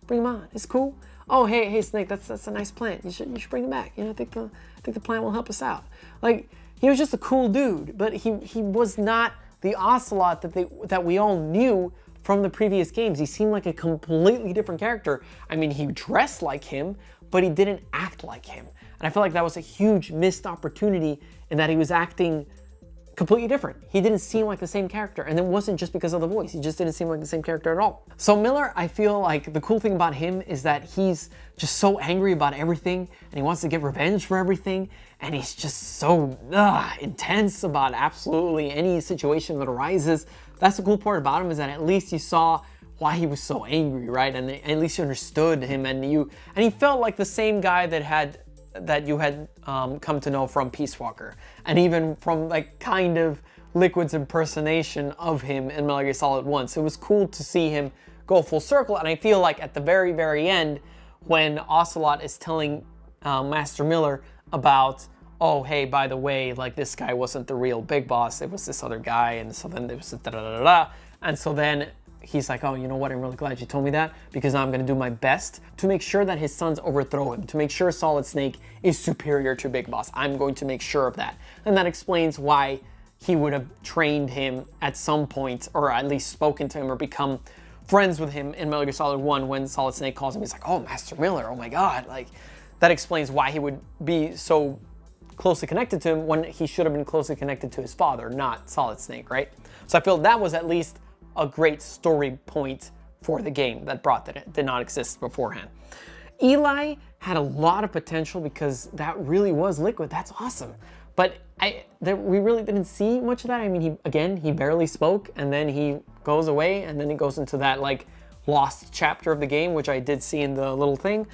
bring him on. It's cool. Oh, hey, Snake, that's a nice plant. You should bring it back. You know, I think the plant will help us out. Like, he was just a cool dude, but he was not the Ocelot that we all knew from the previous games. He seemed like a completely different character. I mean, he dressed like him, but he didn't act like him. And I feel like that was a huge missed opportunity in that he was acting completely different. He didn't seem like the same character, and it wasn't just because of the voice. He just didn't seem like the same character at all. So Miller, I feel like the cool thing about him is that he's just so angry about everything, and he wants to get revenge for everything, and he's just so intense about absolutely any situation that arises. That's the cool part about him, is that at least you saw why he was so angry, right? And at least you understood him, and he felt like the same guy that you had come to know from Peace Walker, and even from like kind of Liquid's impersonation of him in Metal Gear Solid 1. So it was cool to see him go full circle, and I feel like at the very, very end, when Ocelot is telling Master Miller about, oh, hey, by the way, like this guy wasn't the real big boss, it was this other guy, and so then there was da-da-da-da-da, and so then he's like, oh, you know what, I'm really glad you told me that, because now I'm gonna do my best to make sure that his sons overthrow him, to make sure Solid Snake is superior to Big Boss. I'm going to make sure of that. And that explains why he would have trained him at some point, or at least spoken to him or become friends with him in Metal Gear Solid 1 when Solid Snake calls him. He's like, oh, Master Miller, oh my God. Like, that explains why he would be so closely connected to him when he should have been closely connected to his father, not Solid Snake, right? So I feel that was at least a great story point for the game that brought that it did not exist beforehand. Eli had a lot of potential because that really was Liquid. That's awesome. But we really didn't see much of that. I mean, he barely spoke, and then he goes away, and then he goes into that like lost chapter of the game, which I did see in the little thing.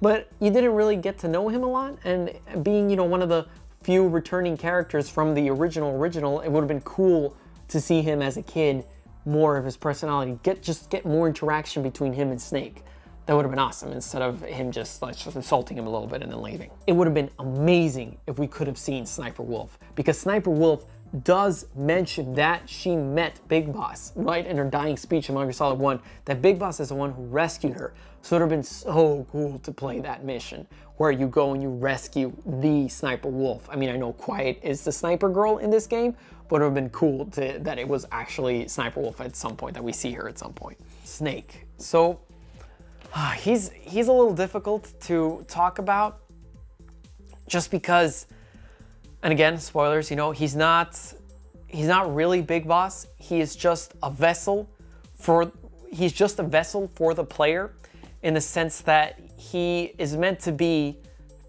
But you didn't really get to know him a lot, and being, you know, one of the few returning characters from the original, it would have been cool to see him as a kid, more of his personality, get more interaction between him and Snake. That would have been awesome, instead of him just insulting him a little bit and then leaving. It would have been amazing if we could have seen Sniper Wolf, because Sniper Wolf does mention that she met Big Boss, right, in her dying speech in Metal Gear Solid 1, that Big Boss is the one who rescued her. So it would have been so cool to play that mission, where you go and you rescue the Sniper Wolf. I mean, I know Quiet is the sniper girl in this game, but it would have been cool that it was actually Sniper Wolf at some point, that we see her at some point. Snake. So he's a little difficult to talk about, just because, and again, spoilers, you know, he's not really Big Boss. He is just a vessel for the player, in the sense that he is meant to be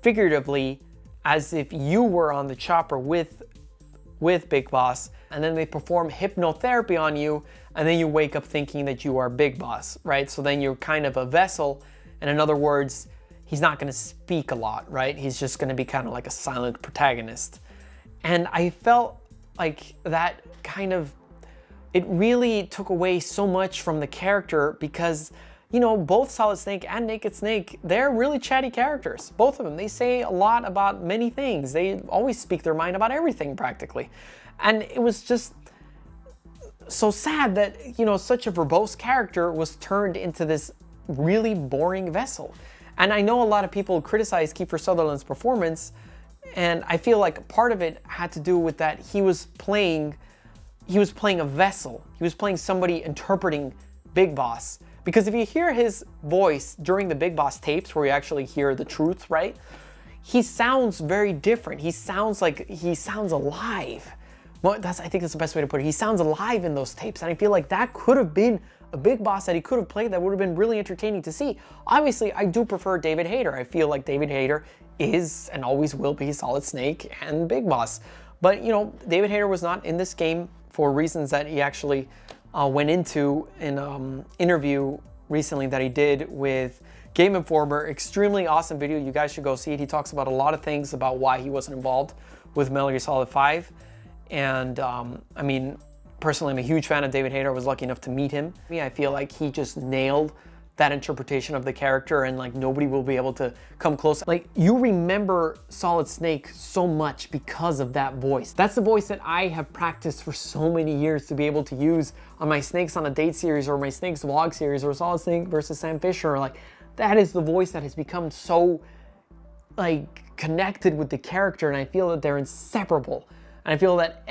figuratively as if you were on the chopper with Big Boss, and then they perform hypnotherapy on you, and then you wake up thinking that you are Big Boss, right? So then you're kind of a vessel, and in other words, he's not going to speak a lot, right? He's just going to be kind of like a silent protagonist. And I felt like that kind of, it really took away so much from the character, because, you know, both Solid Snake and Naked Snake, they're really chatty characters. Both of them. They say a lot about many things. They always speak their mind about everything, practically. And it was just so sad that, you know, such a verbose character was turned into this really boring vessel. And I know a lot of people criticize Kiefer Sutherland's performance, and I feel like part of it had to do with that he was playing a vessel. He was playing somebody interpreting Big Boss. Because if you hear his voice during the Big Boss tapes, where you actually hear the truth, right? He sounds very different. He sounds alive. Well, I think that's the best way to put it. He sounds alive in those tapes, and I feel like that could have been a Big Boss that he could have played that would have been really entertaining to see. Obviously, I do prefer David Hayter. I feel like David Hayter is and always will be Solid Snake and Big Boss. But, you know, David Hayter was not in this game for reasons that he actually went into in an interview recently that he did with Game Informer. Extremely awesome video. You guys should go see it. He talks about a lot of things about why he wasn't involved with Metal Gear Solid 5. And I mean, personally, I'm a huge fan of David Hayter. I was lucky enough to meet him. I feel like he just nailed that interpretation of the character, and like nobody will be able to come close. Like, you remember Solid Snake so much because of that voice. That's the voice that I have practiced for so many years to be able to use on my Snakes on a Date series, or my Snakes vlog series, or Solid Snake versus Sam Fisher. Like, that is the voice that has become so like connected with the character, and I feel that they're inseparable. And I feel that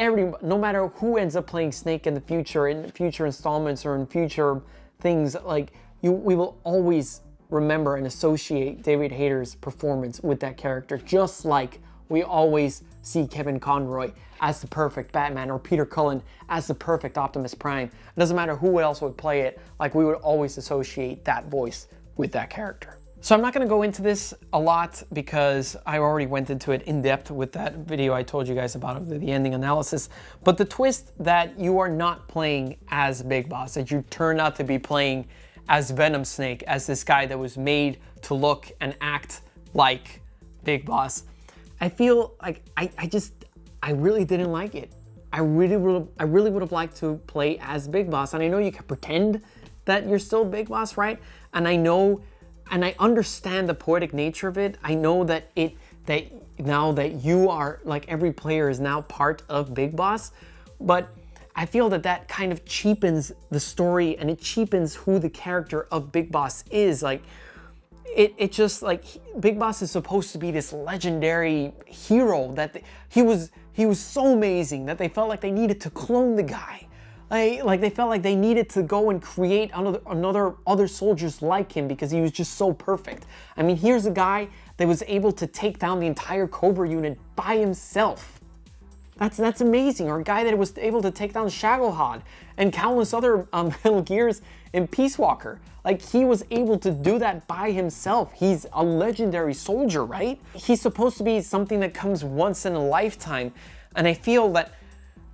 no matter who ends up playing Snake in future installments or in future things, like, we will always remember and associate David Hayter's performance with that character, just like we always see Kevin Conroy as the perfect Batman or Peter Cullen as the perfect Optimus Prime. It doesn't matter who else would play it, like we would always associate that voice with that character. So I'm not going to go into this a lot because I already went into it in depth with that video I told you guys about of the ending analysis. But the twist that you are not playing as Big Boss, that you turn out to be playing as Venom Snake, as this guy that was made to look and act like Big Boss, I feel like I really didn't like it. I really would have liked to play as Big Boss. And I know you can pretend that you're still Big Boss, right? And I know, and I understand the poetic nature of it. I know that now that you are, like, every player is now part of Big Boss, but I feel that kind of cheapens the story and it cheapens who the character of Big Boss is. Like, it just, like, Big Boss is supposed to be this legendary hero that he was so amazing that they felt like they needed to clone the guy. Like they felt like they needed to go and create other soldiers like him because he was just so perfect. I mean, here's a guy that was able to take down the entire Cobra unit by himself. That's amazing. Or a guy that was able to take down Shagohod and countless other Metal Gears in Peace Walker. Like, he was able to do that by himself. He's a legendary soldier, right? He's supposed to be something that comes once in a lifetime. And I feel that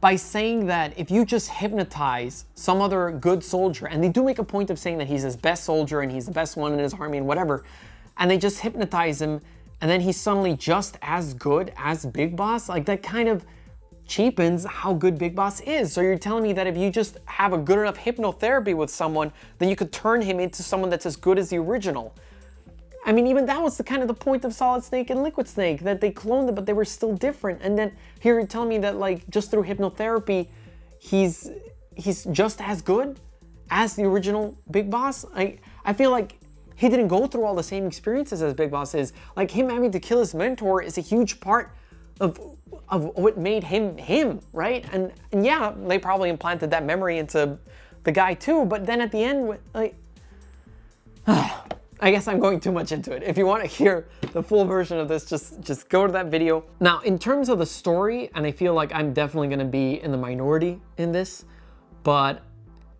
by saying that if you just hypnotize some other good soldier, and they do make a point of saying that he's his best soldier and he's the best one in his army and whatever, and they just hypnotize him, and then he's suddenly just as good as Big Boss, like, that kind of cheapens how good Big Boss is. So you're telling me that if you just have a good enough hypnotherapy with someone, then you could turn him into someone that's as good as the original. I mean, even that was the kind of the point of Solid Snake and Liquid Snake, that they cloned them, but they were still different. And then here you're telling me that, like, just through hypnotherapy, he's just as good as the original Big Boss. I feel like he didn't go through all the same experiences as Big Boss is. Like, him having to kill his mentor is a huge part of what made him, right? And yeah, they probably implanted that memory into the guy too, but then at the end, like, I guess I'm going too much into it. If you want to hear the full version of this, just go to that video. Now, in terms of the story, and I feel like I'm definitely going to be in the minority in this, but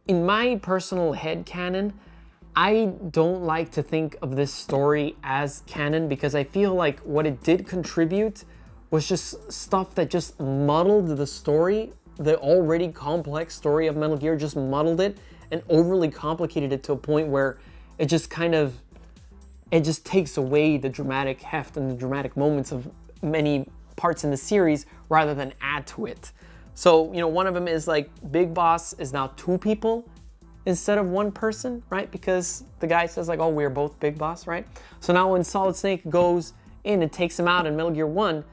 in my personal headcanon, I don't like to think of this story as canon because I feel like what it did contribute was just stuff that just muddled the story. The already complex story of Metal Gear just muddled it and overly complicated it to a point where it just takes away the dramatic heft and the dramatic moments of many parts in the series rather than add to it. So, you know, one of them is like Big Boss is now 2 people instead of 1 person, right? Because the guy says like, oh, we're both Big Boss, right? So now when Solid Snake goes in and takes him out in Metal Gear 1,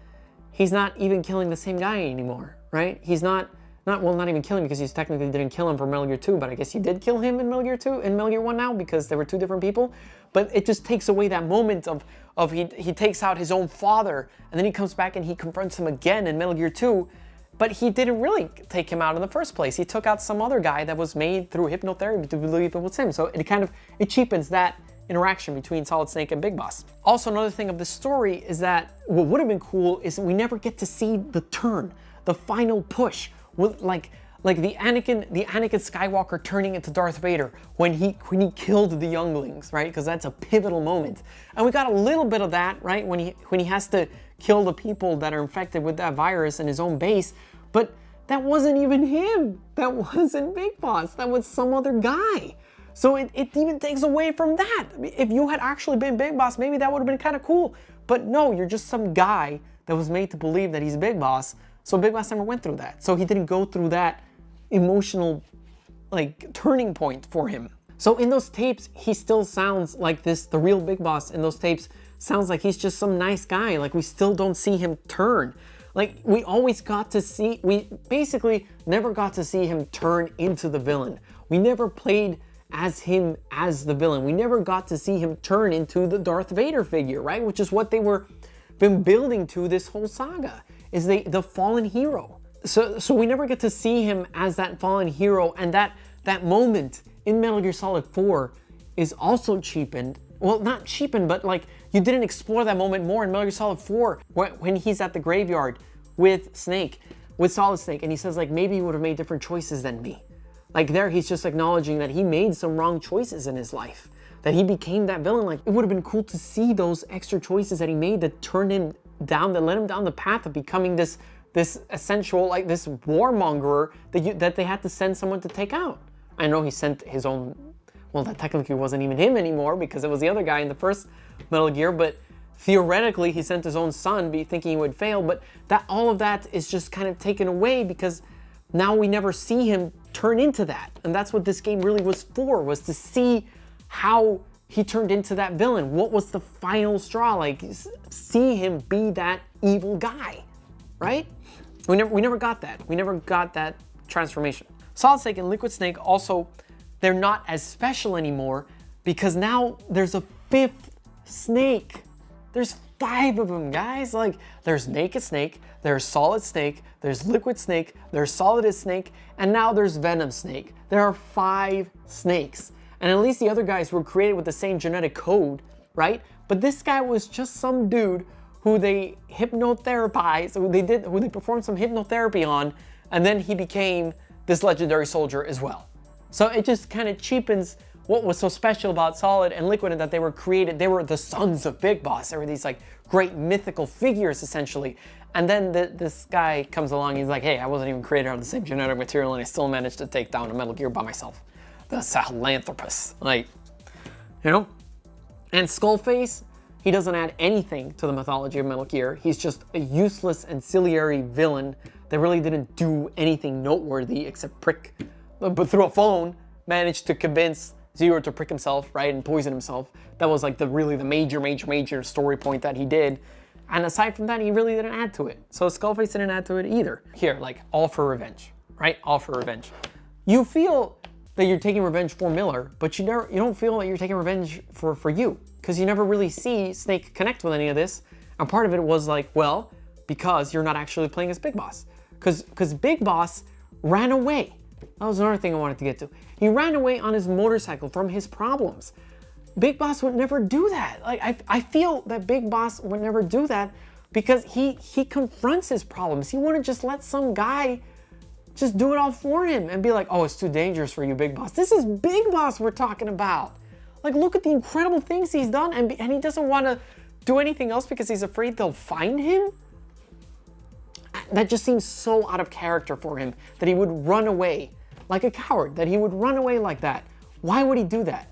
he's not even killing the same guy anymore, right? He's not even killing because he technically didn't kill him for Metal Gear 2, but I guess he did kill him in Metal Gear 2 and Metal Gear 1 now because they were 2 different people. But it just takes away that moment of he takes out his own father and then he comes back and he confronts him again in Metal Gear 2, but he didn't really take him out in the first place. He took out some other guy that was made through hypnotherapy to believe it was him. So it cheapens that interaction between Solid Snake and Big Boss. Also, another thing of the story is that what would have been cool is we never get to see the turn, the final push, with like the Anakin Skywalker turning into Darth Vader when he killed the younglings, right? Because that's a pivotal moment. And we got a little bit of that, right? When he has to kill the people that are infected with that virus in his own base, but that wasn't even him. That wasn't Big Boss. That was some other guy. So it even takes away from that. If you had actually been Big Boss, maybe that would have been kind of cool. But no, you're just some guy that was made to believe that he's Big Boss. So Big Boss never went through that. So he didn't go through that emotional, like, turning point for him. So in those tapes, he still sounds like this, the real Big Boss in those tapes sounds like he's just some nice guy. Like, we still don't see him turn. Like, we basically never got to see him turn into the villain. We never played as him as the villain. We never got to see him turn into the Darth Vader figure, right? Which is what they were been building to this whole saga, is the fallen hero. So we never get to see him as that fallen hero, and that moment in Metal Gear Solid 4 is also cheapened. Well, not cheapened, but like You didn't explore that moment more in Metal Gear Solid 4 when he's at the graveyard with Snake, with Solid Snake, and he says like, maybe you would have made different choices than me. Like there, he's just acknowledging that he made some wrong choices in his life, that he became that villain. Like it would have been cool to see those extra choices that he made that turned him down, that led him down the path of becoming this essential, like this warmonger that they had to send someone to take out. I know he sent his own, well, that technically wasn't even him anymore because it was the other guy in the first Metal Gear, but theoretically he sent his own son thinking he would fail, but that all of that is just kind of taken away because now we never see him turn into that. And that's what this game really was for, was to see how he turned into that villain. What was the final straw? Like, see him be that evil guy, right? We never got that. We never got that transformation. Solid Snake and Liquid Snake also, they're not as special anymore because now there's a 5th Snake. There's 5 of them, guys. Like, there's Naked Snake, there's Solid Snake, there's Liquid Snake, there's Solid Snake, and now there's Venom Snake. There are 5 snakes. And at least the other guys were created with the same genetic code, right? But this guy was just some dude who they hypnotherapized, who they performed some hypnotherapy on, and then he became this legendary soldier as well. So it just kind of cheapens what was so special about Solid and Liquid, and that they were created, they were the sons of Big Boss. They were these like great mythical figures essentially. And then this guy comes along, he's like, hey, I wasn't even created out of the same genetic material and I still managed to take down a Metal Gear by myself. The Sahelanthropus, like, you know? And Skullface, he doesn't add anything to the mythology of Metal Gear. He's just a useless ancillary villain that really didn't do anything noteworthy except prick, but through a phone, managed to convince Zero to prick himself, right, and poison himself. That was like the major story point that he did. And aside from that, he really didn't add to it. So Skullface didn't add to it either. Here, like, all for revenge, right? All for revenge. You feel that you're taking revenge for Miller, but you don't feel that you're taking revenge for you, because you never really see Snake connect with any of this. And part of it was like, well, because you're not actually playing as Big Boss. Because Big Boss ran away. That was another thing I wanted to get to. He ran away on his motorcycle from his problems. Big Boss would never do that. Like, I feel that Big Boss would never do that because he confronts his problems. He wouldn't just let some guy just do it all for him and be like, oh, it's too dangerous for you, Big Boss. This is Big Boss we're talking about. Like, look at the incredible things he's done, and he doesn't want to do anything else because he's afraid they'll find him? That just seems so out of character for him, that he would run away like a coward, that he would run away like that. Why would he do that?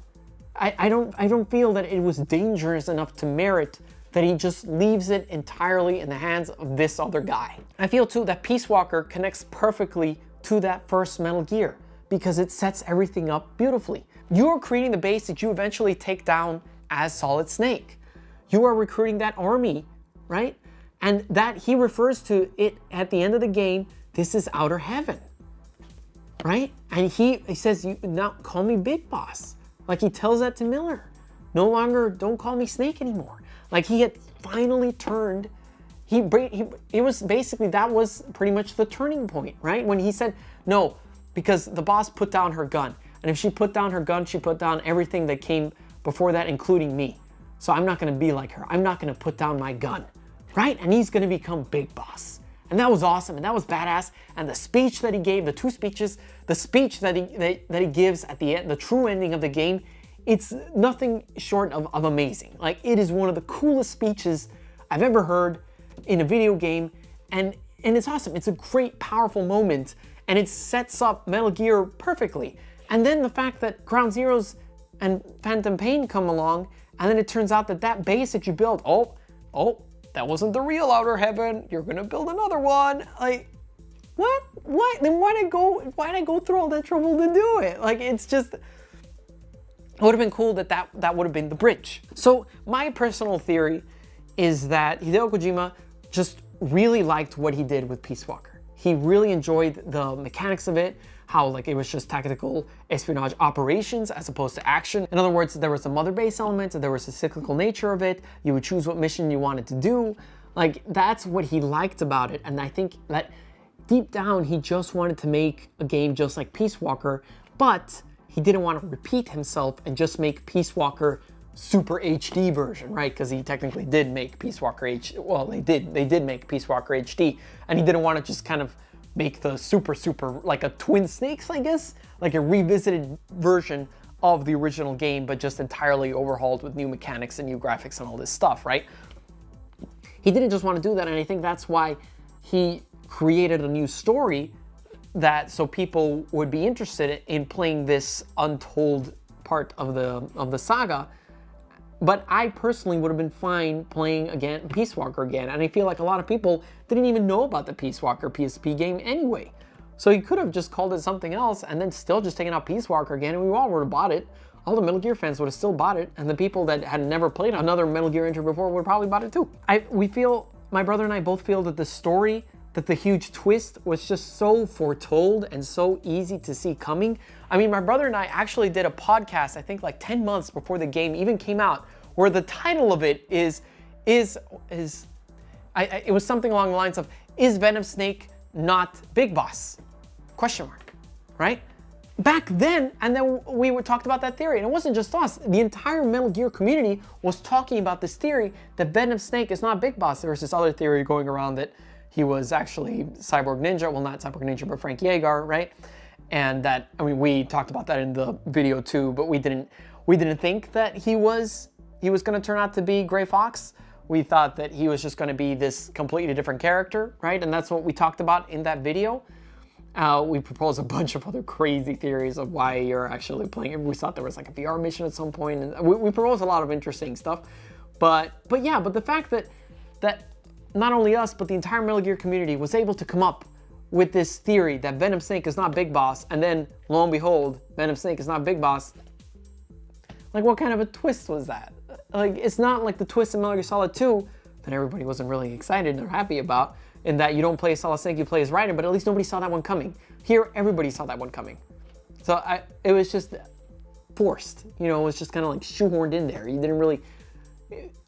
I don't feel that it was dangerous enough to merit that he just leaves it entirely in the hands of this other guy. I feel too that Peace Walker connects perfectly to that first Metal Gear because it sets everything up beautifully. You are creating the base that you eventually take down as Solid Snake. You are recruiting that army, right? And that he refers to it at the end of the game, this is Outer Heaven, right? And he says, you now call me Big Boss. Like, he tells that to Miller. No longer, don't call me Snake anymore. Like, he had finally turned, it was basically, that was pretty much the turning point, right? When he said, no, because the boss put down her gun. And if she put down her gun, she put down everything that came before that, including me. So I'm not gonna be like her. I'm not gonna put down my gun, right? And he's gonna become Big Boss. And that was awesome, and that was badass. And the speech that he gave, the 2 speeches, the speech that he gives at the end, the true ending of the game, it's nothing short of amazing. Like, it is one of the coolest speeches I've ever heard in a video game, and it's awesome. It's a great, powerful moment, and it sets up Metal Gear perfectly. And then the fact that Ground Zeroes and Phantom Pain come along, and then it turns out that base that you built, oh, that wasn't the real Outer Heaven. You're gonna build another one. Like, what? What? Then why'd I go through all that trouble to do it? Like, it's just, it would have been cool that would have been the bridge. So my personal theory is that Hideo Kojima just really liked what he did with Peace Walker. He really enjoyed the mechanics of it, how like it was just tactical espionage operations as opposed to action. In other words, there was a mother base element, there was a cyclical nature of it. You would choose what mission you wanted to do. Like, that's what he liked about it. And I think that deep down, he just wanted to make a game just like Peace Walker, but he didn't want to repeat himself and just make Peace Walker super HD version, right? Because he technically did make Peace Walker HD. Well, they did make Peace Walker HD, and he didn't want to just kind of make the super like a Twin Snakes, I guess, like a revisited version of the original game, but just entirely overhauled with new mechanics and new graphics and all this stuff, right? He didn't just want to do that, and I think that's why he created a new story that so people would be interested in playing this untold part of the saga. But I personally would have been fine playing again Peace Walker again, and I feel like a lot of people didn't even know about the Peace Walker PSP game anyway. So he could have just called it something else and then still just taken out Peace Walker again, and we all would have bought it. All the Metal Gear fans would have still bought it, and the people that had never played another Metal Gear entry before would have probably bought it too. My brother and I both feel that the story, that the huge twist was just so foretold and so easy to see coming. I mean, my brother and I actually did a podcast, I think like 10 months before the game even came out, where the title of it it was something along the lines of, is Venom Snake not Big Boss? Question mark, right? Back then, and then we talked about that theory, and it wasn't just us. The entire Metal Gear community was talking about this theory that Venom Snake is not Big Boss. There was this other theory going around that he was actually Cyborg Ninja, well, not Cyborg Ninja, but Frank Yeager, right? And that, I mean, we talked about that in the video too, but we didn't think that he was going to turn out to be Gray Fox. We thought that he was just going to be this completely different character, right? And that's what we talked about in that video. We proposed a bunch of other crazy theories of why you're actually playing it. We thought there was like a VR mission at some point, and we proposed a lot of interesting stuff. But the fact that not only us, but the entire Metal Gear community was able to come up with this theory that Venom Snake is not Big Boss, and then lo and behold, Venom Snake is not Big Boss. Like, what kind of a twist was that? Like, it's not like the twist in Metal Gear Solid 2 that everybody wasn't really excited or happy about, in that you don't play as Solid Snake, you play as Raiden, but at least nobody saw that one coming. Here, everybody saw that one coming. So it was just forced, you know, it was just kind of like shoehorned in there. You didn't really,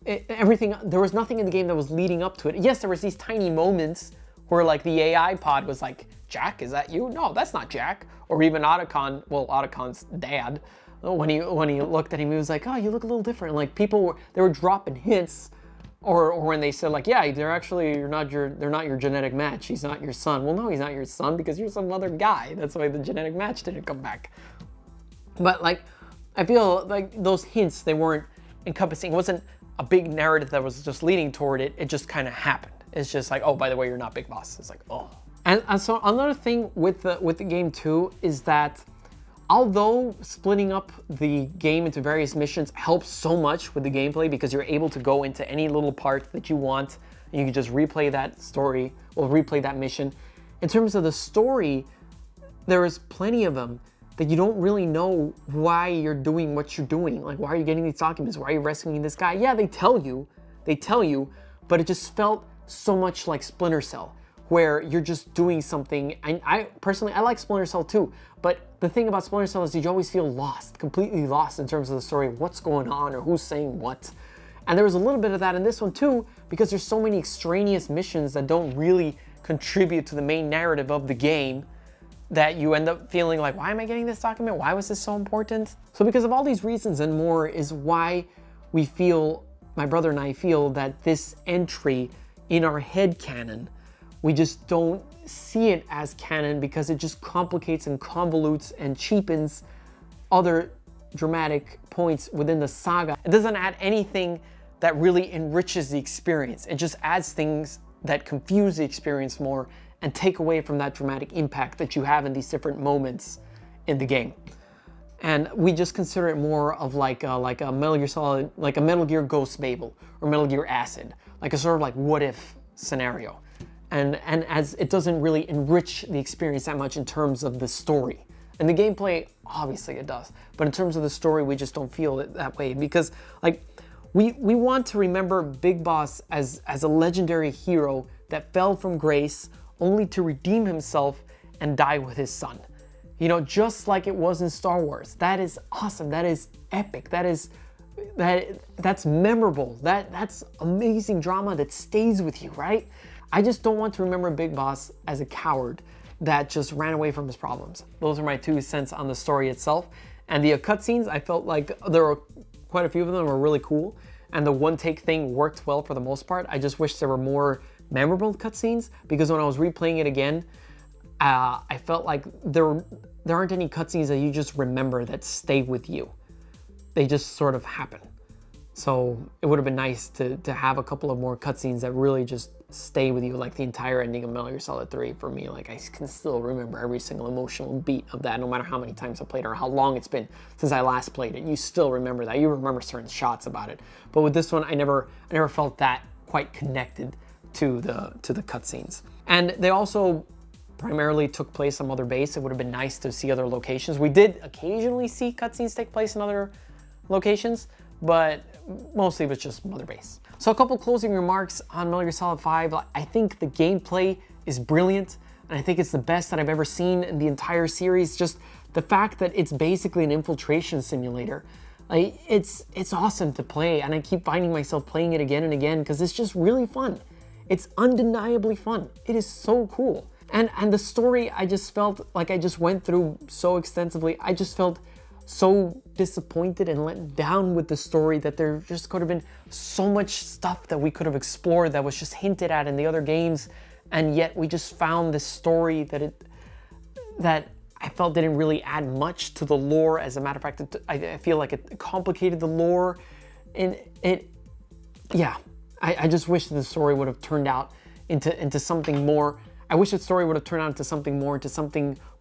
there was nothing in the game that was leading up to it. Yes, there was these tiny moments where like the AI pod was like, Jack, is that you? No, that's not Jack. Or even Otacon, well, Otacon's dad, when he looked at him, he was like, oh, you look a little different. Like they were dropping hints, or when they said like, yeah, they're not your genetic match. He's not your son. Well, no, he's not your son because you're some other guy. That's why the genetic match didn't come back. But like, I feel like those hints, they weren't encompassing. It wasn't a big narrative that was just leading toward it. It just kind of happened. It's just like, oh, by the way, you're not Big Boss. It's like, oh. And so another thing with the game too is that although splitting up the game into various missions helps so much with the gameplay because you're able to go into any little part that you want and you can just replay that story or replay that mission. In terms of the story, there is plenty of them that you don't really know why you're doing what you're doing. Like, why are you getting these documents? Why are you rescuing this guy? Yeah, they tell you, but it just felt so much like Splinter Cell, where you're just doing something. And I personally like Splinter Cell too, but the thing about Splinter Cell is you always feel lost, completely lost in terms of the story, what's going on or who's saying what. And there was a little bit of that in this one too, because there's so many extraneous missions that don't really contribute to the main narrative of the game, that you end up feeling like, why am I getting this document? Why was this so important? So because of all these reasons and more is why we feel, my brother and I feel, that this entry in our head canon, we just don't see it as canon because it just complicates and convolutes and cheapens other dramatic points within the saga. It doesn't add anything that really enriches the experience. It just adds things that confuse the experience more and take away from that dramatic impact that you have in these different moments in the game. And we just consider it more of like a Metal Gear Solid, like a Metal Gear Ghost Babel or Metal Gear Acid, like a sort of like what if scenario. And as it doesn't really enrich the experience that much in terms of the story. And the gameplay, obviously it does, but in terms of the story, we just don't feel it that way because like we want to remember Big Boss as a legendary hero that fell from grace only to redeem himself and die with his son. You know, just like it was in Star Wars. That is awesome. That is epic. That's memorable. That's amazing drama that stays with you, right? I just don't want to remember Big Boss as a coward that just ran away from his problems. Those are my 2 cents on the story itself. And the cutscenes, I felt like there were quite a few of them were really cool, and the one-take thing worked well for the most part. I just wish there were more memorable cutscenes, because when I was replaying it again, I felt like there aren't any cutscenes that you just remember that stay with you. They just sort of happen. So it would have been nice to have a couple of more cutscenes that really just stay with you, like the entire ending of Metal Gear Solid 3 for me. Like, I can still remember every single emotional beat of that, no matter how many times I played or how long it's been since I last played it. You still remember that. You remember certain shots about it. But with this one, I never felt that quite connected to the cutscenes. And they also primarily took place on Mother Base. It would have been nice to see other locations. We did occasionally see cutscenes take place in other locations, but mostly it was just Mother Base. So a couple closing remarks on Metal Gear Solid 5. I think the gameplay is brilliant, and I think it's the best that I've ever seen in the entire series. Just the fact that it's basically an infiltration simulator. Like, it's awesome to play, and I keep finding myself playing it again and again because it's just really fun. It's undeniably fun. It is so cool. And the story, I just felt like I just went through so extensively. I just felt so disappointed and let down with the story that there just could have been so much stuff that we could have explored that was just hinted at in the other games, and yet we just found this story that I felt didn't really add much to the lore. As a matter of fact, I feel like it complicated the lore, and I just wish the story would have turned out into something more. I wish the story would have turned out into something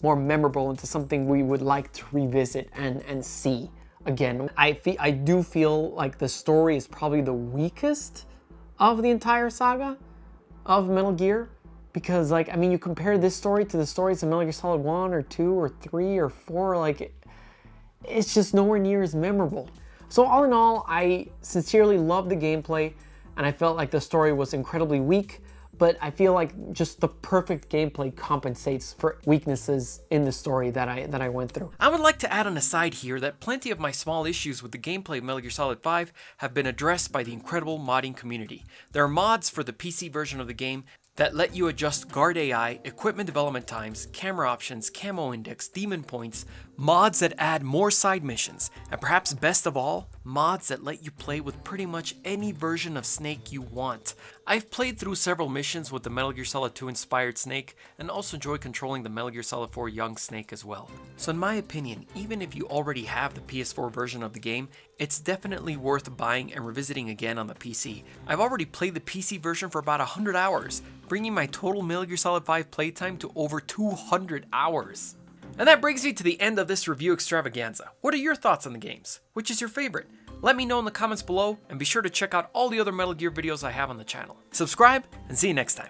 more memorable, into something we would like to revisit and see again. I do feel like the story is probably the weakest of the entire saga of Metal Gear, because, like, I mean, you compare this story to the stories of Metal Gear Solid 1 or 2 or 3 or 4, like, it's just nowhere near as memorable. So all in all, I sincerely loved the gameplay, and I felt like the story was incredibly weak, but I feel like just the perfect gameplay compensates for weaknesses in the story that I went through. I would like to add an aside here that plenty of my small issues with the gameplay of Metal Gear Solid 5 have been addressed by the incredible modding community. There are mods for the PC version of the game that let you adjust guard AI, equipment development times, camera options, camo index, demon points, mods that add more side missions, and perhaps best of all, mods that let you play with pretty much any version of Snake you want. I've played through several missions with the Metal Gear Solid 2 inspired Snake, and also enjoy controlling the Metal Gear Solid 4 young Snake as well. So in my opinion, even if you already have the PS4 version of the game, it's definitely worth buying and revisiting again on the PC. I've already played the PC version for about 100 hours, bringing my total Metal Gear Solid 5 playtime to over 200 hours. And that brings me to the end of this review extravaganza. What are your thoughts on the games? Which is your favorite? Let me know in the comments below, and be sure to check out all the other Metal Gear videos I have on the channel. Subscribe, and see you next time.